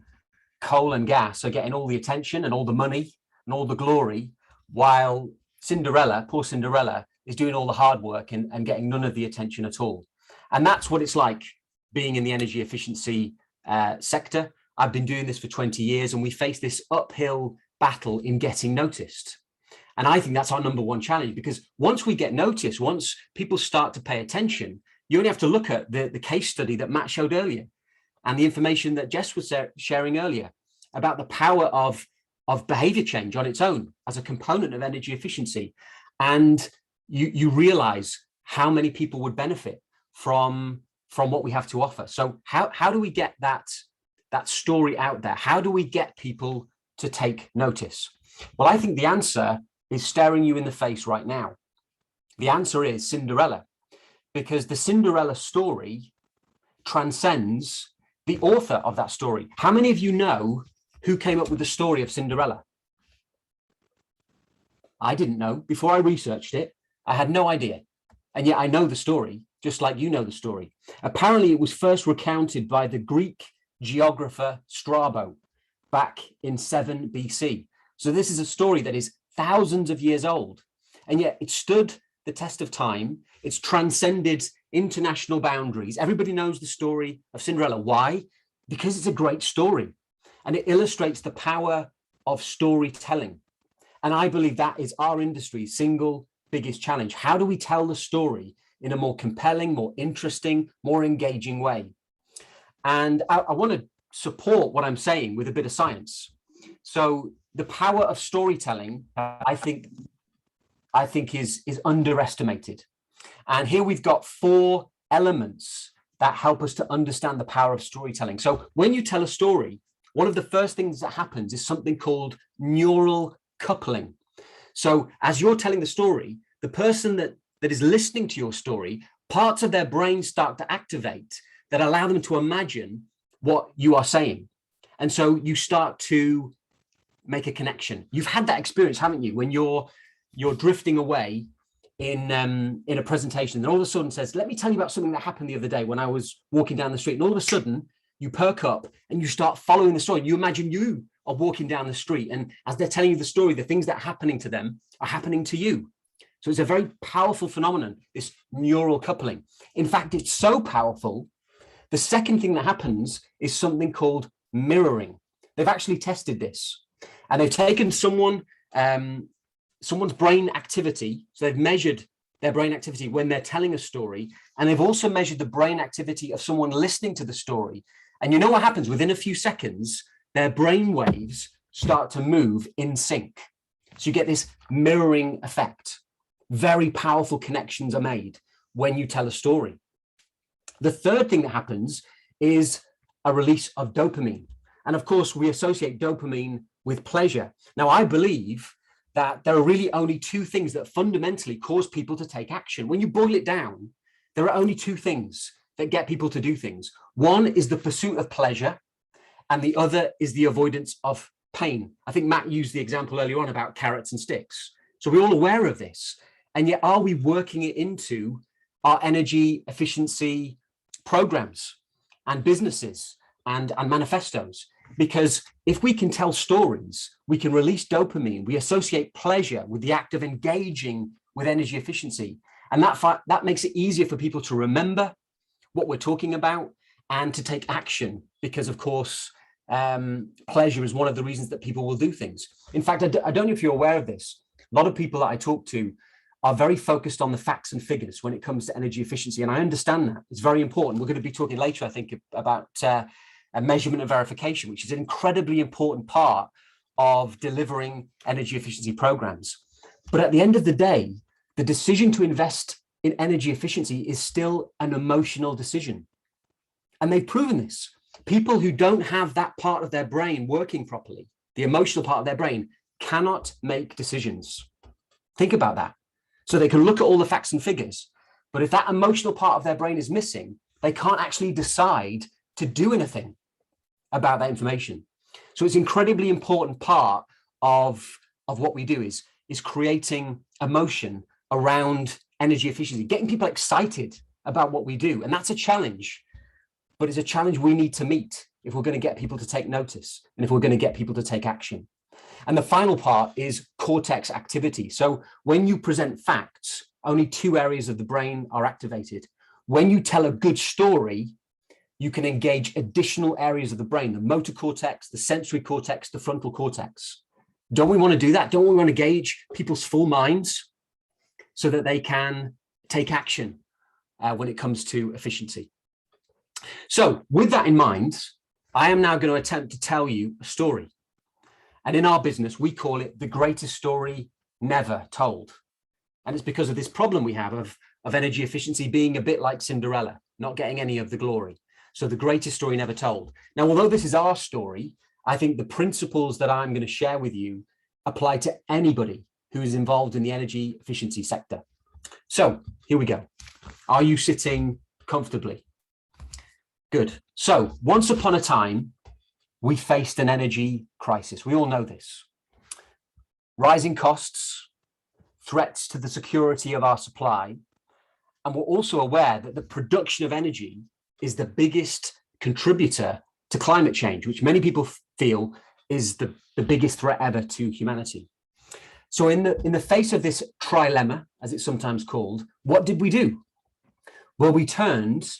coal and gas, are getting all the attention and all the money and all the glory, while Cinderella, poor Cinderella, is doing all the hard work and getting none of the attention at all. And that's what it's like being in the energy efficiency sector. I've been doing this for 20 years, and we face this uphill battle in getting noticed. And I think that's our number one challenge, because once we get noticed, once people start to pay attention, you only have to look at the case study that Matt showed earlier and the information that Jess was sharing earlier about the power of behavior change on its own as a component of energy efficiency. And you realize how many people would benefit from what we have to offer. So how do we get that story out there? How do we get people to take notice? Well, I think the answer is staring you in the face right now. The answer is Cinderella, because the Cinderella story transcends the author of that story. How many of you know who came up with the story of Cinderella? I didn't know. Before I researched it, I had no idea. And yet I know the story, just like you know the story. Apparently, it was first recounted by the Greek geographer Strabo back in 7 BC. So this is a story that is thousands of years old, and yet it stood the test of time. It's transcended international boundaries. Everybody knows the story of Cinderella. Why? Because it's a great story, and it illustrates the power of storytelling. And I believe that is our industry's single biggest challenge. How do we tell the story in a more compelling, more interesting, more engaging way? And I want to support what I'm saying with a bit of science. So the power of storytelling, I think is underestimated. And here we've got 4 elements that help us to understand the power of storytelling. So when you tell a story, one of the first things that happens is something called neural coupling. So as you're telling the story, the person that is listening to your story, parts of their brain start to activate that allow them to imagine what you are saying. And so you start to make a connection. You've had that experience, haven't you? When you're drifting away in a presentation, and all of a sudden says, let me tell you about something that happened the other day when I was walking down the street. And all of a sudden you perk up and you start following the story. You imagine you are walking down the street, and as they're telling you the story, the things that are happening to them are happening to you. So it's a very powerful phenomenon, this neural coupling. In fact, it's so powerful. The second thing that happens is something called mirroring. They've actually tested this, and they've taken someone's brain activity. So they've measured their brain activity when they're telling a story, and they've also measured the brain activity of someone listening to the story. And you know what happens? Within a few seconds, their brain waves start to move in sync. So you get this mirroring effect. Very powerful connections are made when you tell a story. The third thing that happens is a release of dopamine. And of course, we associate dopamine with pleasure. Now, I believe that there are really only 2 things that fundamentally cause people to take action. When you boil it down, there are only 2 things that get people to do things. One is the pursuit of pleasure, and the other is the avoidance of pain. I think Matt used the example earlier on about carrots and sticks. So we're all aware of this. And yet, are we working it into our energy efficiency programs and businesses and manifestos? Because if we can tell stories, we can release dopamine, we associate pleasure with the act of engaging with energy efficiency. And that makes it easier for people to remember what we're talking about and to take action, because of course, pleasure is one of the reasons that people will do things. In fact, I don't know if you're aware of this. A lot of people that I talk to are very focused on the facts and figures when it comes to energy efficiency. And I understand that. It's very important. We're going to be talking later, I think, about a measurement and verification, which is an incredibly important part of delivering energy efficiency programs. But at the end of the day, the decision to invest in energy efficiency is still an emotional decision. And they've proven this. People who don't have that part of their brain working properly, the emotional part of their brain, cannot make decisions. Think about that. So they can look at all the facts and figures, but if that emotional part of their brain is missing, they can't actually decide to do anything about that information. So it's an incredibly important part of what we do is creating emotion around energy efficiency, getting people excited about what we do. And that's a challenge, but it's a challenge we need to meet if we're going to get people to take notice and if we're going to get people to take action. And the final part is cortex activity. So when you present facts, only 2 areas of the brain are activated. When you tell a good story, you can engage additional areas of the brain, the motor cortex, the sensory cortex, the frontal cortex. Don't we want to do that? Don't we want to engage people's full minds so that they can take action when it comes to efficiency? So with that in mind, I am now going to attempt to tell you a story. And in our business, we call it the greatest story never told. And it's because of this problem we have of energy efficiency being a bit like Cinderella, not getting any of the glory. So the greatest story never told. Now, although this is our story, I think the principles that I'm going to share with you apply to anybody who is involved in the energy efficiency sector. So here we go. Are you sitting comfortably? Good. So once upon a time, we faced an energy crisis. We all know this. Rising costs, threats to the security of our supply. And we're also aware that the production of energy is the biggest contributor to climate change, which many people feel is the biggest threat ever to humanity. So in the face of this trilemma, as it's sometimes called, what did we do? Well, we turned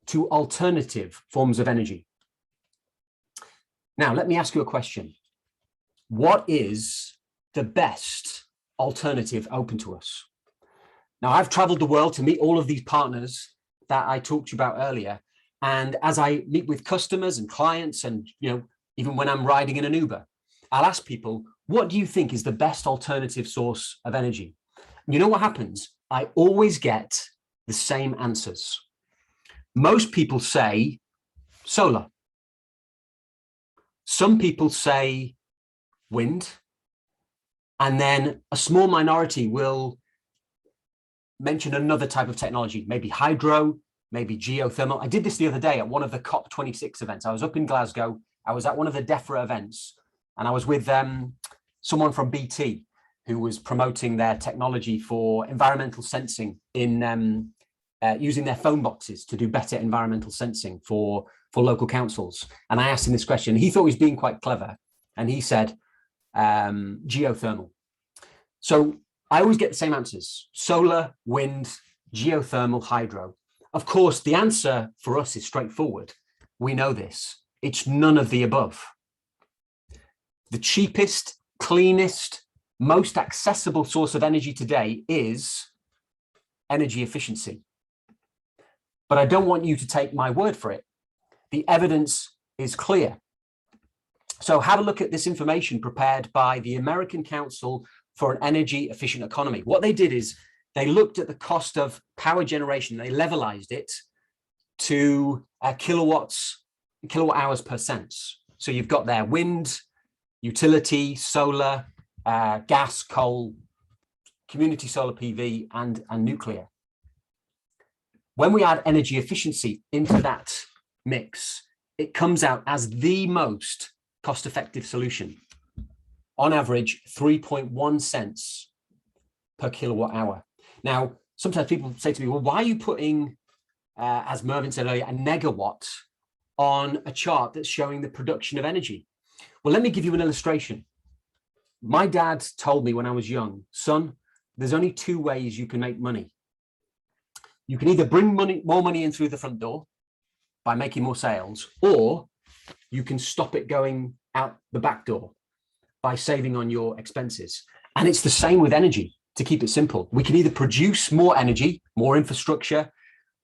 to alternative forms of energy. Now, let me ask you a question. What is the best alternative open to us? Now, I've traveled the world to meet all of these partners that I talked to you about earlier. And as I meet with customers and clients, and even when I'm riding in an Uber, I'll ask people, what do you think is the best alternative source of energy? And you know what happens? I always get the same answers. Most people say solar. Some people say wind. And then a small minority will mention another type of technology, maybe hydro, maybe geothermal. I did this the other day at one of the COP26 events. I was up in Glasgow. I was at one of the DEFRA events, and I was with someone from BT who was promoting their technology for environmental sensing in using their phone boxes to do better environmental sensing for local councils. And I asked him this question. He thought he was being quite clever, and he said geothermal. So I always get the same answers: solar, wind, geothermal, hydro. Of course, the answer for us is straightforward. We know this. It's none of the above. The cheapest, cleanest, most accessible source of energy today is energy efficiency. But I don't want you to take my word for it. The evidence is clear. So have a look at this information prepared by the American Council for an Energy Efficient Economy. What they did is they looked at the cost of power generation. They levelized it to kilowatt hours per cents. So you've got there wind, utility, solar, gas, coal, community solar PV, and nuclear. When we add energy efficiency into that mix, it comes out as the most cost-effective solution. On average, 3.1 cents per kilowatt hour. Now, sometimes people say to me, well, why are you putting, as Mervyn said earlier, a negawatt on a chart that's showing the production of energy? Well, let me give you an illustration. My dad told me when I was young, son, there's only two ways you can make money. You can either bring more money in through the front door by making more sales, or you can stop it going out the back door by saving on your expenses. And it's the same with energy, to keep it simple. We can either produce more energy, more infrastructure,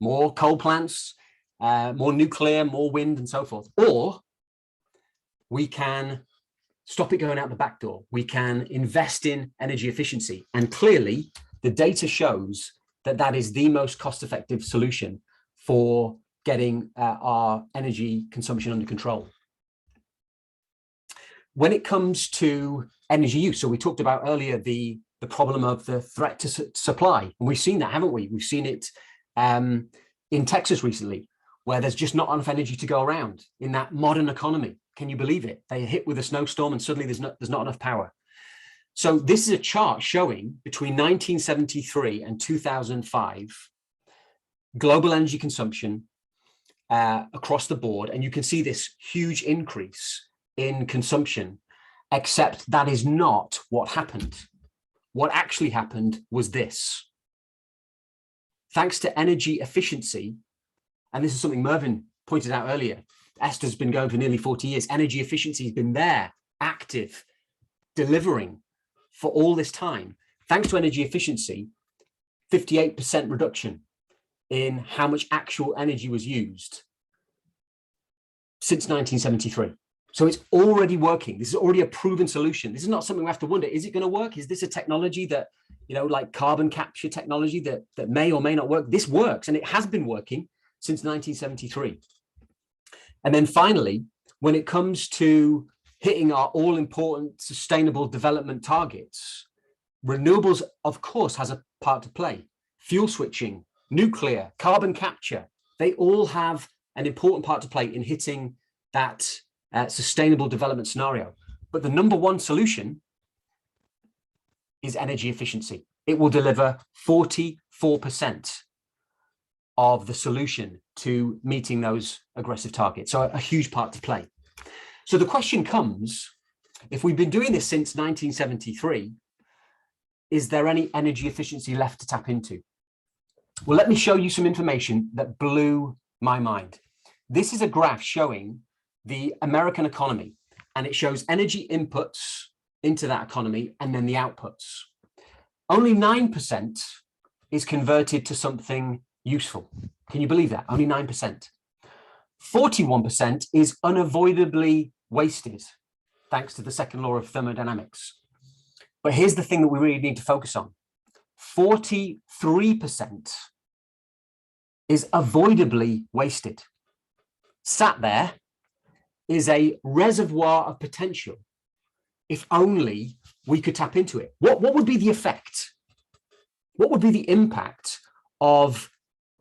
more coal plants, more nuclear, more wind, and so forth, or we can stop it going out the back door. We can invest in energy efficiency. And clearly, the data shows that that is the most cost-effective solution for getting our energy consumption under control. When it comes to energy use, so we talked about earlier the problem of the threat to supply, and we've seen that, haven't we? We've seen it in Texas recently, where there's just not enough energy to go around in that modern economy. Can you believe it? They hit with a snowstorm and suddenly there's not enough power. So this is a chart showing between 1973 and 2005, global energy consumption across the board. And you can see this huge increase in consumption, except that is not what happened. What actually happened was this. Thanks to energy efficiency, and this is something Mervyn pointed out earlier, Esther's been going for nearly 40 years. Energy efficiency has been there, active, delivering for all this time. Thanks to energy efficiency, 58% reduction in how much actual energy was used since 1973. So it's already working. This is already a proven solution. This is not something we have to wonder, is it going to work? Is this a technology that, like carbon capture technology that may or may not work? This works, and it has been working since 1973. And then finally, when it comes to hitting our all-important sustainable development targets, renewables, of course, has a part to play. Fuel switching, nuclear, carbon capture, they all have an important part to play in hitting that sustainable development scenario. But the number one solution is energy efficiency. It will deliver 44% of the solution to meeting those aggressive targets. So a huge part to play. So the question comes, if we've been doing this since 1973, is there any energy efficiency left to tap into? Well, let me show you some information that blew my mind. This is a graph showing the American economy, and it shows energy inputs into that economy and then the outputs. Only 9% is converted to something useful. Can you believe that? Only 9%. 41% is unavoidably wasted, thanks to the second law of thermodynamics. But here's the thing that we really need to focus on. 43% is avoidably wasted. Sat there is a reservoir of potential if only we could tap into it. What would be the effect? What would be the impact of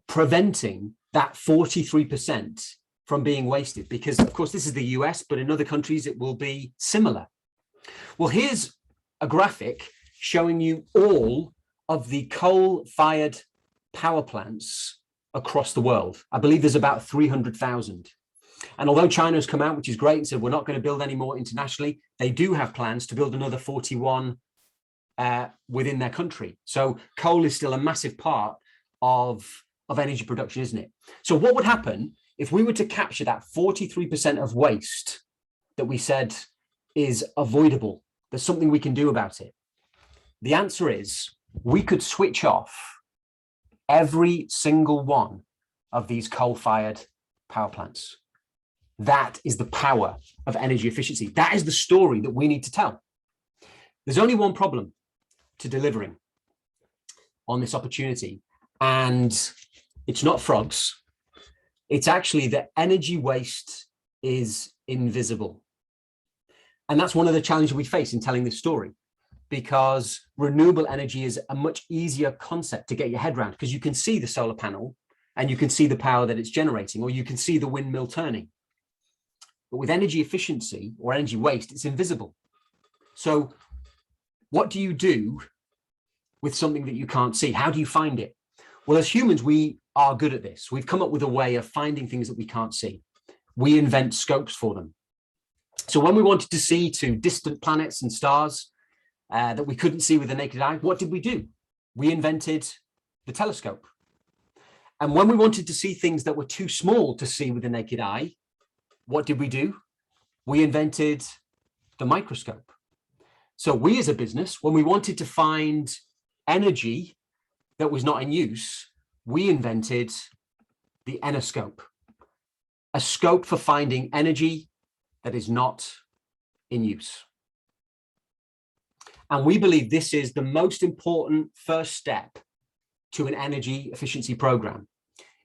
preventing that 43% from being wasted? Because of course this is the US, but in other countries it will be similar. Well, here's a graphic showing you all of the coal-fired power plants across the world. I believe there's about 300,000. And although China has come out, which is great, and said we're not going to build any more internationally, they do have plans to build another 41 within their country. So coal is still a massive part of energy production, isn't it? So what would happen if we were to capture that 43% of waste that we said is avoidable? There's something we can do about it. The answer is we could switch off every single one of these coal-fired power plants. That is the power of energy efficiency. That is the story that we need to tell. There's only one problem to delivering on this opportunity, and it's not frogs. It's actually that energy waste is invisible. And that's one of the challenges we face in telling this story, because renewable energy is a much easier concept to get your head around, because you can see the solar panel and you can see the power that it's generating, or you can see the windmill turning. But with energy efficiency or energy waste, it's invisible. So what do you do with something that you can't see? How do you find it? Well, as humans, we are good at this. We've come up with a way of finding things that we can't see. We invent scopes for them. So when we wanted to see to distant planets and stars that we couldn't see with the naked eye, what did we do? We invented the telescope. And when we wanted to see things that were too small to see with the naked eye, what did we do? We invented the microscope. So we as a business, when we wanted to find energy that was not in use, we invented the enoscope, a scope for finding energy that is not in use. And we believe this is the most important first step to an energy efficiency program.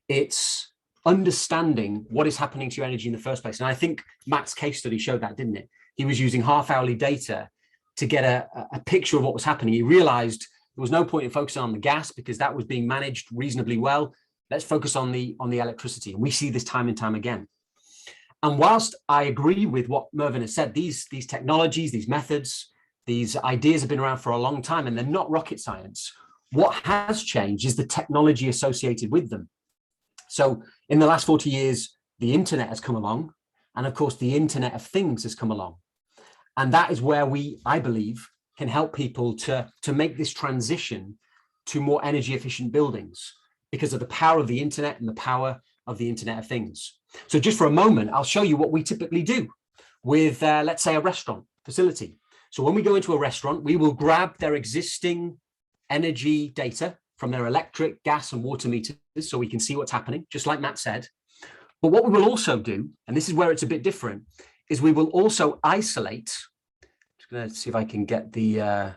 It's understanding what is happening to your energy in the first place. And I think Matt's case study showed that, didn't it? He was using half-hourly data to get a picture of what was happening. He realized there was no point in focusing on the gas because that was being managed reasonably well. Let's focus on the electricity. And we see this time and time again. And whilst I agree with what Mervyn has said, these technologies, these methods, these ideas have been around for a long time and they're not rocket science. What has changed is the technology associated with them. So in the last 40 years, the internet has come along. And of course, the Internet of Things has come along. And that is where we, I believe, can help people to make this transition to more energy efficient buildings because of the power of the internet and the power of the Internet of Things. So just for a moment, I'll show you what we typically do with, let's say, a restaurant facility. So when we go into a restaurant, we will grab their existing energy data from their electric, gas and water meters so we can see what's happening, just like Matt said. But what we will also do, and this is where it's a bit different, is we will also isolate. Just going to see if I can get the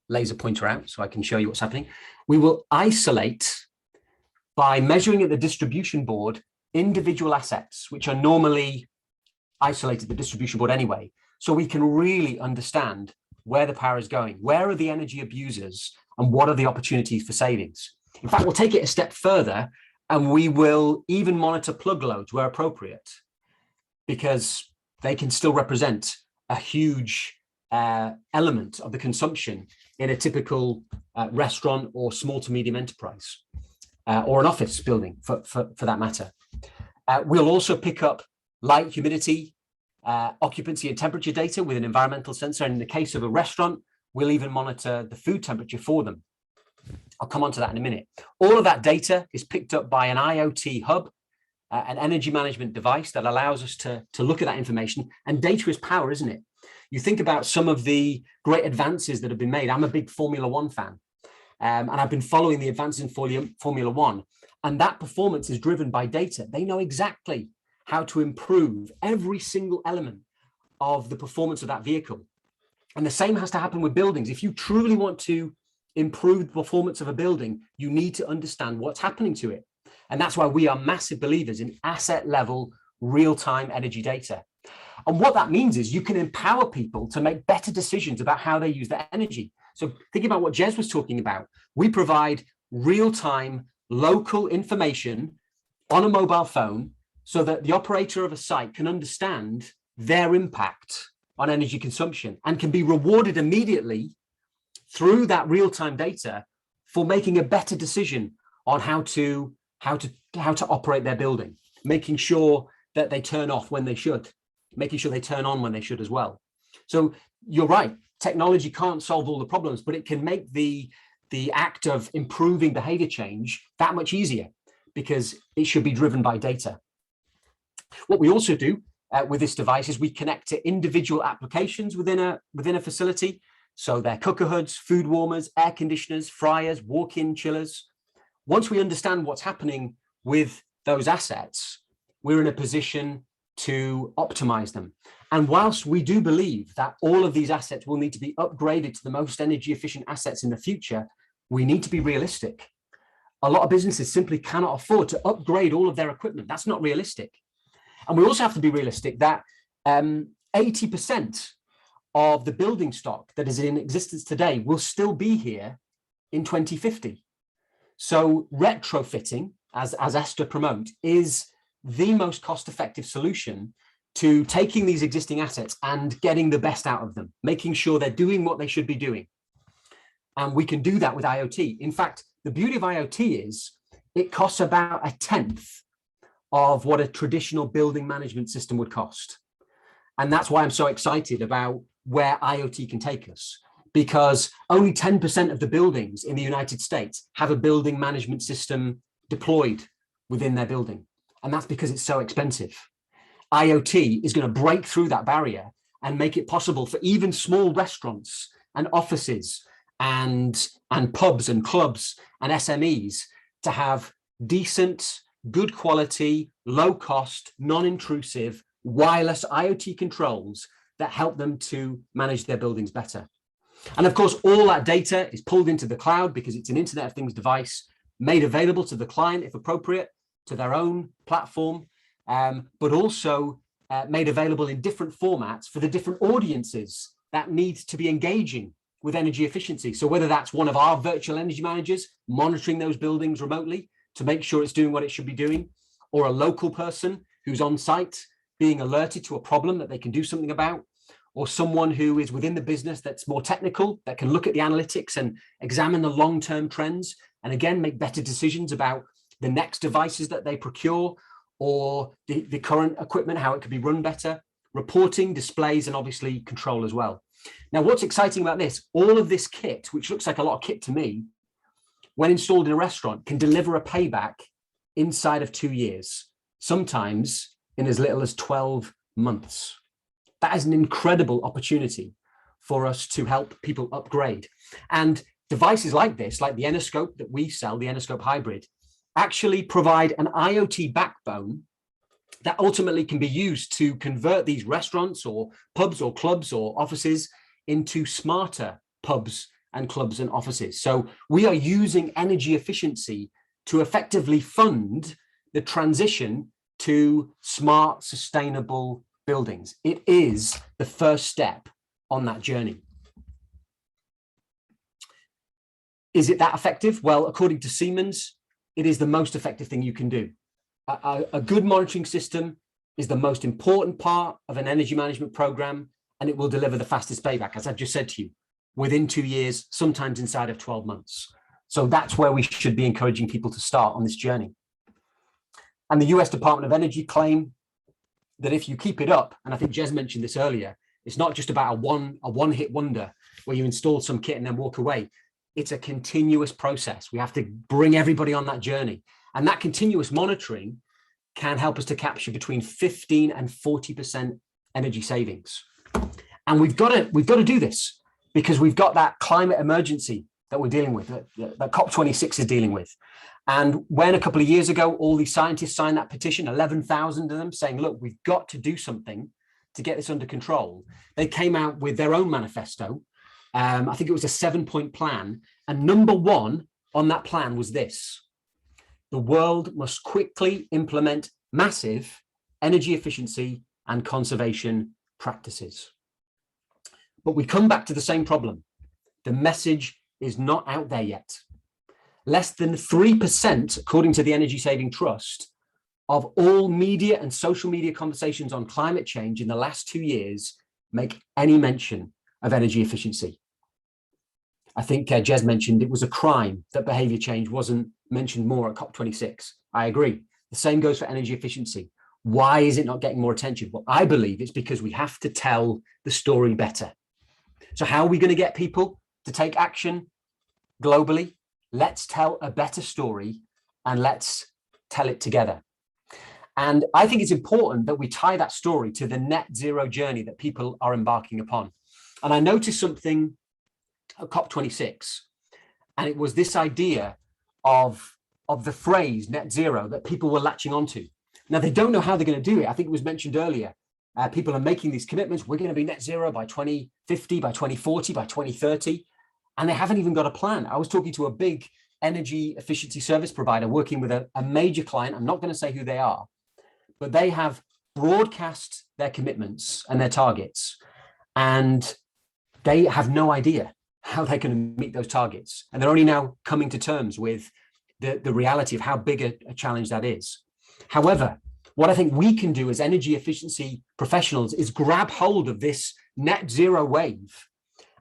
laser pointer out so I can show you what's happening. We will isolate by measuring at the distribution board individual assets, which are normally isolated at the distribution board anyway. So we can really understand where the power is going, where are the energy abusers, and what are the opportunities for savings. In fact, we'll take it a step further And we will even monitor plug loads where appropriate, because they can still represent a huge element of the consumption in a typical restaurant or small to medium enterprise, or an office building for that matter. We'll also pick up light, humidity, occupancy and temperature data with an environmental sensor. And in the case of a restaurant, we'll even monitor the food temperature for them. I'll come on to that in a minute. All of that data is picked up by an IoT hub, an energy management device that allows us to look at that information. And data is power, isn't it? You think about some of the great advances that have been made. I'm a big Formula One fan, and I've been following the advances in Formula One. And that performance is driven by data. They know exactly how to improve every single element of the performance of that vehicle. And the same has to happen with buildings. If you truly want to improve the performance of a building, you need to understand what's happening to it. And that's why we are massive believers in asset level, real-time energy data. And what that means is you can empower people to make better decisions about how they use their energy. So thinking about what Jez was talking about, we provide real-time local information on a mobile phone so that the operator of a site can understand their impact on energy consumption and can be rewarded immediately through that real-time data for making a better decision on how to operate their building, making sure that they turn off when they should, making sure they turn on when they should as well. So you're right, technology can't solve all the problems, but it can make the act of improving behavior change that much easier, because it should be driven by data. What we also do with this device is we connect to individual applications within a facility. So they're cooker hoods, food warmers, air conditioners, fryers, walk-in chillers. Once we understand what's happening with those assets, we're in a position to optimize them. And whilst we do believe that all of these assets will need to be upgraded to the most energy efficient assets in the future, we need to be realistic. A lot of businesses simply cannot afford to upgrade all of their equipment. That's not realistic. And we also have to be realistic that 80% of the building stock that is in existence today will still be here in 2050. So retrofitting, as Esther promotes, is the most cost-effective solution to taking these existing assets and getting the best out of them, making sure they're doing what they should be doing. And we can do that with IoT. In fact, the beauty of IoT is it costs about 1/10 of what a traditional building management system would cost. And that's why I'm so excited about where IoT can take us, because only 10% of the buildings in the United States have a building management system deployed within their building. And that's because it's so expensive. IoT is going to break through that barrier and make it possible for even small restaurants and offices and pubs and clubs and SMEs to have decent, good quality, low cost, non-intrusive, wireless IoT controls that help them to manage their buildings better. And of course, all that data is pulled into the cloud because it's an Internet of Things device made available to the client, if appropriate, to their own platform, but also made available in different formats for the different audiences that need to be engaging with energy efficiency. So whether that's one of our virtual energy managers monitoring those buildings remotely to make sure it's doing what it should be doing, or a local person who's on site being alerted to a problem that they can do something about, or someone who is within the business that's more technical, that can look at the analytics and examine the long-term trends, and again, make better decisions about the next devices that they procure, or the current equipment, how it could be run better, reporting, displays, and obviously control as well. Now, what's exciting about this, all of this kit, which looks like a lot of kit to me, when installed in a restaurant, can deliver a payback inside of 2 years, sometimes in as little as 12 months. That is an incredible opportunity for us to help people upgrade. And devices like this, like the Enoscope that we sell, the Enoscope Hybrid, actually provide an IoT backbone that ultimately can be used to convert these restaurants or pubs or clubs or offices into smarter pubs and clubs and offices. So we are using energy efficiency to effectively fund the transition to smart, sustainable buildings. It is the first step on that journey. Is it that effective? Well, according to Siemens, it is the most effective thing you can do. A good monitoring system is the most important part of an energy management program, and it will deliver the fastest payback, as I've just said to you, within 2 years, sometimes inside of 12 months. So that's where we should be encouraging people to start on this journey. And the US Department of Energy claim that if you keep it up, and I think Jez mentioned this earlier, it's not just about a one-hit wonder where you install some kit and then walk away. It's a continuous process. We have to bring everybody on that journey. And that continuous monitoring can help us to capture between 15 and 40% energy savings. And we've got to do this because we've got that climate emergency that we're dealing with, that COP26 is dealing with. And when a couple of years ago, all these scientists signed that petition, 11,000 of them saying, look, we've got to do something to get this under control. They came out with their own manifesto. I think it was a 7-point plan. And number one on that plan was this: the world must quickly implement massive energy efficiency and conservation practices. But we come back to the same problem. The message is not out there yet. Less than 3%, according to the Energy Saving Trust, of all media and social media conversations on climate change in the last 2 years make any mention of energy efficiency. I think Jez mentioned it was a crime that behavior change wasn't mentioned more at COP26. I agree. The same goes for energy efficiency. Why is it not getting more attention? Well, I believe it's because we have to tell the story better. So how are we going to get people to take action globally? Let's tell a better story and let's tell it together. And I think it's important that we tie that story to the net zero journey that people are embarking upon. And I noticed something at COP26, and it was this idea of the phrase net zero that people were latching onto. Now, they don't know how they're going to do it. I think it was mentioned earlier. People are making these commitments. We're going to be net zero by 2050, by 2040, by 2030. And they haven't even got a plan. I was talking to a big energy efficiency service provider working with a major client. I'm not going to say who they are, but they have broadcast their commitments and their targets, and they have no idea how they're going to meet those targets. And they're only now coming to terms with the reality of how big a challenge that is. However, what I think we can do as energy efficiency professionals is grab hold of this net zero wave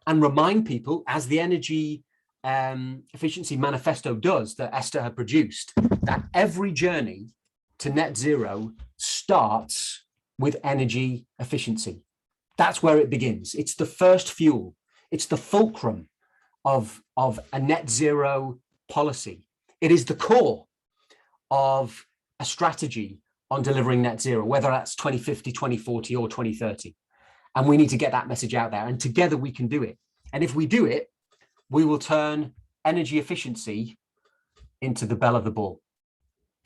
and remind people, as the energy efficiency manifesto does, that Esther had produced, that every journey to net zero starts with energy efficiency. That's where it begins. It's the first fuel. It's the fulcrum of a net zero policy. It is the core of a strategy on delivering net zero, whether that's 2050, 2040, or 2030. And we need to get that message out there, and together we can do it. And if we do it, we will turn energy efficiency into the belle of the ball.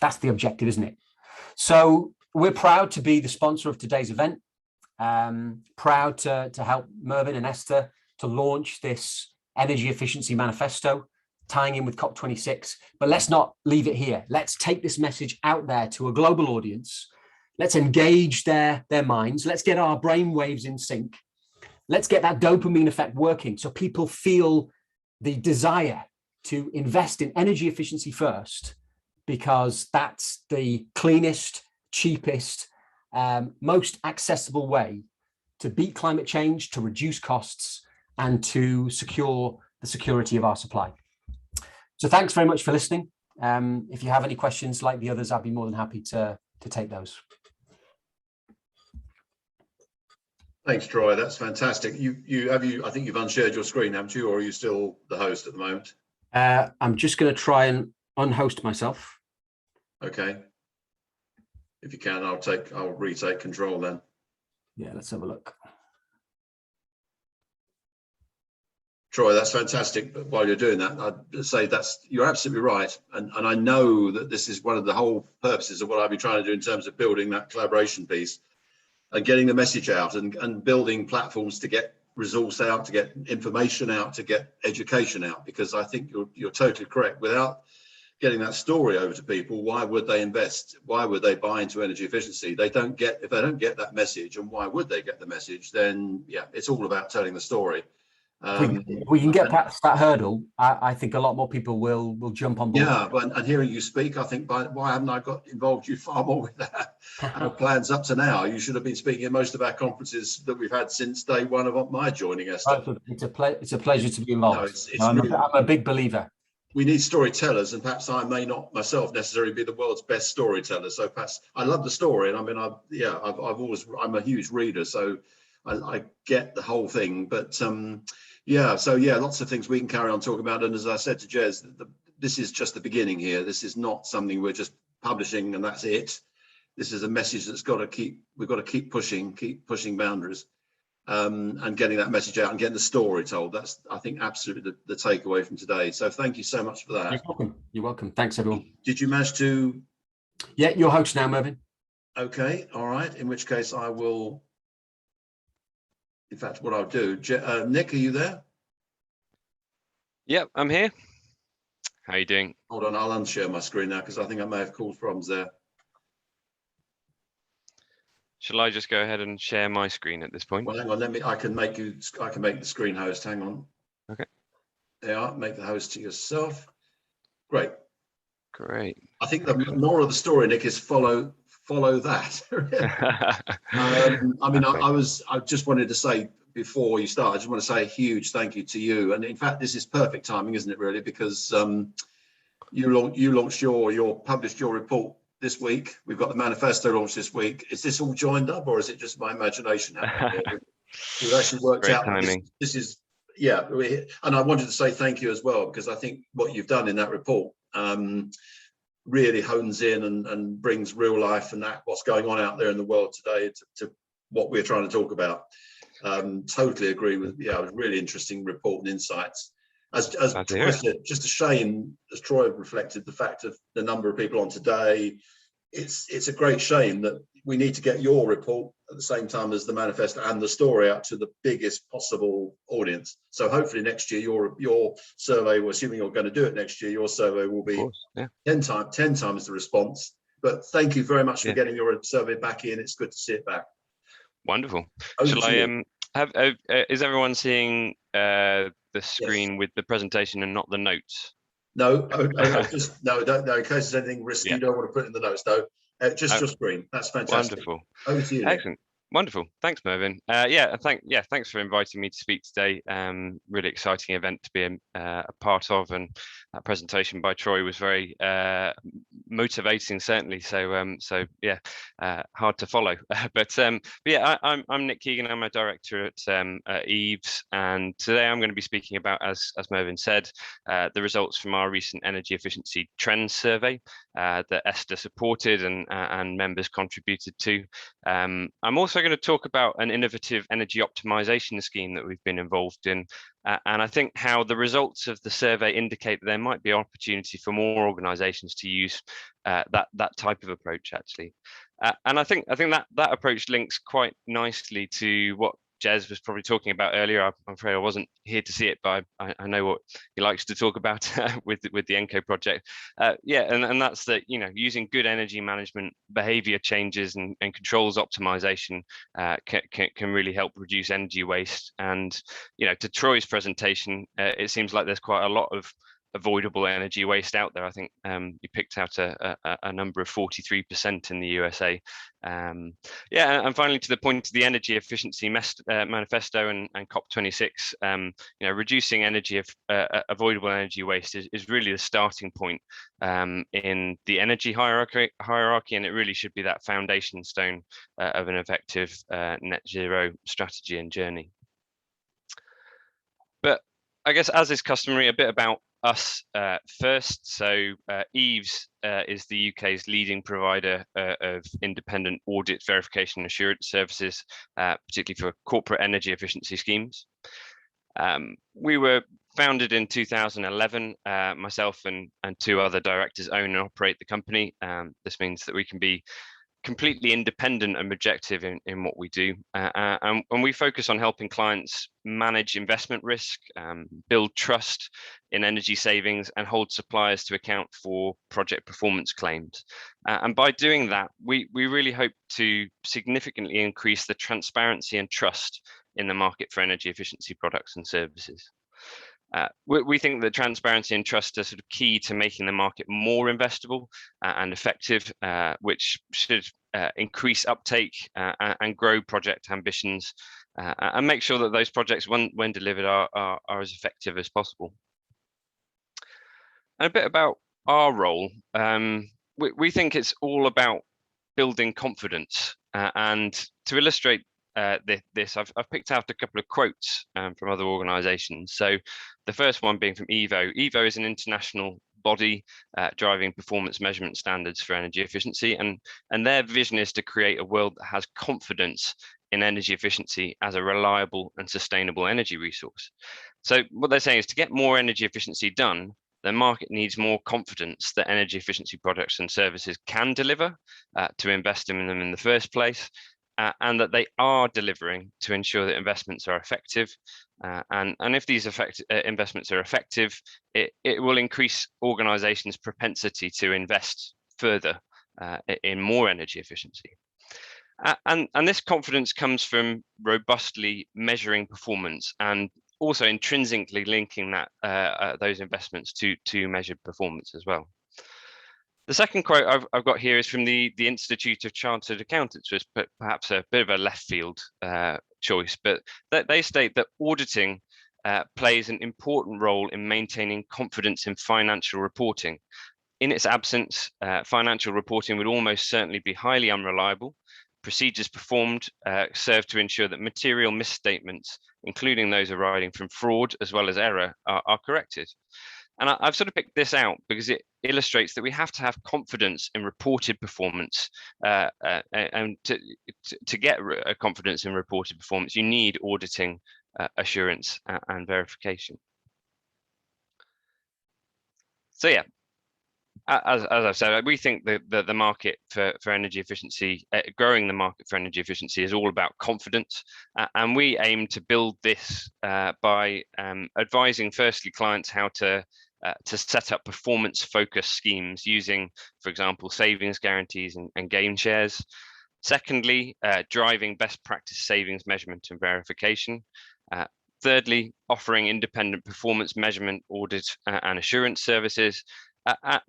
That's the objective, isn't it? So we're proud to be the sponsor of today's event. Proud to help Mervyn and Esther to launch this energy efficiency manifesto, tying in with COP26. But let's not leave it here. Let's take this message out there to a global audience. Let's engage their minds. Let's get our brain waves in sync. Let's get that dopamine effect working so people feel the desire to invest in energy efficiency first, because that's the cleanest, cheapest, most accessible way to beat climate change, to reduce costs, and to secure the security of our supply. So thanks very much for listening. If you have any questions like the others, I'd be more than happy to take those. Thanks, Troy. That's fantastic. I think you've unshared your screen, haven't you, or are you still the host at the moment? I'm just going to try and unhost myself. Okay. If you can, I'll retake control then. Yeah, let's have a look. Troy, that's fantastic. But while you're doing that, I'd say you're absolutely right. And I know that this is one of the whole purposes of what I've been trying to do in terms of building that collaboration piece and getting the message out and building platforms to get resource out, to get information out, to get education out, because I think you're totally correct. Without getting that story over to people, why would they invest? Why would they buy into energy efficiency? If they don't get that message, and why would they get the message? Then yeah, it's all about telling the story. If we can get past that hurdle, I think a lot more people will jump on board. Yeah, and hearing you speak, I think, why haven't I got involved you far more with our plans up to now? You should have been speaking at most of our conferences that we've had since day one of my joining, Esther. It's a pleasure to be involved. No, it's I'm really, a big believer. we need storytellers, and perhaps I may not myself necessarily be the world's best storyteller. So perhaps I love the story, and I mean, I'm a huge reader, so I get the whole thing. But yeah, so yeah, lots of things we can carry on talking about. And as I said to Jez, this is just the beginning here. This is not something we're just publishing and that's it. This is a message that's we've got to keep pushing boundaries. And getting that message out and getting the story told. That's, I think, absolutely the takeaway from today. So thank you so much for that. You're welcome. You're welcome. Thanks, everyone. Did you manage to? Yeah, your host now, Mervyn. Okay, all right. In which case I will, in fact, what I'll do, Nick, are you there? Yep, I'm here. How are you doing? Hold on, I'll unshare my screen now because I think I may have caused problems there. Shall I just go ahead and share my screen at this point? Well, hang on, I can make the screen host. Hang on. Okay. There you are, make the host to yourself. Great. Great. I think the moral of the story, Nick, is follow that. I mean, I just wanted to say before you start, I just want to say a huge thank you to you. And in fact, this is perfect timing, isn't it, really? Because you published your report this week. We've got the manifesto launched this week. Is this all joined up, or is it just my imagination? We've actually worked Great out timing. This is, yeah. And I wanted to say thank you as well, because I think what you've done in that report really hones in and brings real life and what's going on out there in the world today to what we're trying to talk about. Totally agree with, yeah, it was a really interesting report and insights. As Troy said, just a shame, as Troy reflected, the fact of the number of people on today. It's a great shame that we need to get your report at the same time as the manifesto and the story out to the biggest possible audience. So hopefully next year your survey, we're assuming you're going to do it next year, your survey will be 10 times the response. But thank you very much for getting your survey back in. It's good to see it back. Wonderful. Shall I have? Is everyone seeing the screen with the presentation and not the notes? No, just no. In case there's anything risky, you don't want to put in the notes. No, just your screen. That's fantastic. Wonderful. Over to you. Excellent. Wonderful. Thanks, Mervyn. Thanks for inviting me to speak today. Really exciting event to be a part of, and that presentation by Troy was very motivating, certainly. So hard to follow. I'm Nick Keegan. I'm a director at Eves, and today I'm going to be speaking about, as Mervyn said, the results from our recent energy efficiency trends survey that Esther supported and members contributed to. I'm also going to talk about an innovative energy optimization scheme that we've been involved in, and I think how the results of the survey indicate that there might be opportunity for more organizations to use that type of approach, actually. And I think that approach links quite nicely to what Jez was probably talking about earlier. I'm afraid I wasn't here to see it, but I know what he likes to talk about with the ENCO project. And that's that, using good energy management, behavior changes and controls optimization can really help reduce energy waste. And, to Troy's presentation, it seems like there's quite a lot of avoidable energy waste out there. I think you picked out a number of 43% in the USA. And finally, to the point of the energy efficiency manifesto and COP26, reducing avoidable energy waste is really the starting point in the energy hierarchy, and it really should be that foundation stone of an effective net zero strategy and journey. But I guess, as is customary, a bit about us first. So Eves is the UK's leading provider of independent audit, verification and assurance services, particularly for corporate energy efficiency schemes. We were founded in 2011. Myself and two other directors own and operate the company. This means that we can be completely independent and objective in what we do, and we focus on helping clients manage investment risk, build trust in energy savings, and hold suppliers to account for project performance claims. And by doing that, we really hope to significantly increase the transparency and trust in the market for energy efficiency products and services. We think that transparency and trust are sort of key to making the market more investable and effective, which should increase uptake and grow project ambitions and make sure that those projects, when delivered, are as effective as possible. And a bit about our role. We think it's all about building confidence, and to illustrate this, I've picked out a couple of quotes from other organisations. So the first one being from EVO. EVO is an international body driving performance measurement standards for energy efficiency, and their vision is to create a world that has confidence in energy efficiency as a reliable and sustainable energy resource. So what they're saying is, to get more energy efficiency done, the market needs more confidence that energy efficiency products and services can deliver to invest in them in the first place, and that they are delivering to ensure that investments are effective. And if these investments are effective, it will increase organisations' propensity to invest further in more energy efficiency. And this confidence comes from robustly measuring performance and also intrinsically linking those investments to measured performance as well. The second quote I've got here is from the Institute of Chartered Accountants, which is perhaps a bit of a left field choice, but they state that auditing plays an important role in maintaining confidence in financial reporting. In its absence, financial reporting would almost certainly be highly unreliable. Procedures performed serve to ensure that material misstatements, including those arising from fraud as well as error, are corrected. And I've sort of picked this out because it illustrates that we have to have confidence in reported performance, and to get a confidence in reported performance, you need auditing assurance and verification. So yeah, as I've said, we think that the market for energy efficiency, growing the market for energy efficiency, is all about confidence, and we aim to build this by advising firstly clients how to set up performance-focused schemes using, for example, savings guarantees and gain shares. Secondly, driving best practice savings measurement and verification. Thirdly, offering independent performance measurement, audit and assurance services.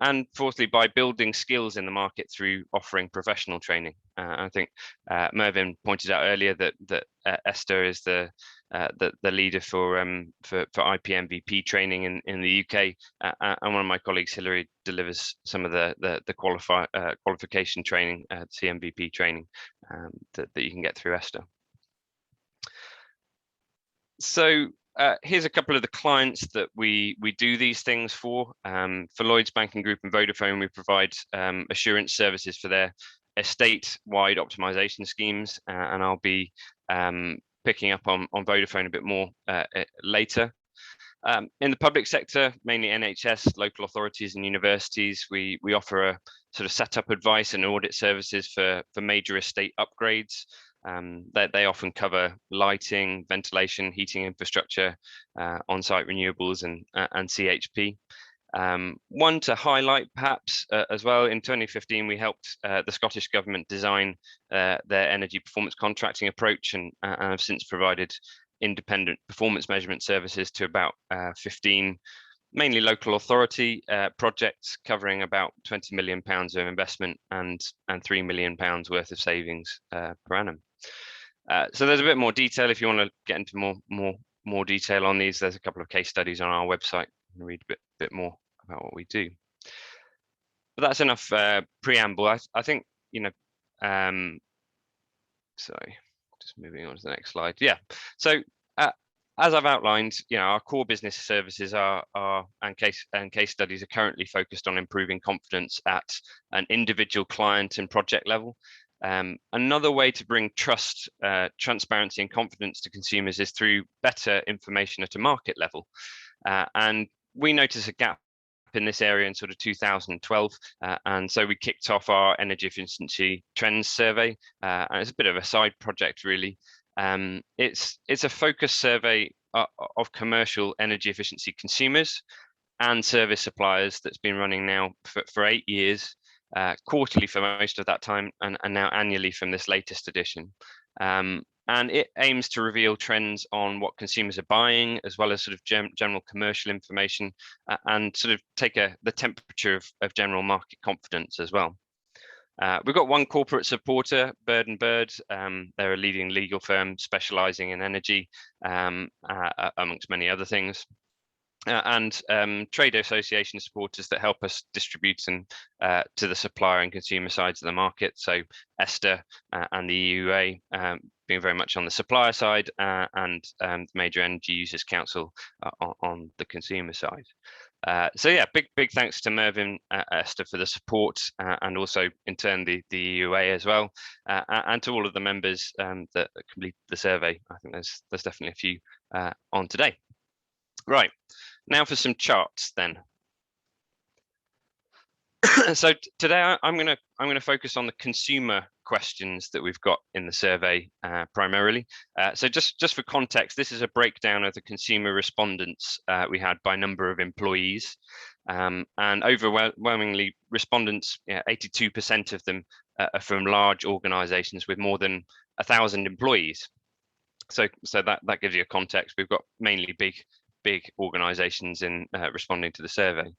And fourthly, by building skills in the market through offering professional training. I think Mervyn pointed out earlier that Esther is the leader for IPMVP training in the UK, and one of my colleagues, Hilary, delivers some of the qualification training, CMVP training that you can get through Esther. So here's a couple of the clients that we do these things for. For Lloyds Banking Group and Vodafone, we provide assurance services for their estate-wide optimization schemes, and I'll be picking up on Vodafone a bit more later. In the public sector, mainly NHS, local authorities and universities, we offer a sort of setup advice and audit services for major estate upgrades. They often cover lighting, ventilation, heating infrastructure, on-site renewables and CHP. One to highlight perhaps as well, in 2015 we helped the Scottish Government design their energy performance contracting approach, and have since provided independent performance measurement services to about 15 mainly local authority projects covering about £20 million of investment and £3 million worth of savings per annum. So there's a bit more detail if you want to get into more detail on these. There's a couple of case studies on our website and read a bit more about what we do. But that's enough preamble. I think, you know, sorry, just moving on to the next slide. Yeah, so as I've outlined, you know, our core business services and case studies are currently focused on improving confidence at an individual client and project level. Another way to bring trust, transparency and confidence to consumers is through better information at a market level. And we notice a gap in this area in sort of 2012, and so we kicked off our energy efficiency trends survey, and it's a bit of a side project really. It's a focus survey of commercial energy efficiency consumers and service suppliers that's been running now for 8 years, quarterly for most of that time, and now annually from this latest edition. And and it aims to reveal trends on what consumers are buying, as well as sort of general commercial information, and sort of take the temperature of general market confidence as well. We've got one corporate supporter, Bird & Bird. They're a leading legal firm specializing in energy, amongst many other things. And trade association supporters that help us distribute and to the supplier and consumer sides of the market. So ESTA and the EUA being very much on the supplier side, and the Major Energy Users Council on the consumer side. So yeah, big thanks to Mervyn, ESTA for the support, and also in turn the EUA as well, and to all of the members that complete the survey. I think there's definitely a few on today. Right, now for some charts then. So today I'm going to focus on the consumer questions that we've got in the survey primarily. So just for context, this is a breakdown of the consumer respondents we had by number of employees, and overwhelmingly respondents, 82% of them are from large organisations with more than 1,000 employees. So that gives you a context. We've got mainly big organisations in responding to the survey.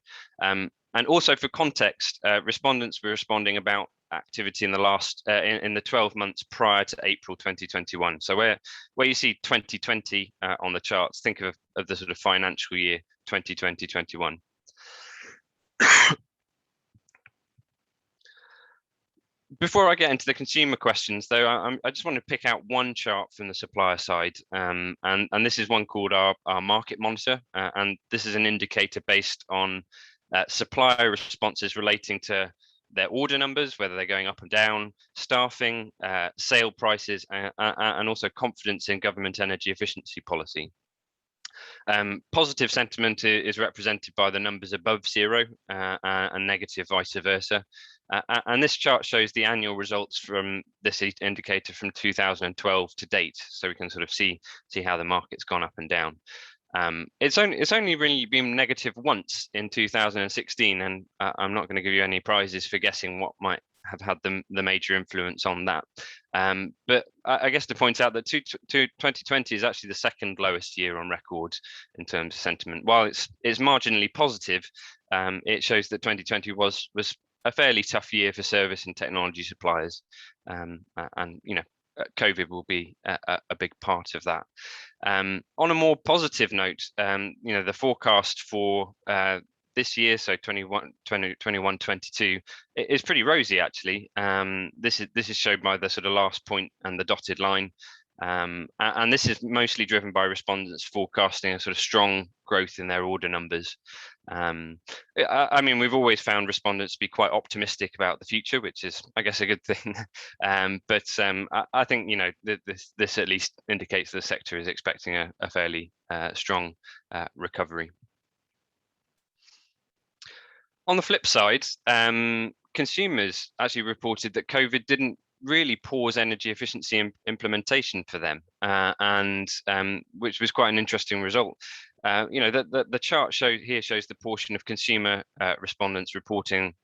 And also for context, respondents were responding about activity in the last in the 12 months prior to April 2021. So where you see 2020 on the charts, think of the sort of financial year 2020-21. Before I get into the consumer questions, though, I just want to pick out one chart from the supplier side, and this is one called our market monitor, and this is an indicator based on supplier responses relating to their order numbers, whether they're going up and down, staffing, sale prices, and also confidence in government energy efficiency policy. Positive sentiment is represented by the numbers above 0, and negative vice versa. And this chart shows the annual results from this indicator from 2012 to date, so we can sort of see how the market's gone up and down. It's only really been negative once in 2016, and I'm not going to give you any prizes for guessing what might have had the major influence on that. But I guess to point out that 2020 is actually the second lowest year on record in terms of sentiment. While it's marginally positive, it shows that 2020 was a fairly tough year for service and technology suppliers, and COVID will be a big part of that. On a more positive note, the forecast for this year, so 21-22, is pretty rosy actually. This is shown by the sort of last point and the dotted line, and this is mostly driven by respondents forecasting a sort of strong growth in their order numbers. I mean, we've always found respondents to be quite optimistic about the future, which is, I guess, a good thing. But I think this at least indicates the sector is expecting a fairly strong recovery. On the flip side, consumers actually reported that COVID didn't really pause energy efficiency implementation for them, and which was quite an interesting result. The chart shows the portion of consumer respondents reporting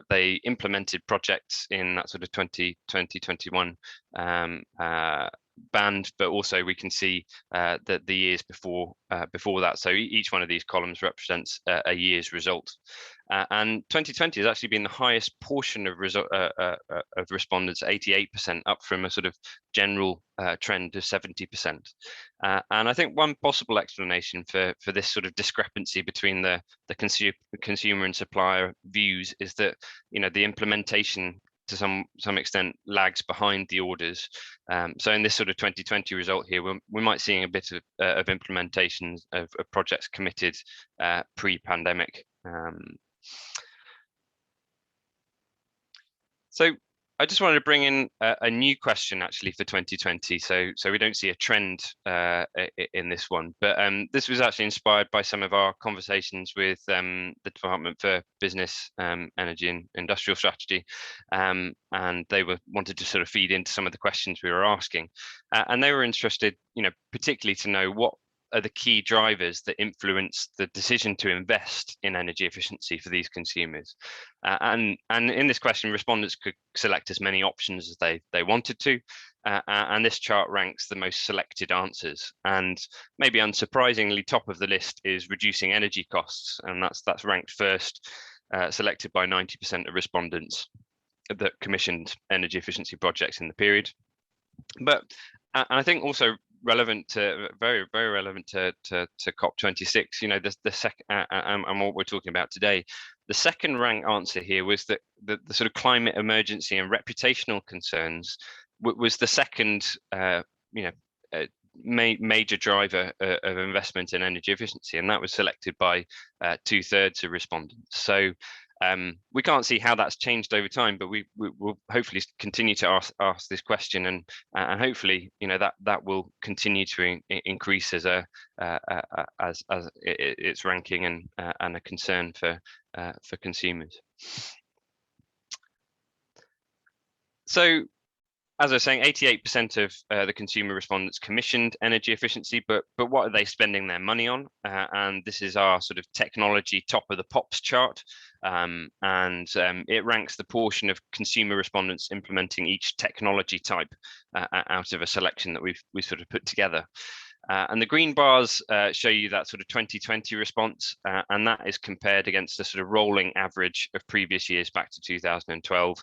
they implemented projects in that sort of 2020-21 band, but also we can see that the years before that. So each one of these columns represents a year's result, and 2020 has actually been the highest portion of respondents, 88%, up from a sort of general trend of 70%. And I think one possible explanation for this sort of discrepancy between the consumer and supplier views is that the implementation to some extent lags behind the orders. So in this sort of 2020 result here, we might seeing a bit of implementations of projects committed pre-pandemic. So I just wanted to bring in a new question actually for 2020. So we don't see a trend in this one, but this was actually inspired by some of our conversations with the Department for Business, Energy and Industrial Strategy, and they wanted to sort of feed into some of the questions we were asking, and they were interested, particularly to know what are the key drivers that influence the decision to invest in energy efficiency for these consumers. And in this question, respondents could select as many options as they wanted to. and this chart ranks the most selected answers. And maybe unsurprisingly, top of the list is reducing energy costs, and that's ranked first, selected by 90% of respondents that commissioned energy efficiency projects in the period. But and I think also relevant to very relevant to COP26, you know, the second and what we're talking about today, the second rank answer here was that the sort of climate emergency and reputational concerns was the second major driver of investment in energy efficiency, and that was selected by 2/3 of respondents. So we can't see how that's changed over time, but we will hopefully continue to ask this question, and hopefully, you know, that will continue to increase as its ranking and a concern for consumers. So, as I was saying, 88% of the consumer respondents commissioned energy efficiency, but what are they spending their money on? And this is our sort of technology top of the pops chart, and it ranks the portion of consumer respondents implementing each technology type out of a selection that we sort of put together. And the green bars show you that sort of 2020 response, and that is compared against the sort of rolling average of previous years back to 2012,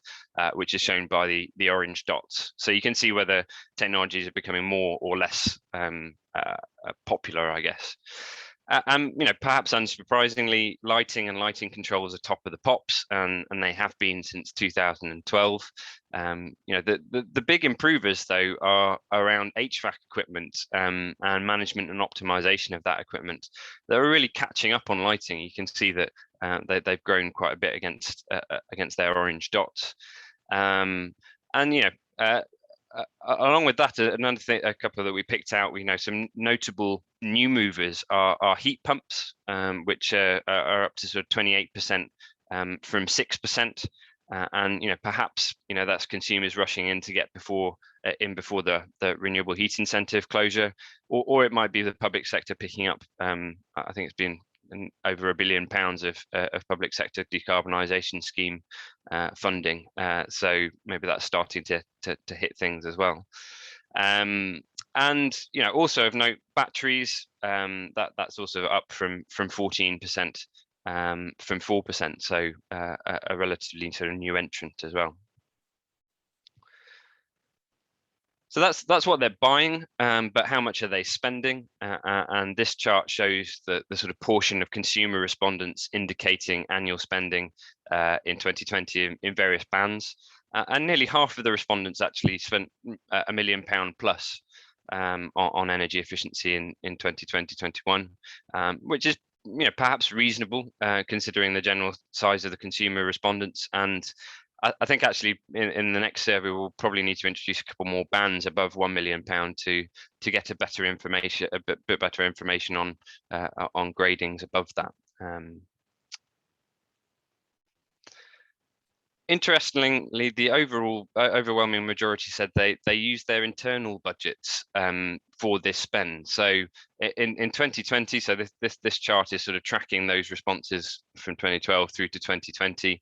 which is shown by the orange dots. So you can see whether technologies are becoming more or less popular, I guess. You know, perhaps unsurprisingly, lighting and lighting controls are top of the pops, and they have been since 2012. You know, the big improvers though are around HVAC equipment and management and optimization of that equipment. They're really catching up on lighting. You can see that they've grown quite a bit against their orange dots. And you know, along with that, another thing, a couple that we picked out, we know some notable new movers are heat pumps, which are up to sort of 28% from 6%, and you know, perhaps, you know, that's consumers rushing in to get before the renewable heat incentive closure, or it might be the public sector picking up. I think it's been over £1 billion of public sector decarbonisation scheme funding, so maybe that's starting to hit things as well. And you know, also of note, batteries, that's also up from 14% from 4%, so a relatively sort of new entrant as well. So that's what they're buying, but how much are they spending? And this chart shows the sort of portion of consumer respondents indicating annual spending in 2020 in various bands. And nearly half of the respondents actually spent £1 million plus on energy efficiency in 2020-21, which is, you know, perhaps reasonable considering the general size of the consumer respondents. And I think actually in the next survey we'll probably need to introduce a couple more bands above £1 million to get a bit better information on gradings above that. Interestingly, the overwhelming majority said they use their internal budgets for this spend. So in 2020, so this chart is sort of tracking those responses from 2012 through to 2020,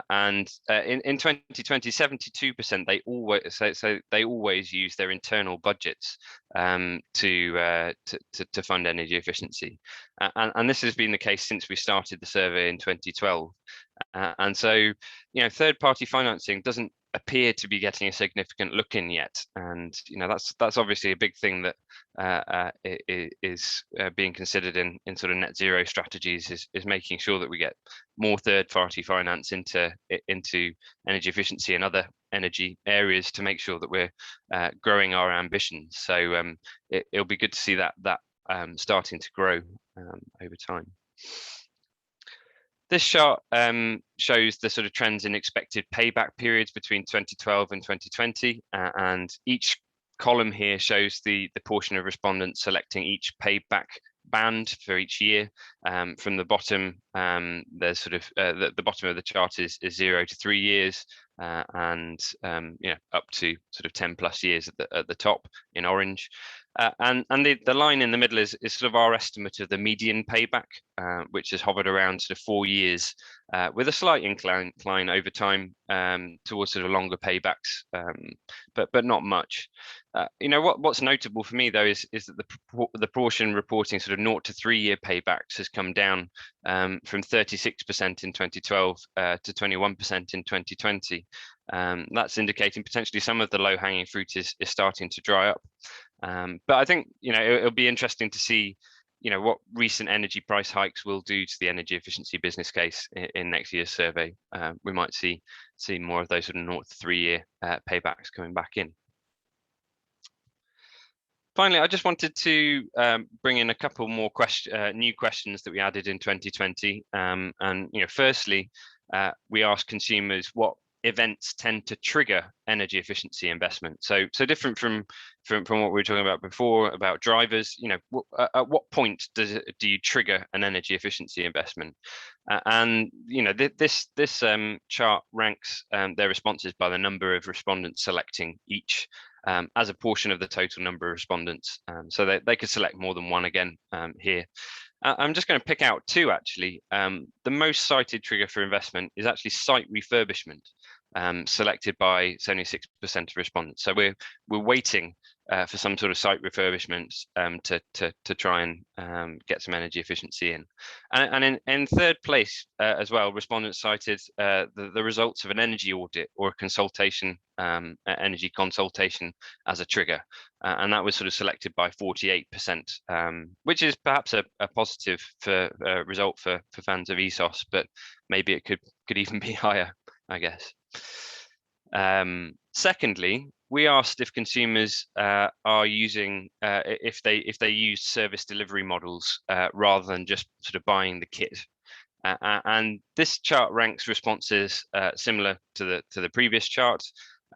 and in 2020, 72% they always use their internal budgets to fund energy efficiency, and this has been the case since we started the survey in 2012. And so, you know, third-party financing doesn't appear to be getting a significant look in yet, and you know, that's obviously a big thing that is being considered in sort of net zero strategies, is making sure that we get more third-party finance into energy efficiency and other energy areas to make sure that we're growing our ambitions. So it'll be good to see that starting to grow over time. This chart shows the sort of trends in expected payback periods between 2012 and 2020, and each column here shows the portion of respondents selecting each payback band for each year. From the bottom, there's sort of the bottom of the chart is 0 to 3 years, and you know, up to sort of 10+ years at the top in orange. And the line in the middle is sort of our estimate of the median payback, which has hovered around sort of 4 years, with a slight incline over time towards sort of longer paybacks, but not much. You know, what's notable for me though is that the proportion reporting sort of 0 to 3 year paybacks has come down from 36% in 2012 to 21% in 2020. That's indicating potentially some of the low hanging fruit is starting to dry up. But I think, you know, it'll be interesting to see, you know, what recent energy price hikes will do to the energy efficiency business case in next year's survey. We might see more of those sort of 0 to 3 year paybacks coming back in. Finally, I just wanted to bring in a couple more new questions that we added in 2020. And, you know, firstly, we asked consumers what events tend to trigger energy efficiency investment. So different from what we were talking about before about drivers, you know, at what point do you trigger an energy efficiency investment? And you know, this chart ranks their responses by the number of respondents selecting each as a portion of the total number of respondents. So they could select more than one again here. I'm just going to pick out two actually. The most cited trigger for investment is actually site refurbishment, selected by 76% of respondents. So we're waiting for some sort of site refurbishments to try and get some energy efficiency in. And in third place as well, respondents cited the results of an energy audit or a consultation, energy consultation as a trigger. And that was sort of selected by 48%, which is perhaps a positive result for fans of ESOS, but maybe it could even be higher, I guess. Secondly, we asked if consumers are using if they use service delivery models rather than just sort of buying the kit. And this chart ranks responses similar to the previous chart.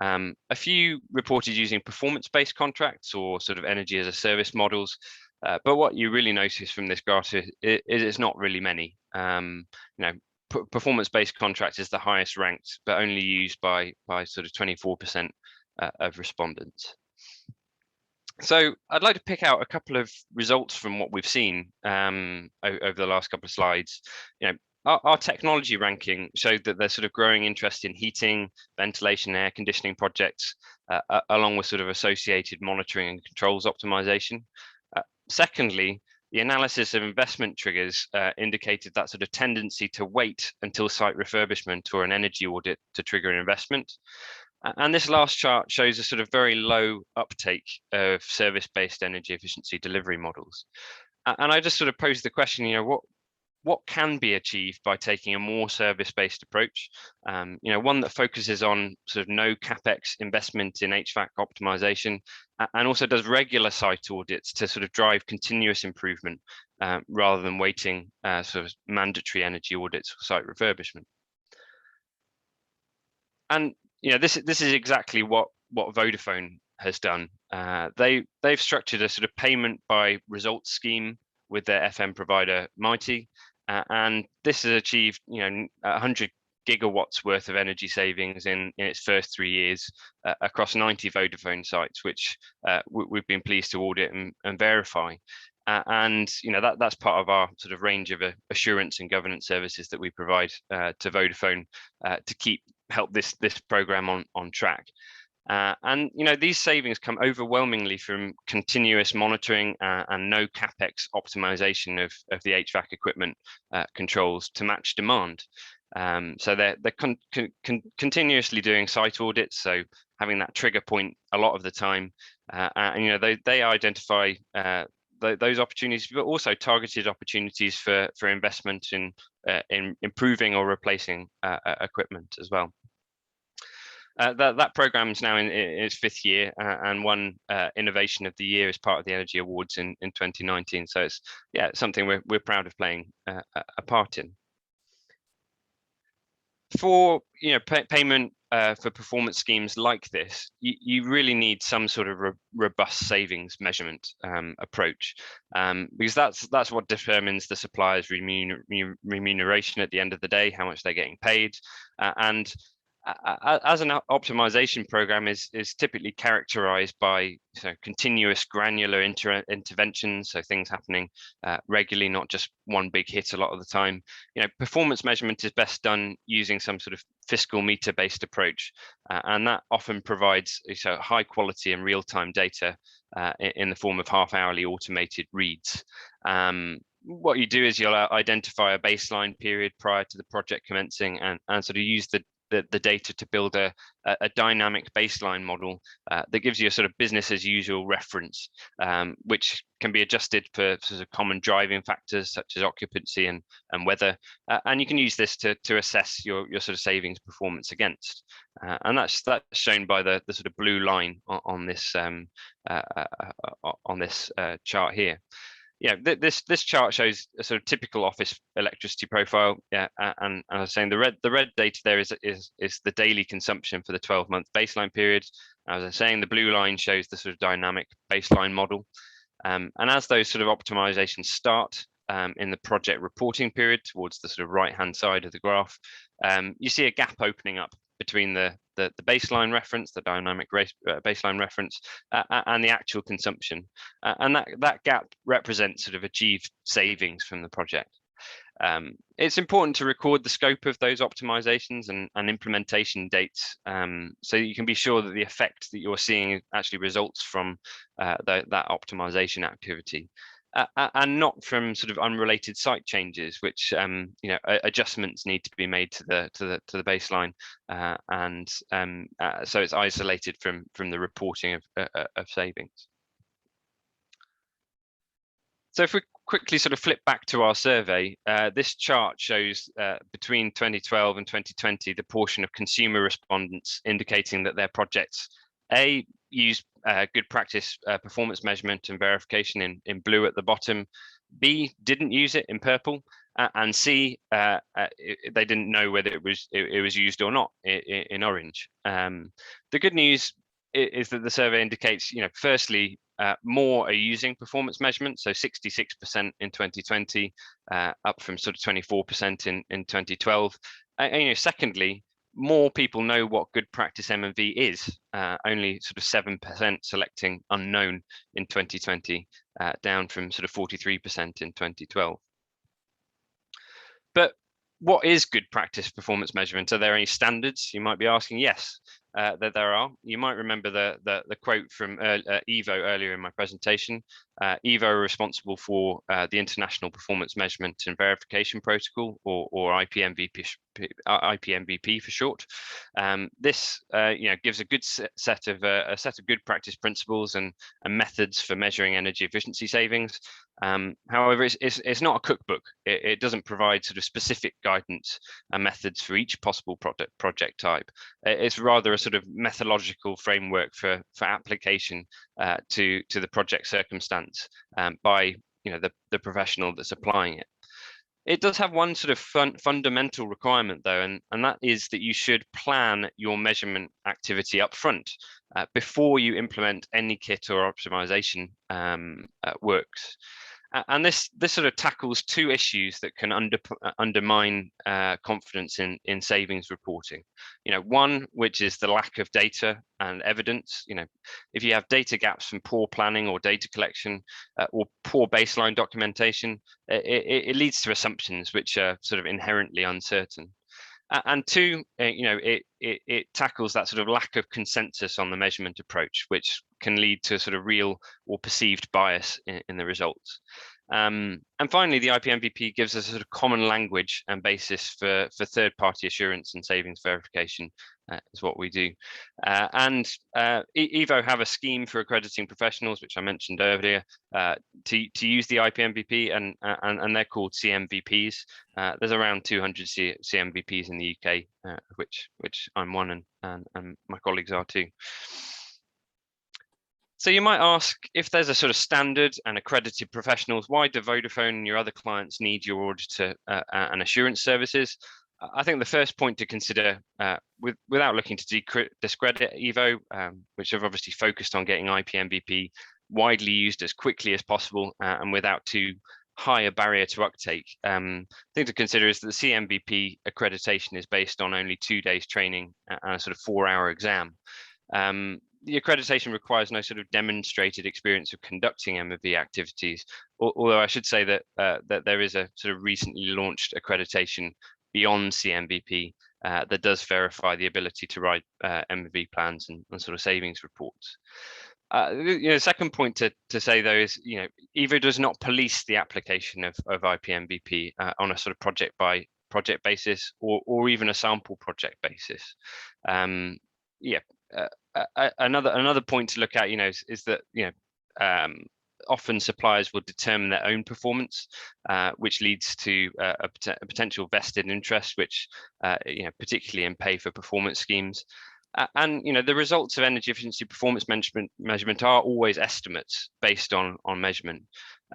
A few reported using performance-based contracts or sort of energy as a service models. But what you really notice from this graph is it's not really many. You know, performance-based contract is the highest ranked, but only used by sort of 24% of respondents. So I'd like to pick out a couple of results from what we've seen over the last couple of slides. You know, our technology ranking showed that there's sort of growing interest in heating, ventilation, air conditioning projects, along with sort of associated monitoring and controls optimization. Secondly, the analysis of investment triggers indicated that sort of tendency to wait until site refurbishment or an energy audit to trigger an investment. And this last chart shows a sort of very low uptake of service-based energy efficiency delivery models. And I just sort of posed the question, you know, what can be achieved by taking a more service-based approach? You know, one that focuses on sort of no capex investment in HVAC optimization, and also does regular site audits to sort of drive continuous improvement rather than waiting sort of mandatory energy audits for site refurbishment. And you know, this is exactly what Vodafone has done. They've structured a sort of payment by results scheme with their FM provider Mighty. And this has achieved, you know, 100 gigawatts worth of energy savings in its first 3 years across 90 Vodafone sites, which we've been pleased to audit and verify. And you know, that's part of our sort of range of assurance and governance services that we provide to Vodafone to help this program on track. And you know, these savings come overwhelmingly from continuous monitoring and no capex optimization of the HVAC equipment controls to match demand. So they're continuously doing site audits, so having that trigger point a lot of the time. And you know, they identify those opportunities, but also targeted opportunities for investment in improving or replacing equipment as well. That program is now in its 5th year and won Innovation of the Year as part of the Energy Awards in 2019. So it's something we're proud of playing a part in. For payment for performance schemes like this, you really need some sort of robust savings measurement approach, because that's what determines the supplier's remuneration at the end of the day, how much they're getting paid, and as an optimization program is typically characterized by continuous granular interventions, so things happening regularly, not just one big hit a lot of the time. Performance measurement is best done using some sort of fiscal meter based approach, and that often provides high quality and real-time data in the form of half-hourly automated reads. What you do is you'll identify a baseline period prior to the project commencing and sort of use the data to build a dynamic baseline model that gives you a sort of business as usual reference, which can be adjusted for sort of common driving factors such as occupancy and weather, and you can use this to assess your sort of savings performance against, and that's shown by the sort of blue line on this chart here. This chart shows a sort of typical office electricity profile. And I was saying the red data there is the daily consumption for the 12-month baseline period. As I was saying, the blue line shows the sort of dynamic baseline model. And as those sort of optimizations start in the project reporting period towards the sort of right-hand side of the graph, you see a gap opening up between the baseline reference, the dynamic baseline reference, and the actual consumption, and that gap represents sort of achieved savings from the project. It's important to record the scope of those optimizations and implementation dates, so you can be sure that the effect that you're seeing actually results from that optimization activity. And not from sort of unrelated site changes, which adjustments need to be made to the baseline, so it's isolated from the reporting of savings. So if we quickly sort of flip back to our survey, this chart shows between 2012 and 2020 the portion of consumer respondents indicating that their projects use good practice performance measurement and verification in blue at the bottom, B, didn't use it in purple, and C, they didn't know whether it was used or not in orange. The good news is that the survey indicates, firstly, more are using performance measurement, so 66% in 2020, up from sort of 24% in 2012. And secondly, more people know what good practice M&V is, only sort of 7% selecting unknown in 2020, down from sort of 43% in 2012. But what is good practice performance measurement? Are there any standards? You might be asking. Yes, that there are. You might remember the quote from EVO earlier in my presentation. EVO are responsible for the International Performance Measurement and Verification Protocol, or IPMVP for short. This gives a good set of good practice principles and methods for measuring energy efficiency savings. However, it's not a cookbook. It doesn't provide sort of specific guidance and methods for each possible project type. It's rather a sort of methodological framework for application to the project circumstance by the professional that's applying it. It does have one sort of fundamental requirement though, and that is that you should plan your measurement activity up front before you implement any kit or optimization works. And this sort of tackles two issues that can undermine confidence in savings reporting. One, which is the lack of data and evidence. If you have data gaps from poor planning or data collection or poor baseline documentation, it leads to assumptions which are sort of inherently uncertain. And two, it tackles that sort of lack of consensus on the measurement approach, which can lead to sort of real or perceived bias in the results. And finally, the IPMVP gives us a sort of common language and basis for third-party assurance and savings verification, is what we do. And EVO have a scheme for accrediting professionals, which I mentioned earlier, to use the IPMVP, and they're called CMVPs. There's around 200 CMVPs in the UK, which I'm one, and my colleagues are too. So you might ask, if there's a sort of standard and accredited professionals, why do Vodafone and your other clients need your auditor and assurance services? I think the first point to consider, without looking to discredit EVO, which have obviously focused on getting IPMVP widely used as quickly as possible and without too higher barrier to uptake. Thing to consider is that the CMVP accreditation is based on only 2 days training and a sort of 4-hour exam. The accreditation requires no sort of demonstrated experience of conducting MV activities, although I should say that that there is a sort of recently launched accreditation beyond CMVP that does verify the ability to write MV plans and sort of savings reports. The second point to say though is, EVA does not police the application of IPMVP on a sort of project by project basis or even a sample project basis. Another point to look at, is that often suppliers will determine their own performance, which leads to a potential vested interest, which particularly in pay for performance schemes. And the results of energy efficiency performance measurement are always estimates based on measurement.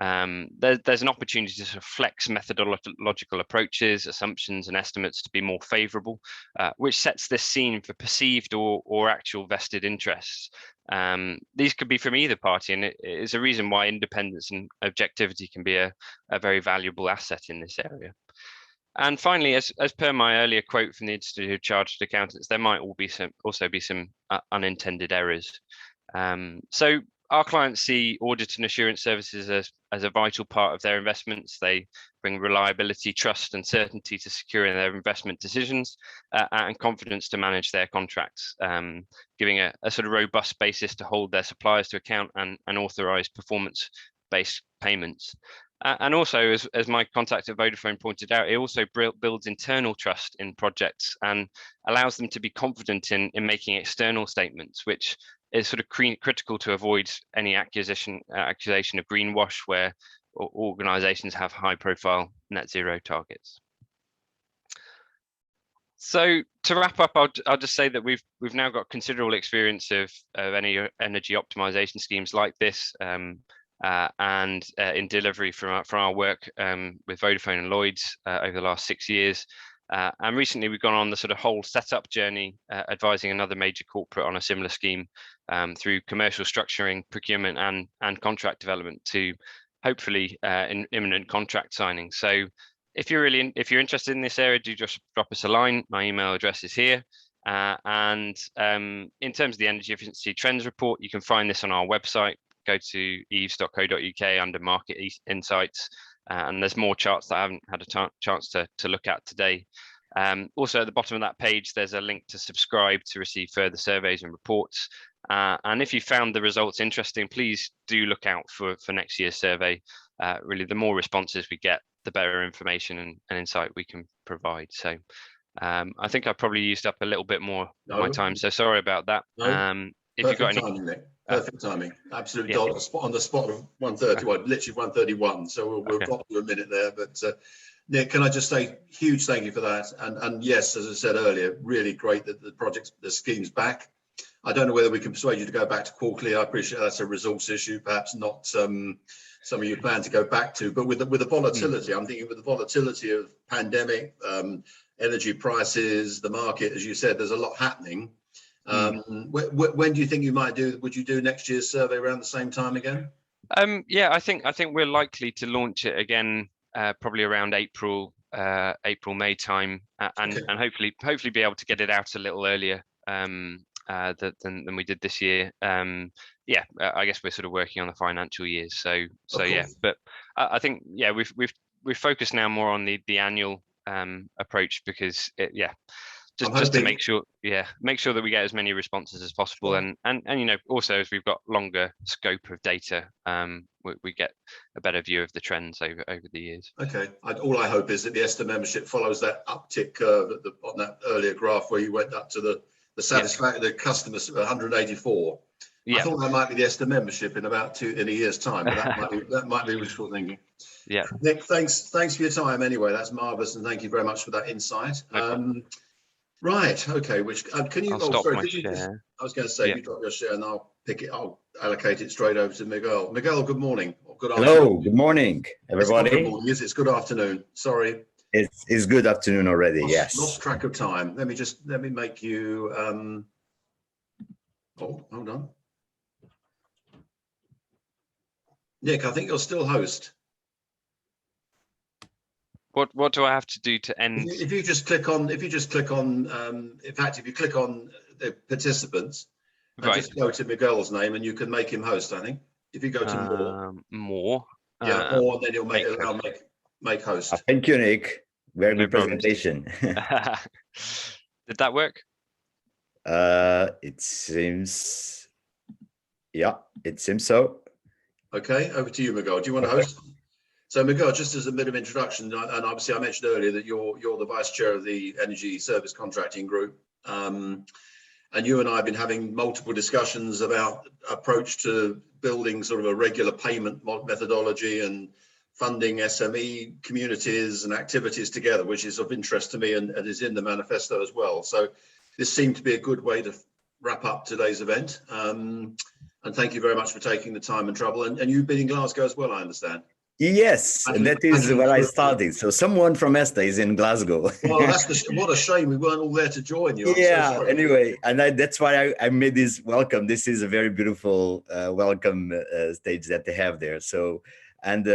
There's an opportunity to sort of flex methodological approaches, assumptions, and estimates to be more favourable, which sets this scene for perceived or actual vested interests. These could be from either party, and it is a reason why independence and objectivity can be a very valuable asset in this area. And finally, as per my earlier quote from the Institute of Chartered Accountants, there might also be some unintended errors. So our clients see audit and assurance services as a vital part of their investments. They bring reliability, trust, and certainty to securing their investment decisions and confidence to manage their contracts, giving a sort of robust basis to hold their suppliers to account and authorise performance-based payments. And also, as my contact at Vodafone pointed out, it also builds internal trust in projects and allows them to be confident in making external statements, which is sort of critical to avoid any accusation of greenwash where organisations have high-profile net zero targets. So to wrap up, I'll just say that we've now got considerable experience of any energy optimization schemes like this. And in delivery from our work with Vodafone and Lloyds over the last 6 years. And recently we've gone on the sort of whole setup journey, advising another major corporate on a similar scheme through commercial structuring, procurement and contract development to hopefully imminent contract signing. So if you're interested in this area, do just drop us a line. My email address is here. And in terms of the energy efficiency trends report, you can find this on our website. Go to eves.co.uk under market insights, and there's more charts that I haven't had a chance to look at today. Also at the bottom of that page, there's a link to subscribe to receive further surveys and reports. And if you found the results interesting, please do look out for next year's survey. Really, the more responses we get, the better information and insight we can provide. So I think I probably used up a little bit more of my time, so sorry about that. If you've got any timing, Nick. Perfect timing, absolutely. On the spot of 1:30, well, literally 1:31. So we'll drop you a minute there. But Nick, can I just say huge thank you for that? And yes, as I said earlier, really great that the scheme's back. I don't know whether we can persuade you to go back to quarterly. I appreciate that's a resource issue, perhaps not some of you plan to go back to. But with the volatility, I'm thinking with the volatility of pandemic, energy prices, the market, as you said, there's a lot happening. When do you think you might would you do next year's survey around the same time again? Yeah, I think we're likely to launch it again probably around April, May time, and hopefully be able to get it out a little earlier than we did this year. Yeah, I guess we're sort of working on the financial years, so yeah. But I think we've focused now more on the annual approach because just to make sure that we get as many responses as possible, and also as we've got longer scope of data, we get a better view of the trends over the years. Okay, all I hope is that the ESTA membership follows that uptick curve on that earlier graph where you went up to the satisfaction, the customers 184. I thought that might be the ESTA membership in a year's time, but that might be wishful thinking. Yeah, Nick, thanks for your time anyway. That's marvelous, and thank you very much for that insight. Right. Okay. Which can you? I'll stop my share. I was going to say, if you drop your share, and I'll allocate it straight over to Miguel. Miguel, good morning. Or good afternoon. Hello. Good morning, everybody. It's not good morning, is it? It's good afternoon. Sorry. It's good afternoon already. Yes. Lost track of time. Let me make you. Oh, hold on. Nick, I think you're still host. What do I have to do to end? If you just click on, in fact, if you click on the participants and Right. just go to Miguel's name, and you can make him host, I think. If you go to more. More. Yeah, more, and then you'll make make host. Thank you, Nick. Very No good problems. presentation. Did that work? It seems, yeah, it seems so. Okay, over to you, Miguel. Do you want to host? So, Miguel, just as a bit of introduction, and obviously I mentioned earlier that you're the vice chair of the Energy Service Contracting Group, and you and I have been having multiple discussions about approach to building sort of a regular payment methodology and funding SME communities and activities together, which is of interest to me and is in the manifesto as well. So this seemed to be a good way to wrap up today's event. And thank you very much for taking the time and trouble. And you've been in Glasgow as well, I understand. Yes, and that is where I started. So someone from ESTA is in Glasgow. Well, what a shame we weren't all there to join you. Yeah, so anyway, and that's why I made this welcome. This is a very beautiful welcome stage that they have there. So, and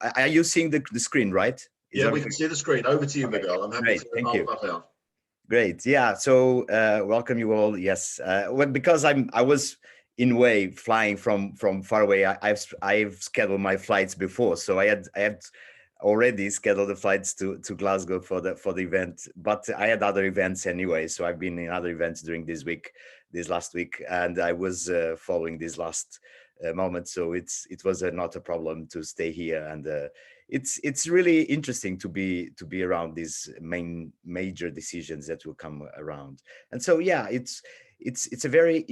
are you seeing the screen, right? Yeah, we can see the screen. Over to you, okay. Miguel. I'm happy Great. to Thank you. Out. Great. Yeah. So welcome you all. Yes. Well, because I was in way flying from far away. I've scheduled my flights before, so I had already scheduled the flights to Glasgow for the event, but I had other events anyway. So I've been in other events during this last week, and I was following this last moment. So it was not a problem to stay here, and it's really interesting to be around these major decisions that will come around. And so yeah, it's very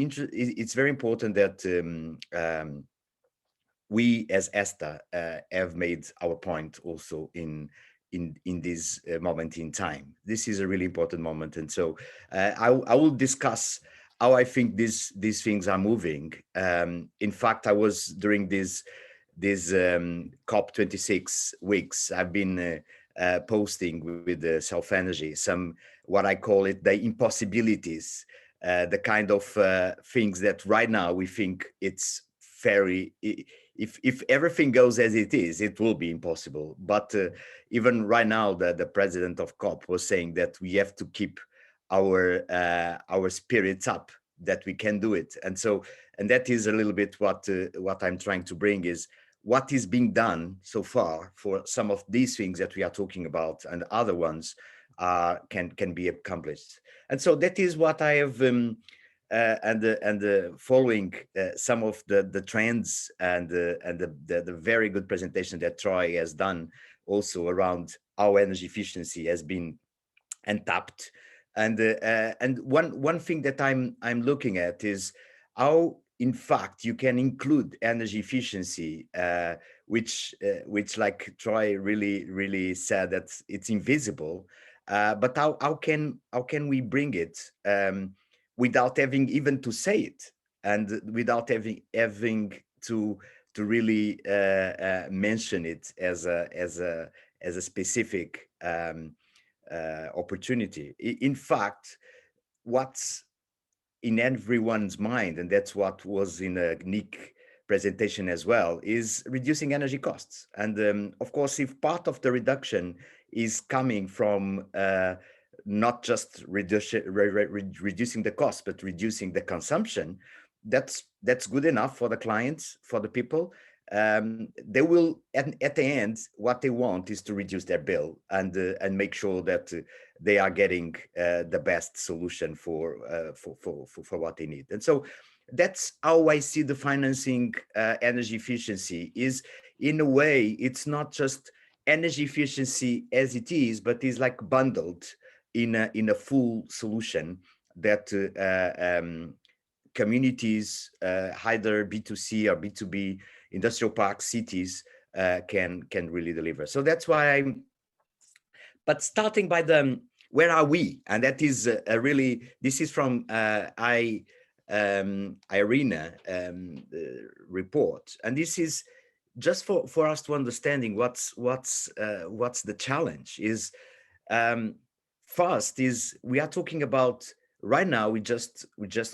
important that we as ESTA have made our point also in this moment in time. This is a really important moment, and so I will discuss how I think these things are moving. In fact, I was during these COP26 weeks, I've been posting with the Self Energy some what I call it the impossibilities, the kind of things that right now we think it's very, if everything goes as it is, it will be impossible. But even right now, the president of COP was saying that we have to keep our spirits up, that we can do it. And so, and that is a little bit what I'm trying to bring is what is being done so far for some of these things that we are talking about, and other ones can be accomplished. And so that is what I have, following some of the trends and the very good presentation that Troy has done also around how energy efficiency has been untapped. And one thing that I'm looking at is how, in fact, you can include energy efficiency, which like Troy really said, that it's invisible. But how can we bring it without having even to say it, and without having to really mention it as a specific opportunity. In fact, what's in everyone's mind, and that's what was in a Nick presentation as well, is reducing energy costs. And of course, if part of the reduction is coming from not just reducing the cost, but reducing the consumption, that's good enough for the clients, for the people. They will at the end, what they want is to reduce their bill and make sure that they are getting the best solution for what they need. And so that's how I see the financing energy efficiency. Is in a way, it's not just energy efficiency as it is, but is like bundled in a full solution that communities, either B2C or B2B, industrial parks, cities can really deliver. So that's why but starting by where are we? And that is this is from IRENA report. And this is just for us to understanding what's the challenge is. First is we are talking about right now, we're just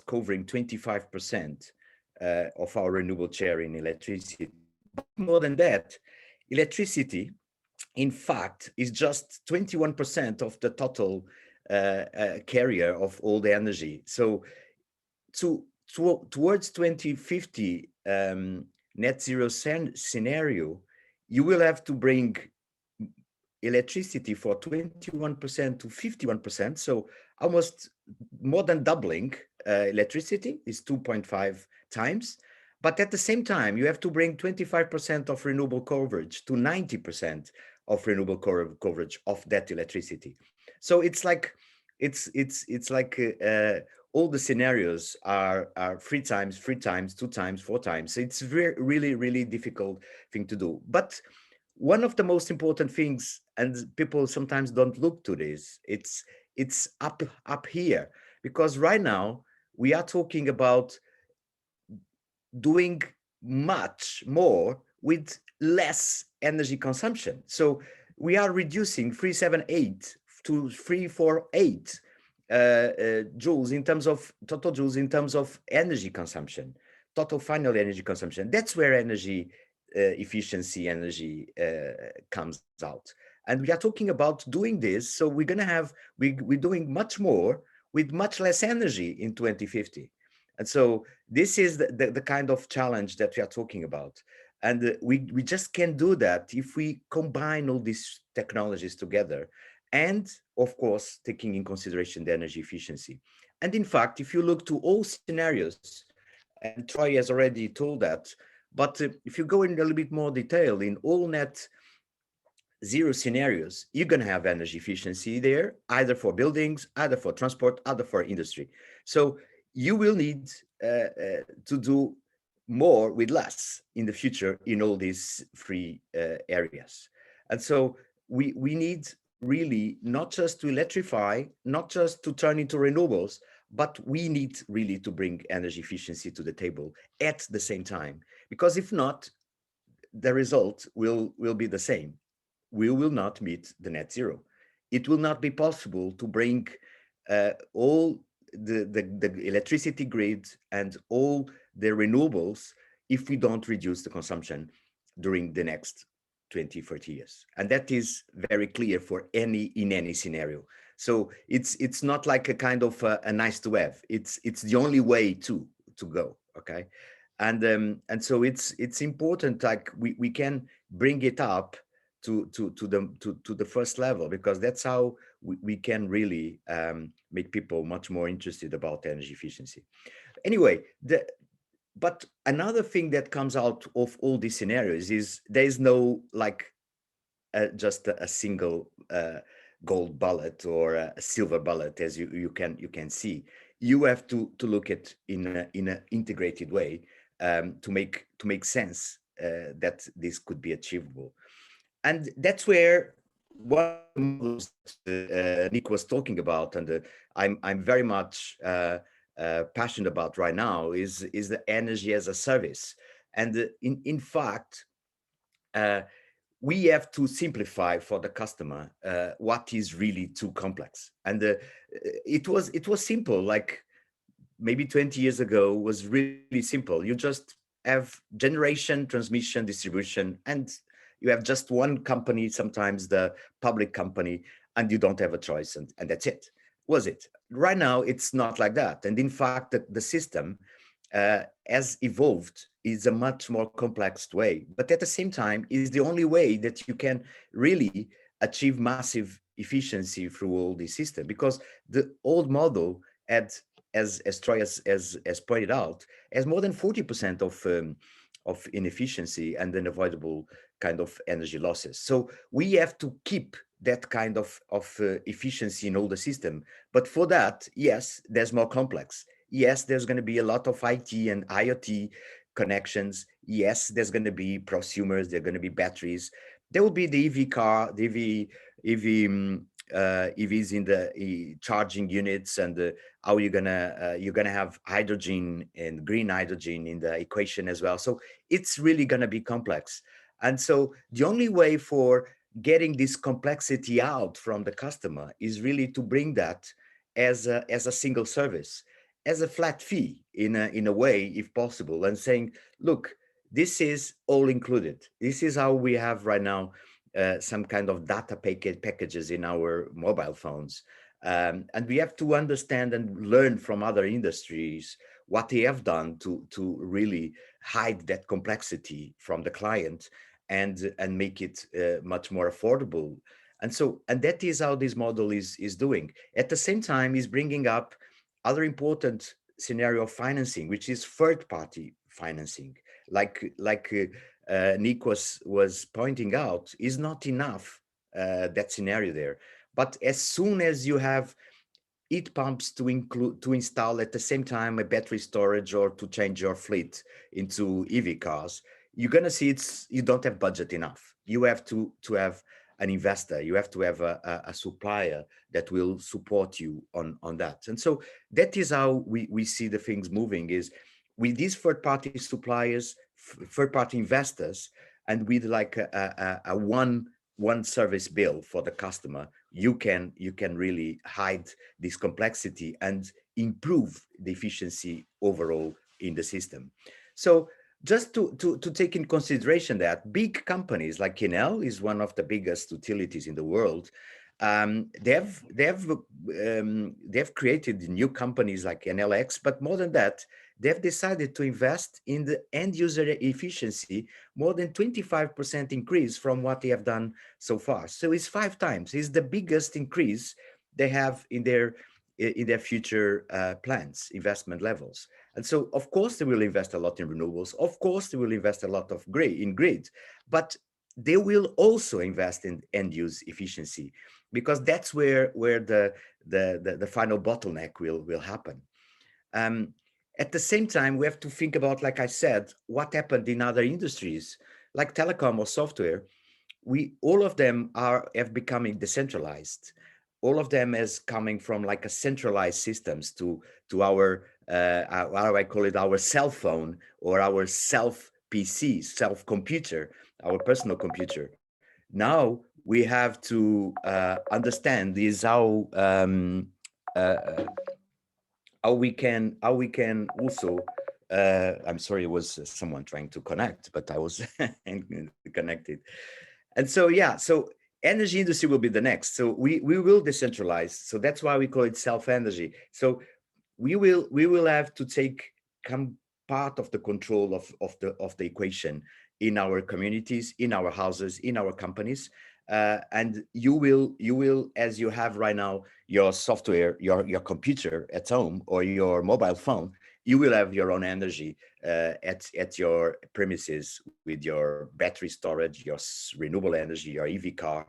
covering 25% of our renewable share in electricity. But more than that, electricity in fact, is just 21% of the total carrier of all the energy. So towards 2050 net zero scenario, you will have to bring electricity for 21% to 51%. So almost more than doubling electricity is 2.5 times. But at the same time, you have to bring 25% of renewable coverage to 90% of renewable coverage of that electricity. So it's like all the scenarios are 3 times, 2 times, 4 times. So it's really difficult thing to do. But one of the most important things, and people sometimes don't look to this, it's up here, because right now we are talking about doing much more with less energy consumption. So we are reducing 378 to 348 joules in terms of total joules in terms of energy consumption, total final energy consumption. That's where energy efficiency energy comes out. And we are talking about doing this. So we're going to have, we're doing much more with much less energy in 2050. And so this is the kind of challenge that we are talking about. And we just can't do that if we combine all these technologies together. And of course, taking in consideration the energy efficiency. And in fact, if you look to all scenarios, and Troy has already told that, but if you go in a little bit more detail in all net zero scenarios, you're going to have energy efficiency there, either for buildings, either for transport, either for industry. So you will need to do more with less in the future in all these 3 areas. And so we need really not just to electrify, not just to turn into renewables, but we need really to bring energy efficiency to the table at the same time. Because if not, the result will be the same. We will not meet the net zero. It will not be possible to bring all the electricity grid and all the renewables if we don't reduce the consumption during the next 20, 30 years. And that is very clear for in any scenario. So it's not like a kind of a nice to have. It's the only way to go. Okay. And so it's important, like we can bring it up to the first level, because that's how we can really make people much more interested about energy efficiency. Anyway, but another thing that comes out of all these scenarios is there is no like just a single gold bullet or a silver bullet, as you can see. You have to look at in an integrated way to make sense that this could be achievable. And that's where what Nick was talking about, and I'm very much passionate about right now is the energy as a service. And in fact, we have to simplify for the customer what is really too complex. And it was simple, like maybe 20 years ago was really simple. You just have generation, transmission, distribution, and you have just one company, sometimes the public company, and you don't have a choice, and that's it. Was it? Right now, it's not like that. And in fact, the system has evolved is a much more complex way, but at the same time is the only way that you can really achieve massive efficiency through all the system, because the old model had, as Troy has pointed out, has more than 40% of inefficiency and unavoidable kind of energy losses. So we have to keep that kind of efficiency in all the system. But for that, yes, there's more complex. Yes, there's going to be a lot of IT and IoT connections. Yes, there's going to be prosumers, there are going to be batteries. There will be the EV car, the EVs in the charging units, and how you're gonna have hydrogen and green hydrogen in the equation as well. So it's really gonna be complex. And so the only way for getting this complexity out from the customer is really to bring that as a single service, as a flat fee in a way, if possible, and saying, look, this is all included. This is how we have right now some kind of data packages in our mobile phones. And we have to understand and learn from other industries what they have done to really hide that complexity from the client and make it much more affordable. And that is how this model is doing. At the same time, is bringing up other important scenario of financing, which is third-party financing. Like Nick was pointing out, is not enough, that scenario there. But as soon as you have heat pumps to install at the same time a battery storage or to change your fleet into EV cars, you're gonna see you don't have budget enough. You have to have an investor, you have to have a supplier that will support you on that. And so that is how we see the things moving, is with these third-party suppliers, third-party investors, and with like a one service bill for the customer, you can really hide this complexity and improve the efficiency overall in the system. So just to take in consideration that big companies like Enel is one of the biggest utilities in the world. They've created new companies like NLX, but more than that, they've decided to invest in the end user efficiency, more than 25% increase from what they have done so far. So it's 5 times. It's the biggest increase they have in their future plans, investment levels. And so, of course, they will invest a lot in renewables. Of course, they will invest a lot of grid, but they will also invest in end use efficiency, because that's where the final bottleneck will happen. At the same time, we have to think about, like I said, what happened in other industries like telecom or software. All of them have becoming decentralized. All of them is coming from like a centralized systems to our how do I call it, our cell phone or our self PC, self computer, our personal computer. Now we have to understand is how we can also I'm sorry, it was someone trying to connect, but I was connected. And so, yeah, so energy industry will be the next. So we will decentralize. So that's why we call it self-energy. So we will have to take part of the control of the equation in our communities, in our houses, in our companies. And you will, as you have right now, your software, your computer at home or your mobile phone, you will have your own energy at your premises with your battery storage, your renewable energy, your EV car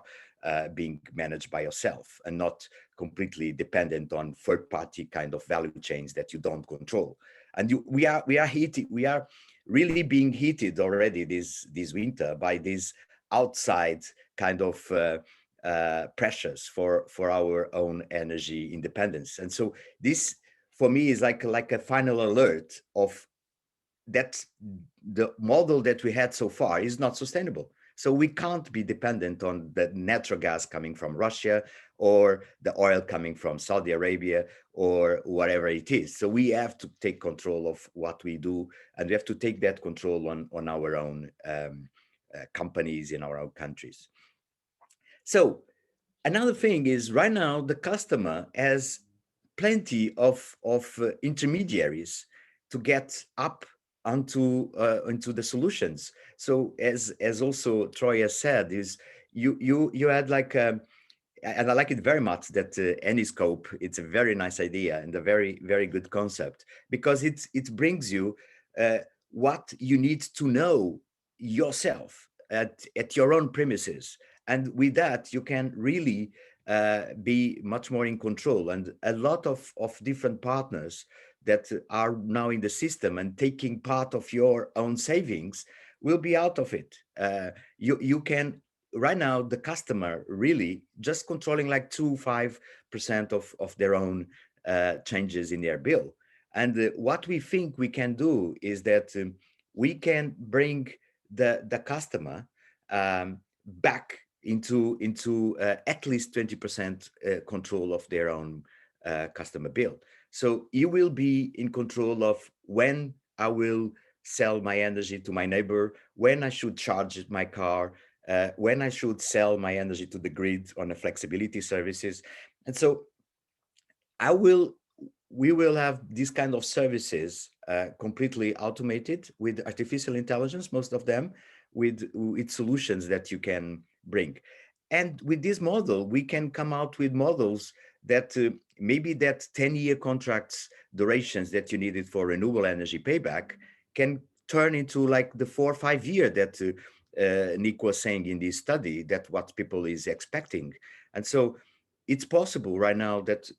being managed by yourself and not completely dependent on third-party kind of value chains that you don't control. And we are really being heated already this winter by these outside kind of pressures for our own energy independence. And so this, for me, is like a final alert of that the model that we had so far is not sustainable. So we can't be dependent on the natural gas coming from Russia or the oil coming from Saudi Arabia or whatever it is. So we have to take control of what we do, and we have to take that control on our own companies in our own countries. So another thing is, right now the customer has plenty of intermediaries to get up onto the solutions. So as also Troy has said, is you had like and I like it very much that AnyScope, it's a very nice idea and a very, very good concept, because it brings you what you need to know yourself at your own premises. And with that, you can really be much more in control. And a lot of different partners that are now in the system and taking part of your own savings will be out of it. You can, right now, the customer really just controlling like 2-5% of their own changes in their bill. And what we think we can do is that we can bring the customer back into at least 20% control of their own customer bill. So you will be in control of when I will sell my energy to my neighbor, when I should charge my car, when I should sell my energy to the grid on a flexibility services. And so we will have these kind of services completely automated with artificial intelligence, most of them with solutions that you can bring. And with this model, we can come out with models that maybe that 10-year contracts durations that you needed for renewable energy payback can turn into like the 4 or 5 year that Nick was saying in this study, that what people is expecting. And so it's possible right now that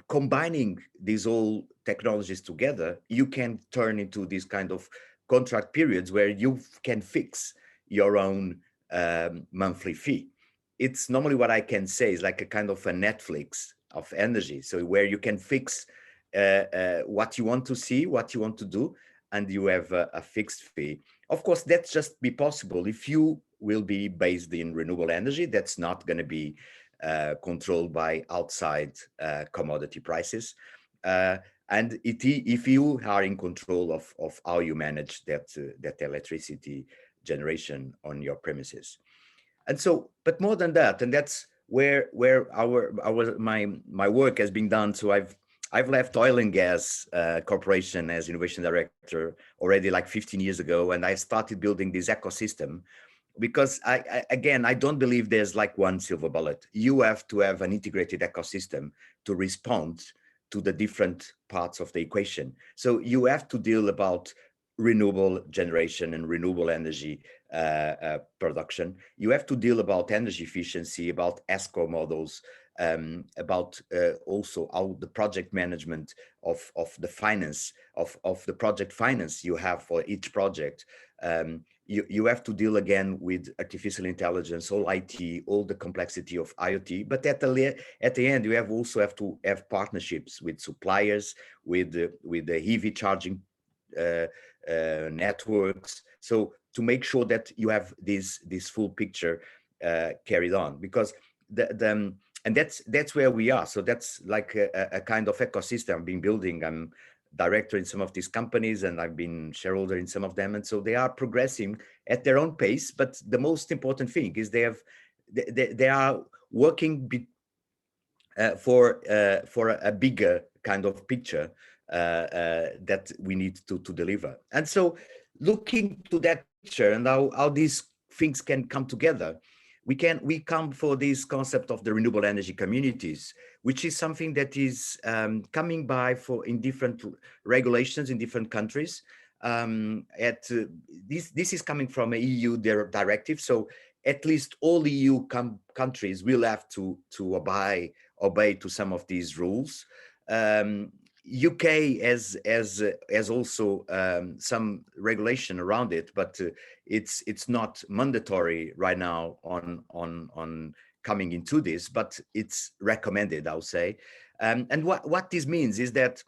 combining these all technologies together, you can turn into these kind of contract periods where you can fix your own monthly fee. It's normally what I can say is like a kind of a Netflix of energy. So where you can fix what you want to see, what you want to do, and you have a fixed fee. Of course, that's just be possible if you will be based in renewable energy. That's not going to be controlled by outside commodity prices. And if you are in control of how you manage that electricity generation on your premises. And so, but more than that, and that's where my work has been done. So I've left oil and gas corporation as innovation director already like 15 years ago, and I started building this ecosystem because I don't believe there's like one silver bullet. You have to have an integrated ecosystem to respond to the different parts of the equation. So you have to deal about renewable generation and renewable energy production. You have to deal about energy efficiency, about ESCO models, about also how the project management of the finance, of the project finance you have for each project. You have to deal again with artificial intelligence, all IT, all the complexity of IoT. But at the end, you also have to have partnerships with suppliers, with the EV charging networks. So to make sure that you have this full picture carried on, because and that's where we are. So that's like a kind of ecosystem I've been building. I'm director in some of these companies, and I've been shareholder in some of them, and so they are progressing at their own pace. But the most important thing is they are working for a bigger kind of picture that we need to deliver. And so looking to that picture and how these things can come together, we come for this concept of the renewable energy communities, which is something that is coming by in different regulations in different countries. This is coming from a EU directive, so at least all EU countries will have to obey to some of these rules. UK has also some regulation around it, but it's not mandatory right now on coming into this, but it's recommended, I'll say. And what this means is that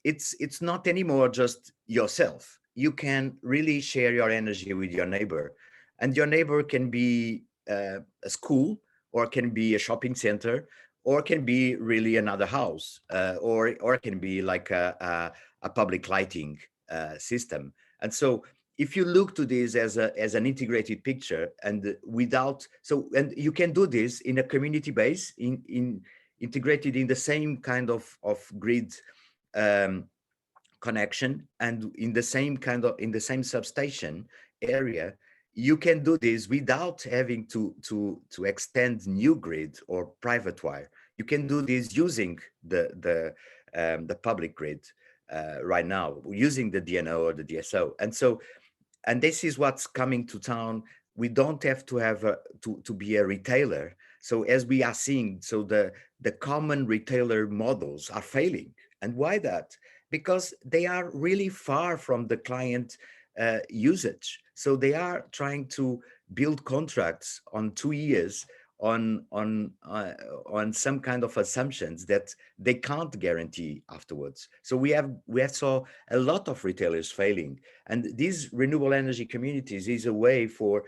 it's not anymore just yourself. You can really share your energy with your neighbor, and your neighbor can be a school, or can be a shopping center, or can be really another house, or it can be like a public lighting system. And so if you look to this as an integrated picture, and and you can do this in a community base, integrated in the same kind of grid connection, and in the same substation area. You can do this without having to extend new grid or private wire. You can do this using the public grid right now, using the DNO or the DSO. And this is what's coming to town. We don't have to have to be a retailer. So as we are seeing, so the common retailer models are failing. And why that? Because they are really far from the client usage. So they are trying to build contracts on 2 years on some kind of assumptions that they can't guarantee afterwards. So we saw a lot of retailers failing, and these renewable energy communities is a way for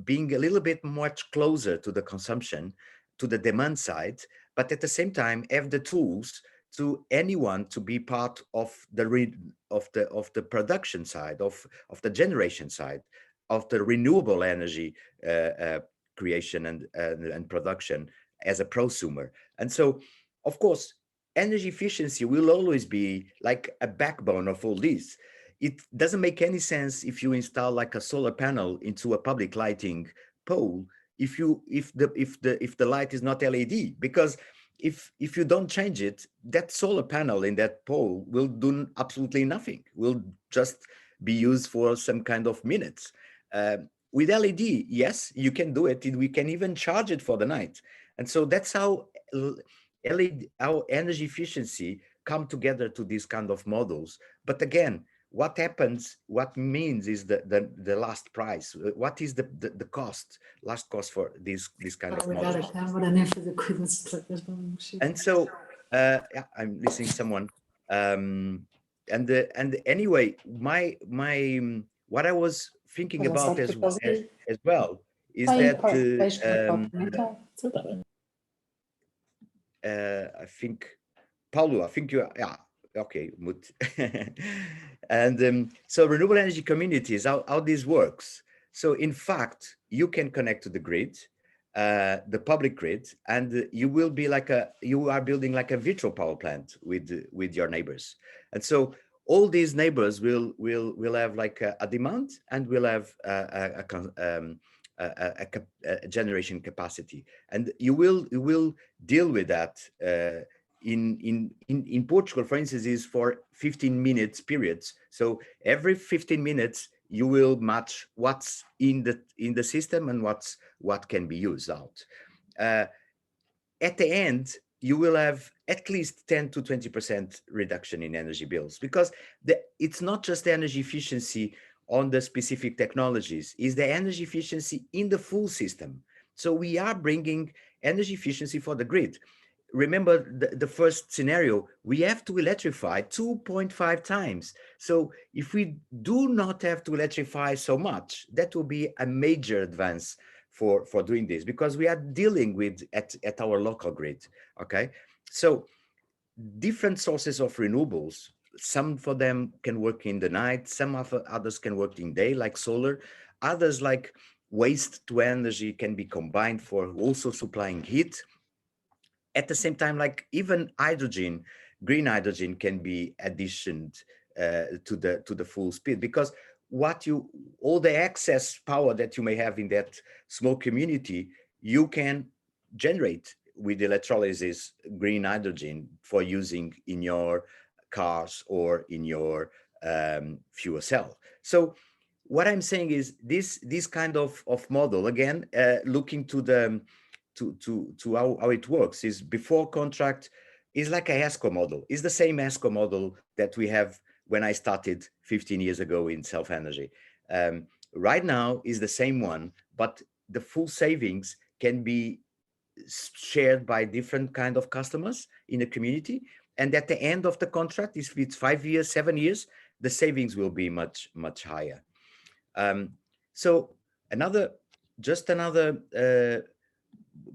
being a little bit much closer to the consumption, to the demand side, but at the same time have the tools to anyone to be part of the production side, of the generation side. of the renewable energy creation and production as a prosumer. And so, of course, energy efficiency will always be like a backbone of all this. It doesn't make any sense if you install like a solar panel into a public lighting pole if the light is not LED, because if you don't change it, that solar panel in that pole will do absolutely nothing, will just be used for some kind of minutes. With LED, yes, you can do it. We can even charge it for the night. And so that's how LED, our energy efficiency come together to these kind of models. But again, what happens, what means is the last price. What is the cost, last cost for this kind of models? And so, yeah, I'm listening to someone. And anyway, what I was thinking about as well is that I think, Paulo, I think you are, yeah, okay, mute. And so renewable energy communities, how this works. So in fact, you can connect to the grid, the public grid, and you will be like you are building like a virtual power plant with your neighbors. And so all these neighbors will have like a demand, and will have a generation capacity, and you will deal with that. In Portugal, for instance, is for 15 minutes periods. So every 15 minutes you will match what's in the system and what can be used out. At the end, you will have at least 10 to 20% reduction in energy bills, because it's not just the energy efficiency on the specific technologies, is the energy efficiency in the full system. So we are bringing energy efficiency for the grid. Remember the first scenario, we have to electrify 2.5 times. So if we do not have to electrify so much, that will be a major advance for doing this, because we are dealing with at our local grid. Okay, so different sources of renewables, some for them can work in the night, some of others can work in day, like solar. Others, like waste to energy, can be combined for also supplying heat. At the same time, like even hydrogen, green hydrogen, can be additioned to the full speed, because all the excess power that you may have in that small community, you can generate with electrolysis green hydrogen for using in your cars or in your fuel cell. So what I'm saying is this kind of model, again, looking to the to how it works, is before contract is like a ESCO model. It's the same ESCO model that we have when I started 15 years ago in self-energy. Right now is the same one, but the full savings can be shared by different kind of customers in the community. And at the end of the contract, if it's 5 years, 7 years, the savings will be much, much higher. So another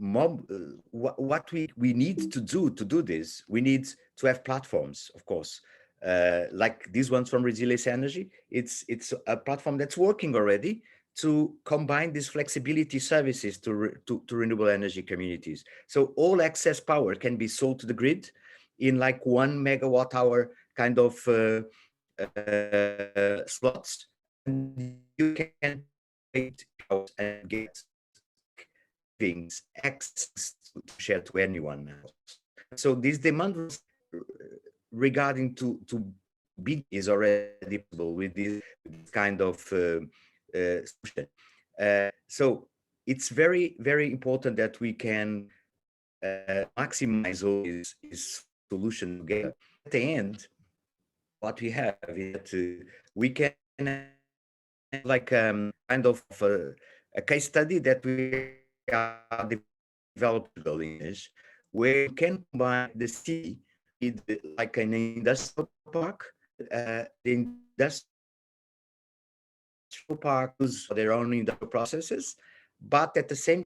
what we need to do this, we need to have platforms, of course, like these ones from Resilience Energy. It's a platform that's working already to combine these flexibility services to renewable energy communities. So all excess power can be sold to the grid in like 1 megawatt hour kind of slots, and you can and get things access to share to anyone else. So this demand regarding to big is already possible with this kind of solution. So it's very, very important that we can maximize all these solutions together. At the end, what we have is that we can like kind of a case study that we are developing, where you can combine the city with like an industrial park. The industrial park use their own industrial processes, but at the same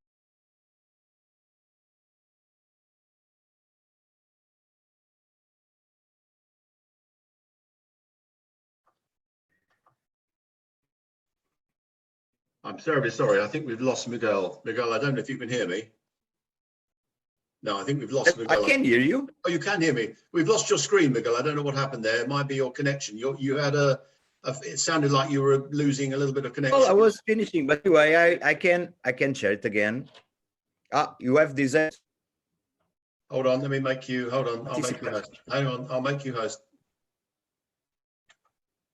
I'm terribly sorry. I think we've lost Miguel. Miguel, I don't know if you can hear me. No, I think we've lost Miguel. I can hear you. Oh, you can hear me. We've lost your screen, Miguel. I don't know what happened there. It might be your connection. You had it sounded like you were losing a little bit of connection. Well, I was finishing, but anyway, I can share it again. Ah, you have this. Hold on, let me make you, hold on, I'll make you host. Hang on, I'll make you host.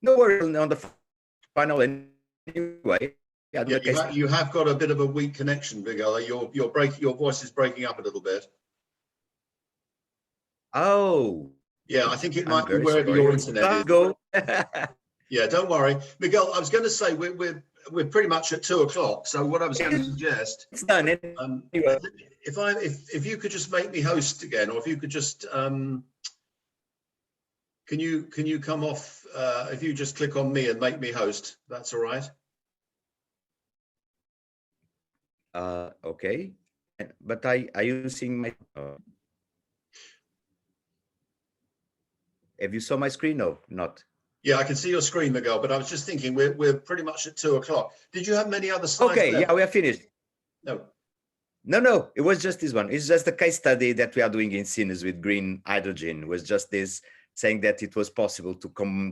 No worries on the final anyway. Yeah, you have got a bit of a weak connection, Miguel. Your voice is breaking up a little bit. Oh. Yeah, I think it might be wherever your internet is. Go. Yeah, don't worry, Miguel. I was going to say we're pretty much at 2 o'clock. So what I was going to suggest, it's done. Anyway. If you could just make me host again, or if you could just can you come off? If you just click on me and make me host, that's all right. Okay, but are you seeing my? Have you saw my screen? No, not. Yeah, I can see your screen, Miguel, but I was just thinking we're pretty much at 2 o'clock. Did you have many other slides? Okay, left? yeah, we are finished. No, it was just this one. It's just a case study that we are doing in Sines with green hydrogen. It was just this saying that it was possible to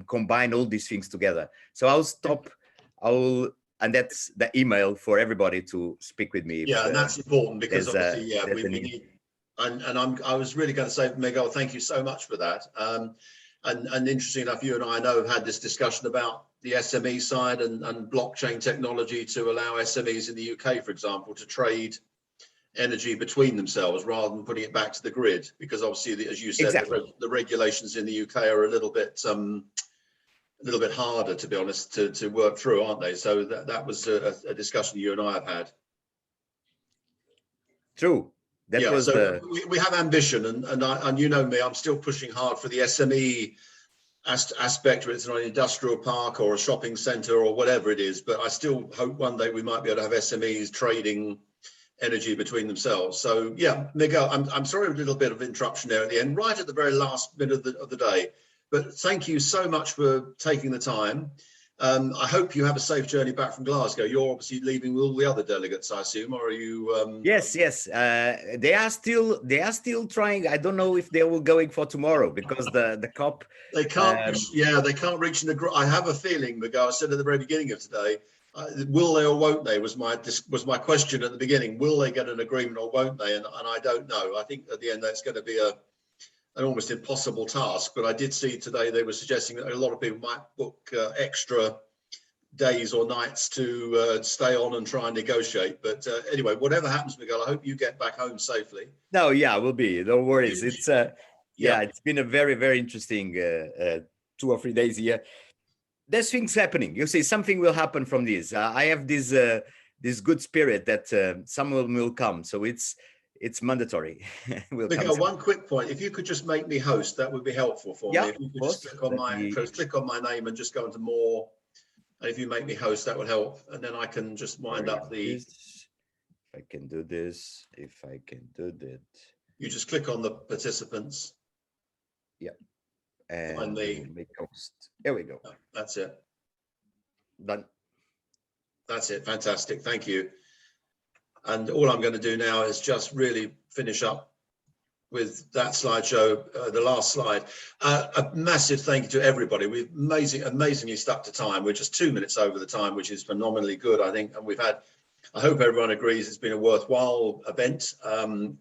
combine all these things together. So I'll stop. And that's the email for everybody to speak with me. Yeah, and that's important because obviously, yeah, we need. And I was really going to say, Miguel, thank you so much for that. And interesting enough, you and I know have had this discussion about the SME side and blockchain technology to allow SMEs in the UK, for example, to trade energy between themselves rather than putting it back to the grid, because obviously, as you said, exactly. the regulations in the UK are a little bit harder, to be honest, to work through, aren't they? So that was a discussion you and I have had. True. That yeah, was so we have ambition, and you know me, I'm still pushing hard for the SME aspect, whether it's an industrial park or a shopping centre or whatever it is. But I still hope one day we might be able to have SMEs trading energy between themselves. So yeah, Miguel, I'm sorry, a little bit of interruption there at the end, right at the very last minute of the day. But thank you so much for taking the time. I hope you have a safe journey back from Glasgow. You're obviously leaving with all the other delegates, I assume, or are you? Yes. They are still trying. I don't know if they will going for tomorrow because the COP. They can't. They can't reach an agreement. I have a feeling, Miguel. I said at the very beginning of today, will they or won't they? Was my question at the beginning. Will they get an agreement or won't they? And I don't know. I think at the end that's going to be an almost impossible task, but I did see today they were suggesting that a lot of people might book extra days or nights to stay on and try and negotiate. But anyway, whatever happens, Miguel, I hope you get back home safely. No, yeah, we'll be. No worries. It's it's been a very, very interesting 2 or 3 days here. There's things happening. You see, something will happen from this. I have this good spirit that someone will come. So it's mandatory. Miguel, one quick point. If you could just make me host, that would be helpful for me. If you could just click on my name and just go into more. And if you make me host, that would help. And then I can just wind up the. If I can do this, if I can do that. You just click on the participants. Yeah. And make host. There we go. That's it. Done. That's it. Fantastic. Thank you. And all I'm going to do now is just really finish up with that slideshow, the last slide. A massive thank you to everybody. We've amazingly stuck to time. We're just 2 minutes over the time, which is phenomenally good, I think. And we've had, I hope everyone agrees, it's been a worthwhile event.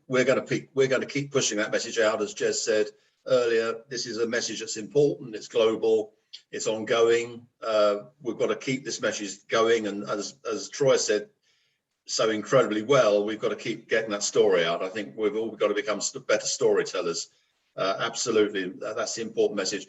We're going to keep pushing that message out, as Jez said earlier. This is a message that's important. It's global. It's ongoing. We've got to keep this message going. And as Troy said so incredibly well, we've got to keep getting that story out. I think we've all got to become better storytellers. Absolutely, that's the important message.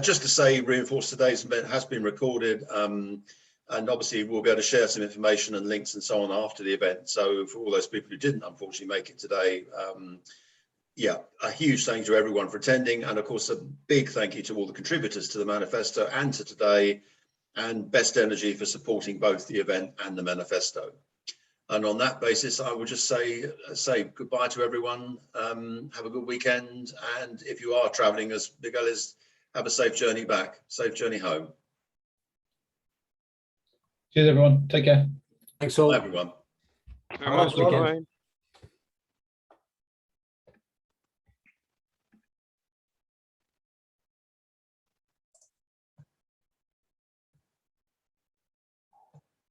Just to say, reinforce today's event has been recorded, and obviously we'll be able to share some information and links and so on after the event. So for all those people who didn't unfortunately make it today, a huge thank you to everyone for attending, and of course a big thank you to all the contributors to the manifesto and to today, and Best Energy for supporting both the event and the manifesto. And on that basis, I will just say goodbye to everyone. Have a good weekend. And if you are traveling, as Miguel is, have a safe journey back, safe journey home. Cheers, everyone. Take care. Thanks all. Bye, everyone. Very much. weekend. Bye.